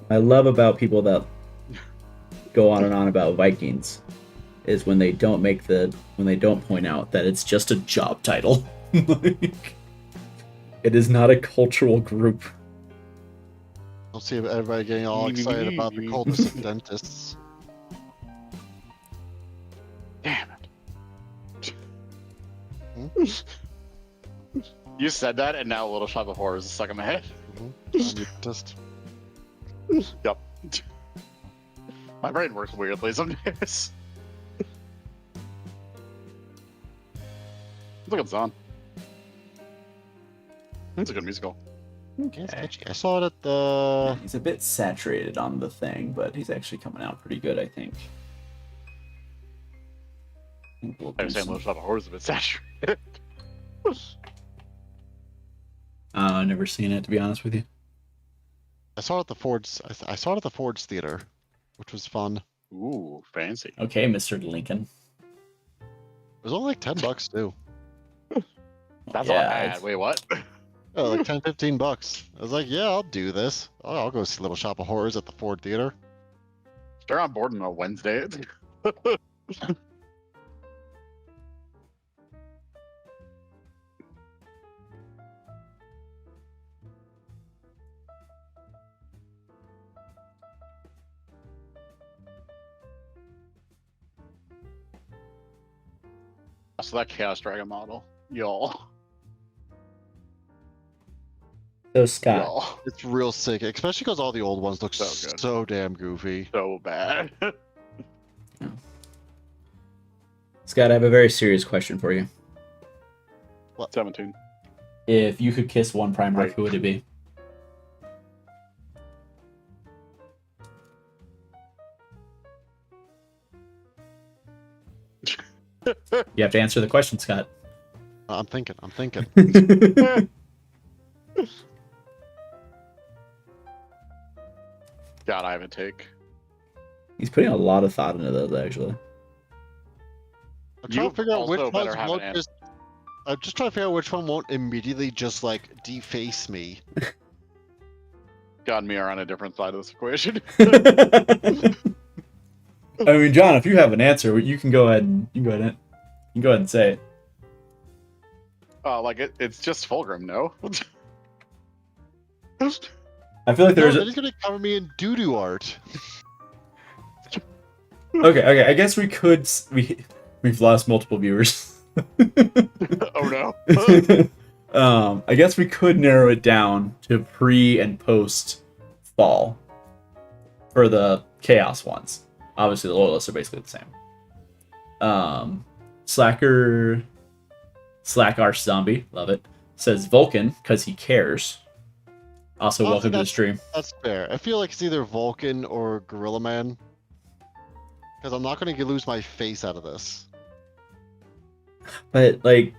I love about people that go on and on about Vikings is when they don't point out that it's just a job title. Like, it is not a cultural group. I'll see everybody getting all excited about the cultists and dentists. Damn it. You said that, and now a little shot of horror is stuck in my head. I'm a dentist. Yep. My brain works weirdly some days. Look at Zon. It's a good musical. Yeah, it's catchy. I saw it at the... He's a bit saturated on the thing, but he's actually coming out pretty good, I think. I'm saying Little Shop of Horror is a bit saturated. I've never seen it, to be honest with you. I saw it at the Ford's. I saw it at the Ford's Theater, which was fun. Ooh, fancy. Okay, Mr. Lincoln. It was only like $10 too. That's Yeah, not bad. it's- Wait, what? Oh, like $10-15. I was like, yeah, I'll do this. I'll go see Little Shop of Horrors at the Ford Theater. They're on board on a Wednesday. So that Chaos Dragon model, y'all. So, Scott, Y'all. It's real sick, especially because all the old ones look So good. so damn goofy. So bad. Scott, I have a very serious question for you. 17. If you could kiss one Primarch, Right. who would it be? You have to answer the question, Scott. I'm thinking. God, I have a take. He's putting a lot of thought into those, actually. I'm trying You to figure out which also better ones have won't an just. I'm just trying to figure out which one won't immediately just like deface me. God and me are on a different side of this equation. I mean, John, if you have an answer, you can go ahead and say it. Like it's just Fulgrim, no? I feel like No, there's then he's gonna cover me in doo-doo art. okay. I guess we've lost multiple viewers. Oh no. I guess we could narrow it down to pre and post fall for the chaos ones. Obviously, the loyalists are basically the same. Slack Arch Zombie, love it. Says Vulcan because he cares. Also, Honestly, welcome to the stream. That's fair. I feel like it's either Vulcan or Gorilla Man. Because I'm not gonna lose my face out of this. But like,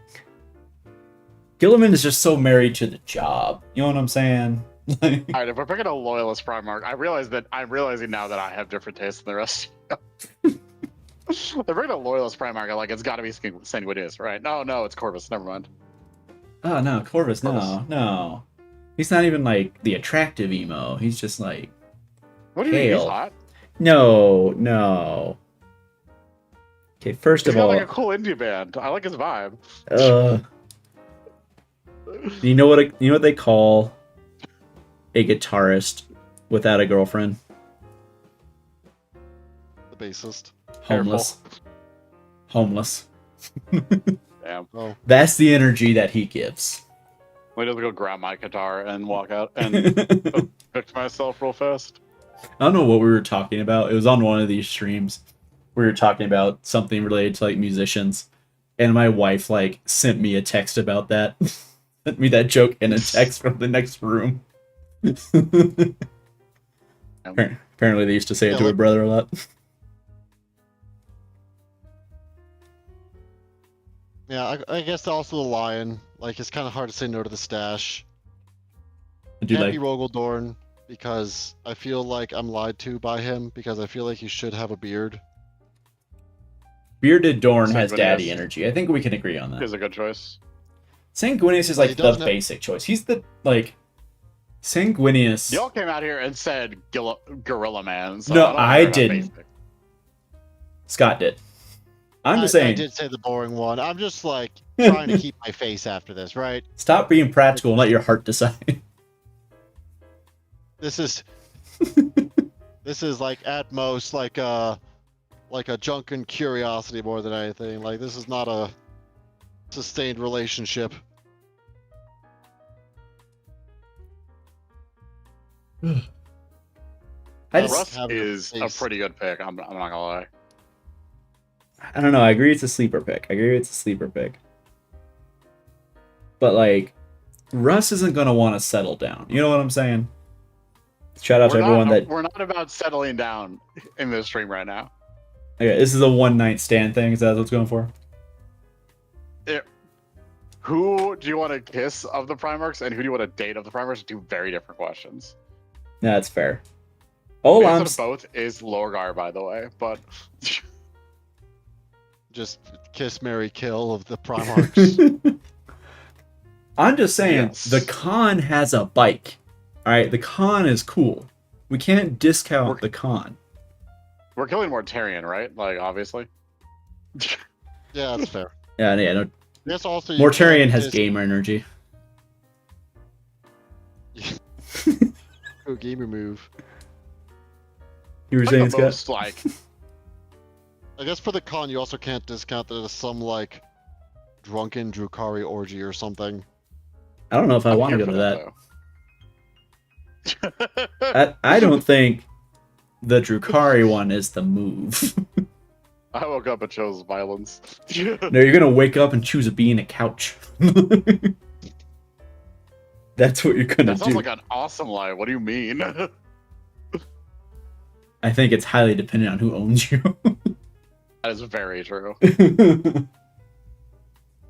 Gilliman is just so married to the job. You know what I'm saying? Like, All right, if we're picking a loyalist Primarch, I'm realizing now that I have different tastes than the rest. If we're picking a loyalist Primarch, like it's got to be Sanguinius, right? No, it's Corvus. Never mind. oh no, Corvus, no. He's not even like the attractive emo. He's just like, What do you mean? He's Hail. hot. no. Okay, first He's of got all, like a cool indie band. I like his vibe. you know what they call a guitarist without a girlfriend? The bassist. Homeless. Damn. Oh, That's the energy that he gives. Let me just go grab my guitar and walk out and fix myself real fast. I don't know what we were talking about. It was on one of these streams. We were talking about something related to like musicians, and my wife like sent me a text about that. Sent me that joke in a text from the next room. Apparently, they used to say it to her brother a lot. Yeah, I guess also the lion. Like, it's kind of hard to say no to the stash. Do you Can't like? be Rogaldorn because I feel like I'm lied to by him because I feel like he should have a beard. Bearded Dorn has Sanguinius. daddy energy. I think we can agree on that. Is a good choice. Sanguinius is Well, like he the doesn't have- basic choice. He's the like Sanguinius. Y'all came out here and said Gorilla Man. So No, don't I care about didn't. basic. Scott did. I'm just I saying. did say the boring one. I'm just like trying to keep my face after this, right? Stop being practical and let your heart decide. This is like at most like a drunken curiosity more than anything. Like, this is not a sustained relationship. I just, Russ having a is a face. pretty good pick. I'm not gonna lie. I don't know. I agree it's a sleeper pick. But like, Russ isn't gonna want to settle down. You know what I'm saying? Shout out to everyone that. We're not about settling down in this stream right now. Okay, this is a one night stand thing. Is that what it's going for? Who do you want to kiss of the Primarchs and who do you want to date of the Primarchs? Two very different questions. Yeah, that's fair. All The I'm answer to both is Lorgar, by the way, but Just kiss, marry, kill of the Primarchs. I'm just saying Yes. the Khan has a bike. All right, the Khan is cool. We can't discount the Khan. we're killing Mortarion, right? Like, obviously. Yeah, that's fair. Yeah, no. This also you Mortarion can't has dis- gamer energy. Go gamer move. You were Like saying, the Scott? most, like, I guess for the con, you also can't discount that there's some like drunken Drukari orgy or something. I don't know if I I'm want to here go for to that. though. I don't think the Drukari one is the move. I woke up and chose violence. No, you're gonna wake up and choose a bee in a couch. That's what you're gonna That sounds do. like an awesome lie. What do you mean? I think it's highly dependent on who owns you. That is very true. Damn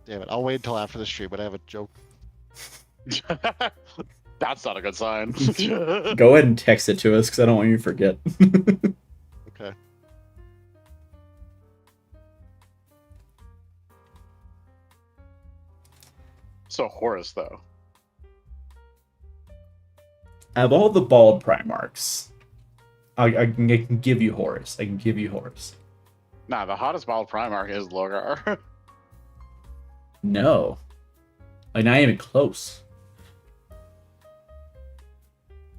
it! I'll wait until after the stream, but I have a joke. That's not a good sign. Go ahead and text it to us because I don't want you to forget. Okay. So Horus, though. Out of all the bald Primarchs, I can give you Horus. Nah, the hottest bald Primarch is Lorgar. No. Like, not even close.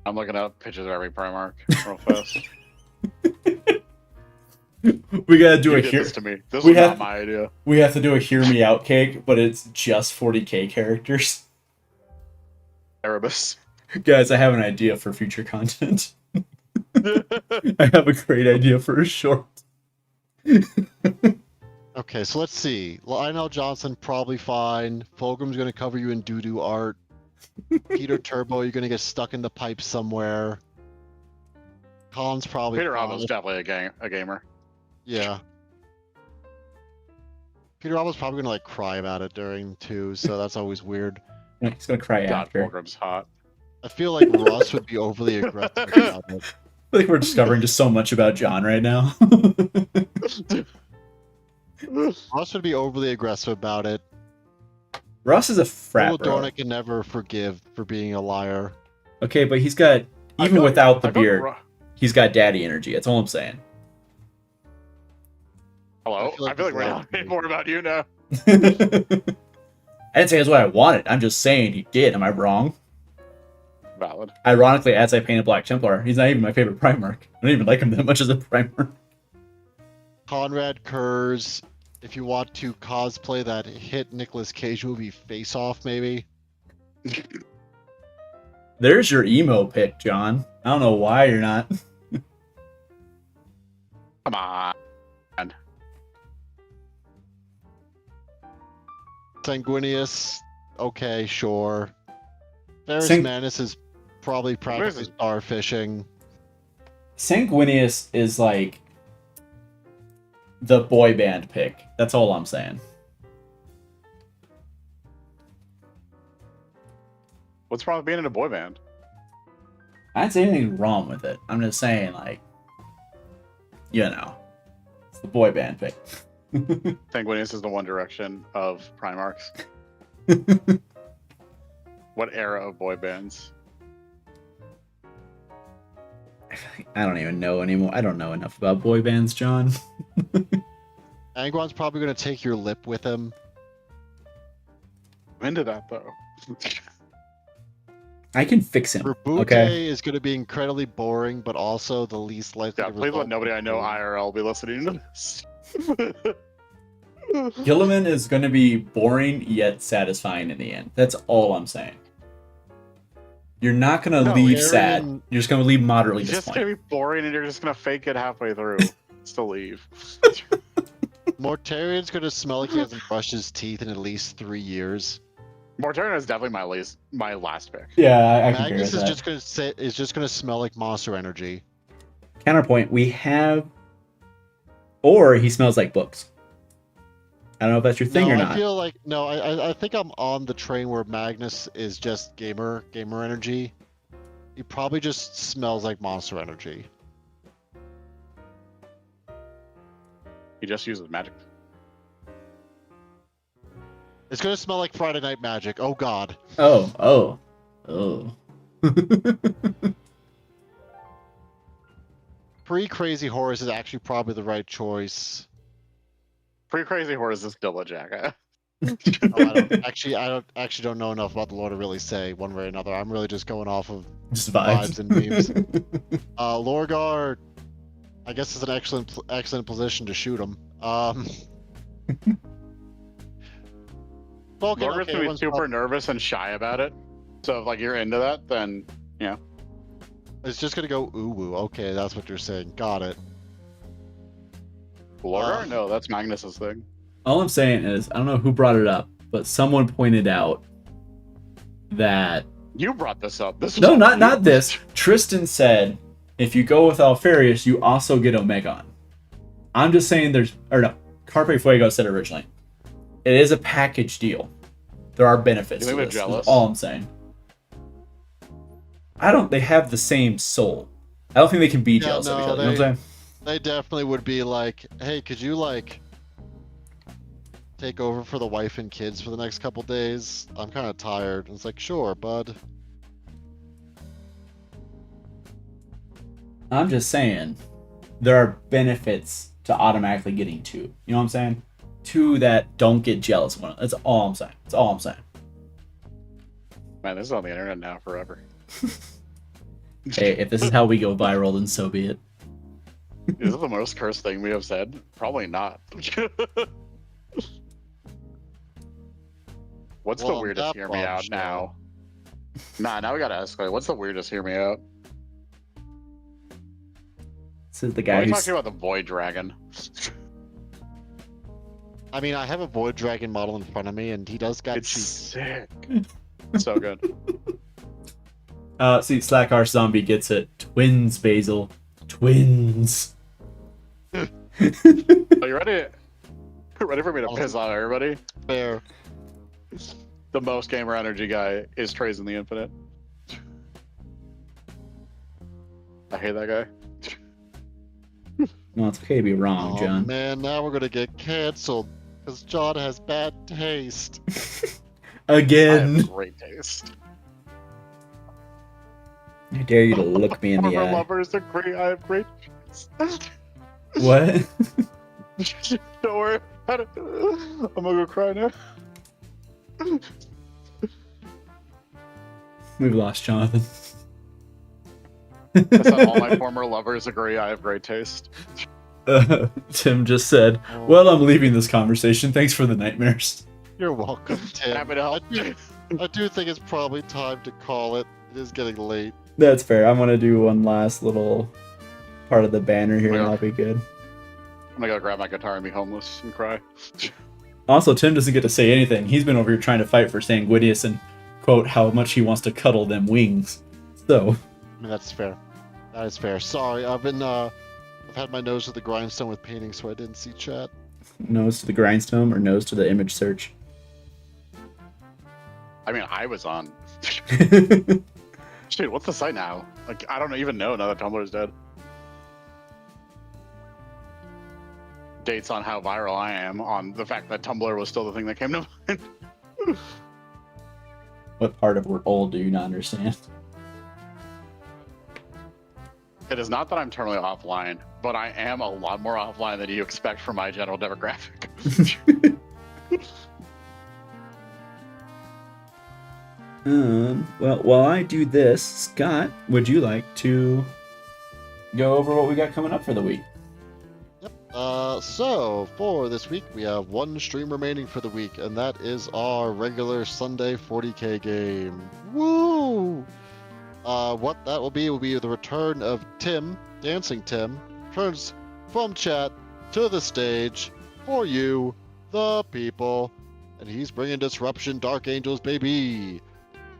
I'm looking up pictures of every Primarch real fast. We gotta do You a did hear. this to me. This we was have- not my idea. We have to do a hear me out cake, but it's just 40k characters. Erebus. Guys, I have an idea for future content. I have a great idea for a short. Okay, so let's see. Lionel Johnson probably fine. Fulgrim's gonna cover you in doo-doo art. Peter Turbo, you're gonna get stuck in the pipe somewhere. Colin's probably Peter fine. Ramos definitely a gamer. Yeah. Peter Ramos probably gonna like cry about it during too, so that's always weird. He's gonna cry God, after. Fulgrim's hot. I feel like Russ would be overly aggressive about it. I feel like we're discovering just so much about John right now. Russ would be overly aggressive about it. Ross is a frat Will bro. Dornick can never forgive for being a liar. Okay, but he's got, I even feel like- without the I feel like beard, he's got daddy energy. That's all I'm saying. Hello? I feel like I feel like we're he's talking lying. more about you now. I didn't say that's what I wanted. I'm just saying he did. Am I wrong? Valid. Ironically, as I painted Black Templar, he's not even my favorite Primarch. I don't even like him that much as a Primarch. Conrad Kurz, if you want to cosplay that hit Nicolas Cage movie Face Off, maybe. There's your emo pick, John. I don't know why you're not. Come on. Sanguinius, okay, sure. Ferris Sang- Manus is probably practically star fishing. Sanguinius is like the boy band pick. That's all I'm saying. What's wrong with being in a boy band? I didn't say anything wrong with it. I'm just saying, like, you know, it's the boy band pick. Sanguinius is the One Direction of Primarchs. What era of boy bands? I don't even know anymore. I don't know enough about boy bands, John. Angron's probably going to take your lip with him. I'm into that, though. I can fix him. Rabute Okay. is going to be incredibly boring, but also the least likely. Yeah, to please let result nobody in I know winning. IRL be listening to this. Gilliman is going to be boring yet satisfying in the end. That's all I'm saying. You're not going to No, leave Arian- sad. You're just going to leave moderately It's just disappointed. gonna be boring, and you're just gonna fake it halfway through to leave. Mortarian's going to smell like he hasn't brushed his teeth in at least 3 years. Mortarion is definitely my last pick. Yeah, I can agree Magnus with is that. just going to sit. Is just going to smell like monster energy. Counterpoint, we have... Or he smells like books. I don't know if that's your thing no, or I not. feel like I think I'm on the train where Magnus is just gamer energy. He probably just smells like monster energy. He just uses magic. It's gonna smell like Friday Night Magic. Oh God. Oh. Pre-Crazy Horse is actually probably the right choice. Pretty crazy horse is still a jack. Oh, I don't know enough about the lore to really say one way or another. I'm really just going off of Just vibes. vibes and memes. Lorgar, I guess, is an excellent position to shoot him. Vulcan, Lorgar's okay, gonna be everyone's super probably- nervous and shy about it. So if like you're into that, then It's just gonna go ooh woo. Okay, that's what you're saying. Got it. Lorgar? No, that's Magnus's thing. All I'm saying is, I don't know who brought it up, but someone pointed out that... You brought this up. This was No, all you. not this. Tristan said, if you go with Alfarius, you also get Omegon. I'm just saying Carpe Fuego said originally. It is a package deal. There are benefits You to think this. they're That's jealous? all I'm saying. They have the same soul. I don't think they can be Yeah, jealous of each no, other. You know what I'm saying? They definitely would be like, hey, could you like take over for the wife and kids for the next couple days? I'm kind of tired. And it's like, sure, bud. I'm just saying, there are benefits to automatically getting two. You know what I'm saying? Two that don't get jealous of one another. That's all I'm saying. That's all I'm saying. Man, this is on the internet now forever. Hey, if this is how we go viral, then so be it. Is it the most cursed thing we have said? Probably not. What's Well, the weirdest that hear me out bombshell. now? Now we gotta escalate. What's the weirdest hear me out? This is the Are guy we who's... talking about the Void Dragon? I mean, I have a Void Dragon model in front of me, and he does got It's cheeks. sick. So good. See, Slack Arse Zombie gets it. Twins, Basil. Twins. Are you ready? Ready for me to piss on everybody? Fair. The most gamer energy guy is Trays in the Infinite. I hate that guy. No, it's okay to be wrong, Oh John. man, now we're gonna get canceled because John has bad taste. I Again. have great taste. I dare you to look me in the Former eye. lovers agree. I have great taste. What? Don't worry about it. I'm gonna go cry now. We've lost Jonathan. I said all my former lovers agree I have great taste. Tim just said, well, I'm leaving this conversation. Thanks for the nightmares. You're welcome, Tim. Happy to help. I do think it's probably time to call it. It is getting late. That's fair. I'm gonna do one last little part of the banner here, and Yeah. I'll be good. I'm gonna go grab my guitar and be homeless and cry. Also, Tim doesn't get to say anything. He's been over here trying to fight for Sanguinius and quote how much he wants to cuddle them wings. So, I mean, that's fair. That is fair. Sorry, I've had my nose to the grindstone with painting, so I didn't see chat. nose to the grindstone or nose to the image search. I mean, I was on. Dude, what's the site now? Like, I don't even know now that Tumblr is dead. Dates on how viral I am on the fact that Tumblr was still the thing that came to mind. What part of we're old do you not understand? It is not that I'm terminally offline, but I am a lot more offline than you expect from my general demographic. Well, while I do this, Scott, would you like to go over what we got coming up for the week? Yep. So for this week, we have one stream remaining for the week, and that is our regular Sunday 40k game. Woo! What that will be the return of Tim, Dancing Tim, turns from chat to the stage for you, the people, and he's bringing disruption, Dark Angels, baby.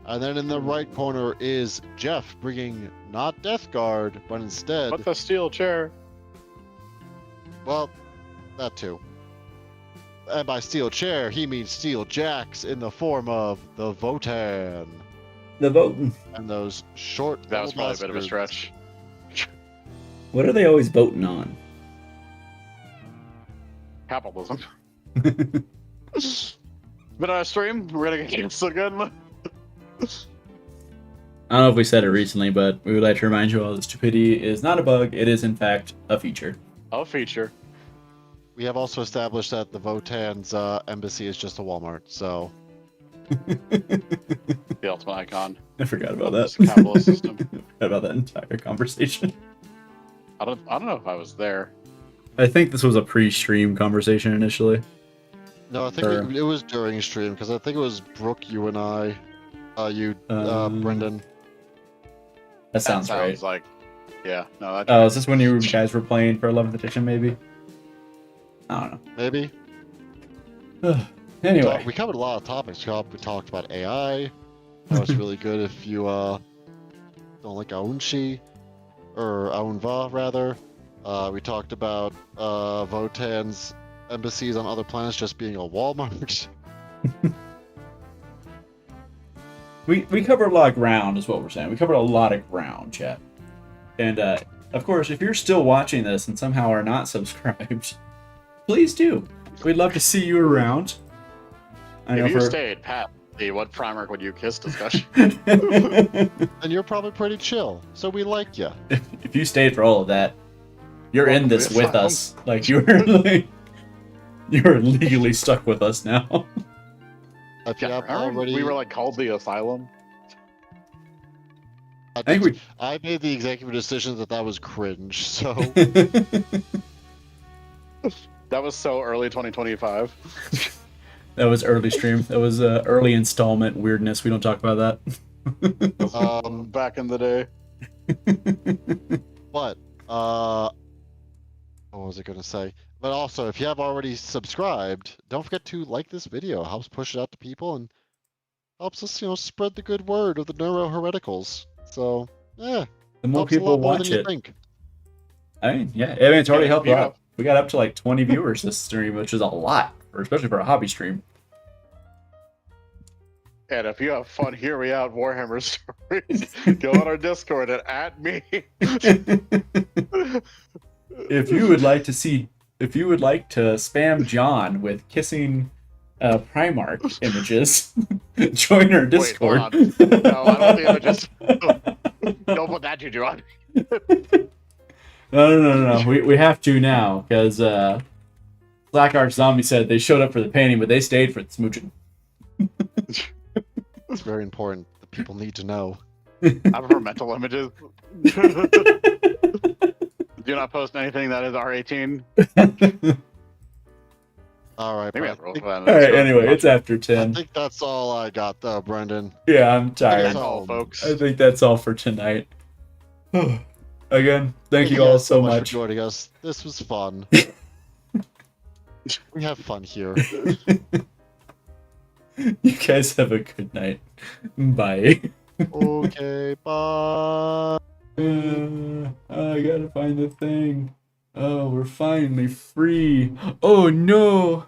And then in the right corner is Jeff, bringing not Death Guard, but instead... What the steel chair? Well, that too. And by steel chair, he means steel jacks in the form of the Votan. The voting. And those short... That was little probably a bit of a bastards. stretch. What are they always voting on? Capitalism. But on a stream, we're gonna get canceled again. I don't know if we said it recently, but we would like to remind you all that Stupidity is not a bug. It is, in fact, a feature. A feature. We have also established that the Votan's embassy is just a Walmart, so... The ultimate icon. I forgot about This that. capitalist system. I forgot about that entire conversation. I don't know if I was there. I think this was a pre-stream conversation initially. No, I think Or- it was during stream, because I think it was Brooke, you and I, Brenden. That sounds right. Like, yeah, no, that. Oh, is this when you guys were playing for 11th edition, maybe? I don't Maybe? know. Anyway. We covered a lot of topics. We talked about AI. That was really good if you don't like Aounshi, or Aounva, rather. We talked about Votan's embassies on other planets just being a Walmart. We covered a lot of ground, is what we're saying. We covered a lot of ground, chat. And, of course, if you're still watching this and somehow are not subscribed, please do. We'd love to see you around. I know If you for... stayed, Pat, the what Primarch would you kiss discussion. And you're probably pretty chill, so we like you. If you stayed for all of that, you're in Welcome to this the with asylum. us. Like, you're legally stuck with us now. If you Yeah, have remember already, we were like called the asylum. I think we- made the executive decision that was cringe. So That was so early 2025. That was early stream. That was early installment weirdness. We don't talk about that. Back in the day. But what was I gonna say? But also, if you have already subscribed, don't forget to like this video. It helps push it out to people and helps us, spread the good word of the Neuro-Hereticals. So, yeah, The more helps a people lot more watch than you it. think. I mean, yeah. I mean, it's already Yeah, helped yeah. out. We got up to like 20 viewers this stream, which is a lot, especially for a hobby stream. And if you have fun hear me out Warhammer stories, go on our Discord and at me. If you would like to spam John with kissing Primarch images, join our Discord. Wait, hold on. No, I don't think I would just. Don't put that juju on. No. We have to now because Black Arch Zombie said they showed up for the painting, but they stayed for the smooching. It's very important. The people need to know. I prefer mental images. Do not post anything that is R18. All right. Maybe but I I roll think- for that. All right. Anyway, it's after I 10. think that's all I got, though, Brendan. Yeah, I'm That's tired. all, folks. I think that's all for tonight. Again, thank you all guys so for much. joining us. This was fun. We have fun here. You guys have a good night. Bye. Okay, bye. I gotta find the thing. Oh, we're finally free. Oh no!